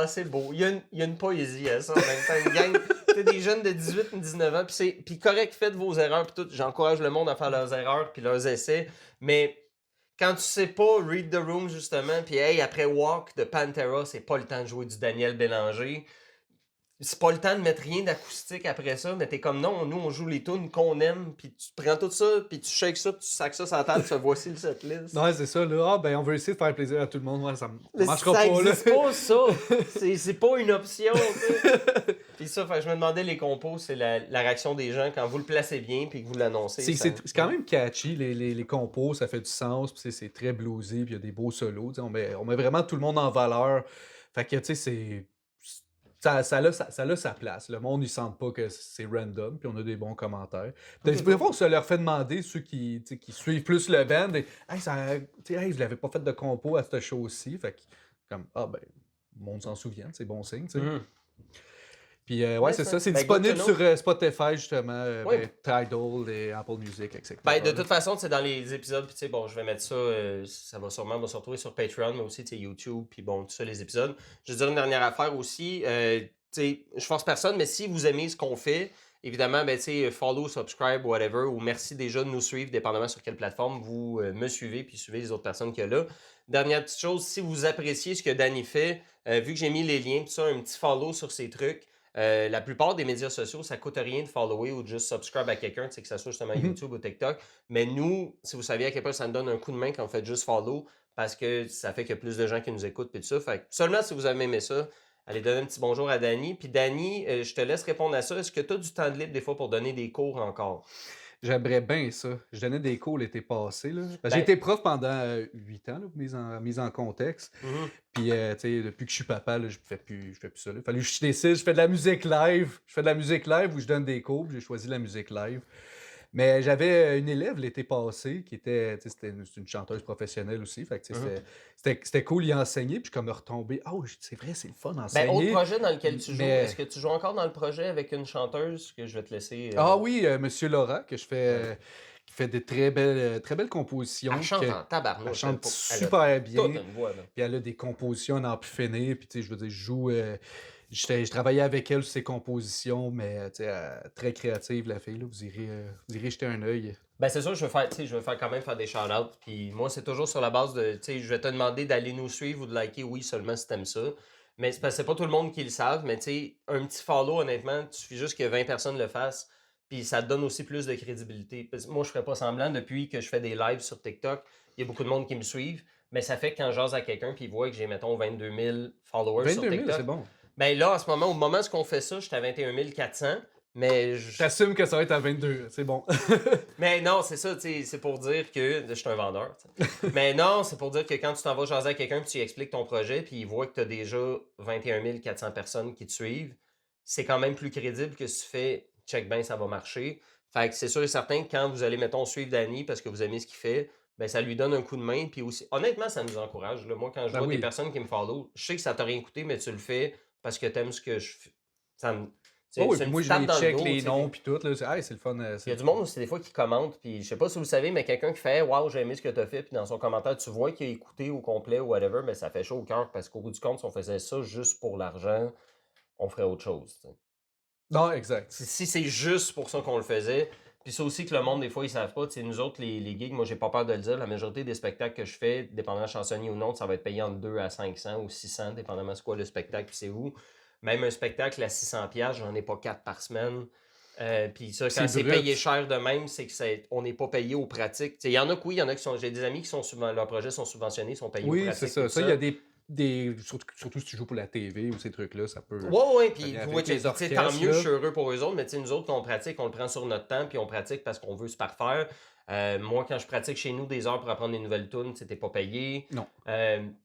c'est beau. Il y a une poésie à ça en même temps. Une gang, t'as des jeunes de 18 ou 19 ans, puis correct, faites vos erreurs, puis tout. J'encourage le monde à faire leurs erreurs, puis leurs essais. Mais quand tu sais pas Read the Room, justement, puis hey, après Walk de Pantera, c'est pas le temps de jouer du Daniel Bélanger. C'est pas le temps de mettre rien d'acoustique après ça, mais t'es comme non, nous on joue les tunes qu'on aime, puis tu prends tout ça, puis tu shakes ça, puis tu sacs ça sur la table, tu fais voici le setlist. Ouais, c'est ça, là. Ah, ben, on veut essayer de faire plaisir à tout le monde. Ouais, ça Mais marchera ça pas, là. existe pas, ça. C'est pas une option, tu sais. Puis ça, je me demandais les compos, c'est la réaction des gens quand vous le placez bien, puis que vous l'annoncez. C'est quand même catchy, les compos, ça fait du sens, puis c'est très bluesy, puis il y a des beaux solos. On met vraiment tout le monde en valeur. Fait que, tu sais, ça a sa place. Le monde, ils sentent pas que c'est random, puis on a des bons commentaires. Des fois, ça leur fait demander, ceux qui suivent plus le band, hey, hey, je l'avais pas fait de compo à ce show-ci. Fait que, comme, ah ben, le monde s'en souvient, c'est bon signe, tu sais. Puis, ouais, c'est ça. C'est disponible sur Spotify, justement, Tidal et Apple Music, etc. Ben, de toute façon, c'est dans les épisodes, puis tu sais, bon, je vais mettre ça, ça va sûrement se retrouver sur Patreon, mais aussi, tu sais, YouTube, puis bon, tout ça, les épisodes. Je vais dire une dernière affaire aussi, tu sais, je force personne, mais si vous aimez ce qu'on fait, évidemment, ben, tu sais, follow, subscribe, whatever, ou merci déjà de nous suivre, dépendamment sur quelle plateforme vous me suivez, puis suivez les autres personnes qu'il y a là. Dernière petite chose, si vous appréciez ce que Danny fait, vu que j'ai mis les liens, tout ça, un petit follow sur ces trucs. La plupart des médias sociaux, ça coûte rien de follower ou de juste subscribe à quelqu'un, que ça soit justement YouTube ou TikTok. Mais nous, si vous saviez à quel point ça nous donne un coup de main quand vous faites juste follow, parce que ça fait qu'il y a plus de gens qui nous écoutent et tout ça. Fait que seulement si vous avez aimé ça, allez donner un petit bonjour à Danny. Puis Danny, je te laisse répondre à ça. Est-ce que tu as du temps de libre des fois pour donner des cours encore? J'aimerais bien ça. Je donnais des cours l'été passé. Là. Ben- J'ai été prof pendant 8 ans, là, mise en contexte. Puis, tu sais, depuis que je suis papa, là, je fais plus ça. Là. Fallait que je décide, je fais de la musique live. Je fais de la musique live où je donne des cours. J'ai choisi la musique live. Mais j'avais une élève l'été passé qui était, c'est une chanteuse professionnelle aussi. Fait que, c'était cool d'y enseigner. Puis, comme me retomber, oh, c'est vrai, c'est le fun d'enseigner. Ben, autre projet dans lequel tu joues, Mais- est-ce que tu joues encore dans le projet avec une chanteuse que je vais te laisser? Ah oui, Monsieur Laura, que je fais, qui fait des très belles compositions. Elle chante que- en tabarnouche. Elle chante elle a super bien. toute une voix, là. Puis elle a des compositions à n'en plus finir. Puis, tu sais, je veux dire, je joue. Je travaillais avec elle sur ses compositions, mais tu sais, très créative, la fille. Là. Vous irez jeter un œil. Ben c'est sûr, je veux faire quand même faire des shout-outs. Puis moi, c'est toujours sur la base de, tu sais, je vais te demander d'aller nous suivre ou de liker, oui, seulement si t'aimes ça. Mais c'est parce que c'est pas tout le monde qui le savent, mais tu sais, un petit follow, honnêtement, il suffit juste que 20 personnes le fassent. Puis ça te donne aussi plus de crédibilité. Parce que moi, je ferais pas semblant depuis que je fais des lives sur TikTok. Il y a beaucoup de monde qui me suivent. Mais ça fait que quand je jase à quelqu'un, puis il voit que j'ai, mettons, 22 000 followers sur 22 000, TikTok. c'est bon. Ben là, en ce moment, au moment où on fait ça, j'étais à 21 400. Mais J'assume que ça va être à 22, c'est bon. Mais non, c'est ça, tu sais, c'est pour dire que. Je suis un vendeur, tu sais. Mais non, c'est pour dire que quand tu t'en vas jaser à quelqu'un puis tu lui expliques ton projet puis il voit que tu as déjà 21 400 personnes qui te suivent, c'est quand même plus crédible que si tu fais check ben, ça va marcher. Fait que c'est sûr et certain que quand vous allez, mettons, suivre Danny parce que vous aimez ce qu'il fait, ben ça lui donne un coup de main. Puis aussi, honnêtement, ça nous encourage. Là. Moi, quand je Ben vois oui. des personnes qui me follow, je sais que ça t'a rien coûté, mais tu le fais parce que t'aimes ce que je fais. Ça me. Oh, oui, c'est puis une moi, petite je tape les dans le check dos, les tu sais. noms puis tout. Là. C'est le fun. Il y a du monde aussi des fois qui commente, puis je sais pas si vous le savez, mais quelqu'un qui fait Waouh, j'ai aimé ce que tu as fait, puis dans son commentaire, tu vois qu'il a écouté au complet ou whatever, mais ça fait chaud au cœur parce qu'au bout du compte, si on faisait ça juste pour l'argent, on ferait autre chose. Tu sais. Non, exact. Si c'est juste pour ça qu'on le faisait, puis ça aussi que le monde, des fois, ils savent pas, tu sais, nous autres, les gigs, moi, j'ai pas peur de le dire, la majorité des spectacles que je fais, dépendamment chansonnier ou non, ça va être payé entre 2 à 500 ou 600, dépendamment c'est quoi le spectacle, puis c'est où. Même un spectacle à 600$, j'en ai pas 4 par semaine. Puis ça, quand c'est brut. payé cher de même, c'est que on n'est pas payé aux pratiques. Il y en a que oui, il y en a qui sont. J'ai des amis qui sont leurs projets sont subventionnés, sont payés aux Oui, pratiques. c'est ça. tout Ça, il y a des surtout si tu joues pour la TV ou ces trucs-là, ça peut. Ouais, puis Avec ouais, les tu sais, orchestres, tant mieux, là. je suis heureux pour eux autres, mais tu sais, nous autres, quand on pratique, on le prend sur notre temps, puis on pratique parce qu'on veut se parfaire. Moi, quand je pratique chez nous des heures pour apprendre des nouvelles tunes, t'es pas payé. Non.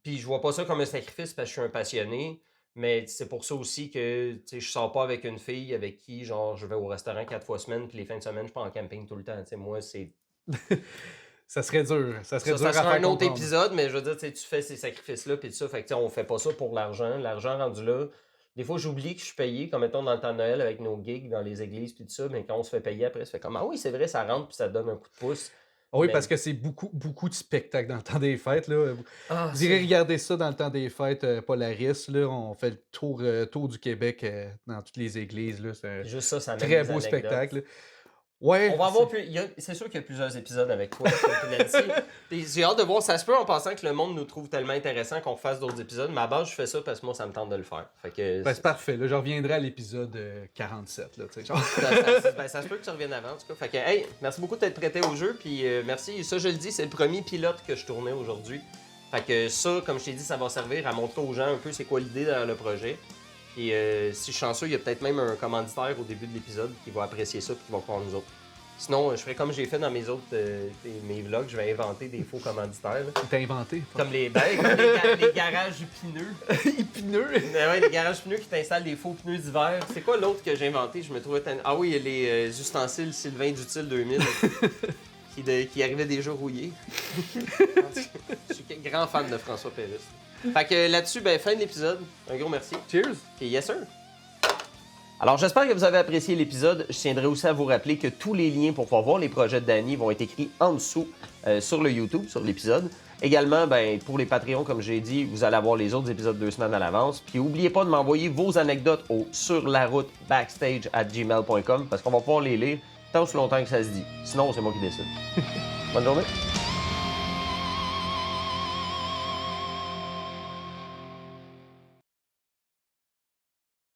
Puis je vois pas ça comme un sacrifice parce que je suis un passionné. Mais c'est pour ça aussi que je sors pas avec une fille avec qui genre je vais au restaurant 4 fois semaine puis les fins de semaine je pars en camping tout le temps. T'sais, moi, c'est. Ça serait dur. Ça serait dur Ça à sera faire un autre comprendre. épisode, mais je veux dire, tu fais ces sacrifices-là puis tout ça. Fait que on fait pas ça pour l'argent. L'argent rendu là. Des fois, j'oublie que je suis payé, comme mettons dans le temps de Noël avec nos gigs dans les églises puis tout ça, mais quand on se fait payer après, ça fait comme ah oui, c'est vrai, ça rentre puis ça donne un coup de pouce. Ah oui, Mais- parce que c'est beaucoup de spectacles dans le temps des fêtes. Là. Ah, Vous irez regarder ça dans le temps des fêtes, Polaris. Là. On fait le tour du Québec dans toutes les églises. Là. C'est un Juste ça amène très des beau anecdotes. spectacle. Là. Ouais, On va avoir c'est sûr qu'il y a plusieurs épisodes avec toi, Nancy. Puis j'ai hâte de voir. Ça se peut en pensant que le monde nous trouve tellement intéressant qu'on fasse d'autres épisodes. Mais à base, je fais ça parce que moi, ça me tente de le faire. Fait que ben, c'est parfait. Là. Je reviendrai à l'épisode 47. Là, tu sais, genre. ça se peut que tu reviennes avant, en tout cas. Fait que, hey, merci beaucoup d'être prêté au jeu. Puis merci. Ça, je le dis, c'est le premier pilote que je tournais aujourd'hui. Fait que ça, comme je t'ai dit, ça va servir à montrer aux gens un peu c'est quoi l'idée derrière le projet. Puis si je suis chanceux, il y a peut-être même un commanditaire au début de l'épisode qui va apprécier ça et qui va croire nous autres. Sinon, je ferai comme j'ai fait dans mes autres mes vlogs, je vais inventer des faux commanditaires. Là. T'as inventé. Comme les garages pneus. Épineux. Ouais, les garages pneus qui t'installent des faux pneus d'hiver. C'est quoi l'autre que j'ai inventé? Je me trouvais Ah oui, les ustensiles Sylvain Dutil 2000 qui arrivaient déjà rouillés. Je suis grand fan de François Pérusse. Fait que là-dessus, ben, fin de l'épisode. Un gros merci. Cheers. Puis yes sir. Alors, j'espère que vous avez apprécié l'épisode. Je tiendrai aussi à vous rappeler que tous les liens pour pouvoir voir les projets de Danny vont être écrits en dessous sur le YouTube, sur l'épisode. Également, ben, pour les Patreons, comme j'ai dit, vous allez avoir les autres épisodes 2 semaines à l'avance. Puis, n'oubliez pas de m'envoyer vos anecdotes au surlaroutebackstage@gmail.com parce qu'on va pouvoir les lire tant aussi longtemps que ça se dit. Sinon, c'est moi qui décide. Bonne journée.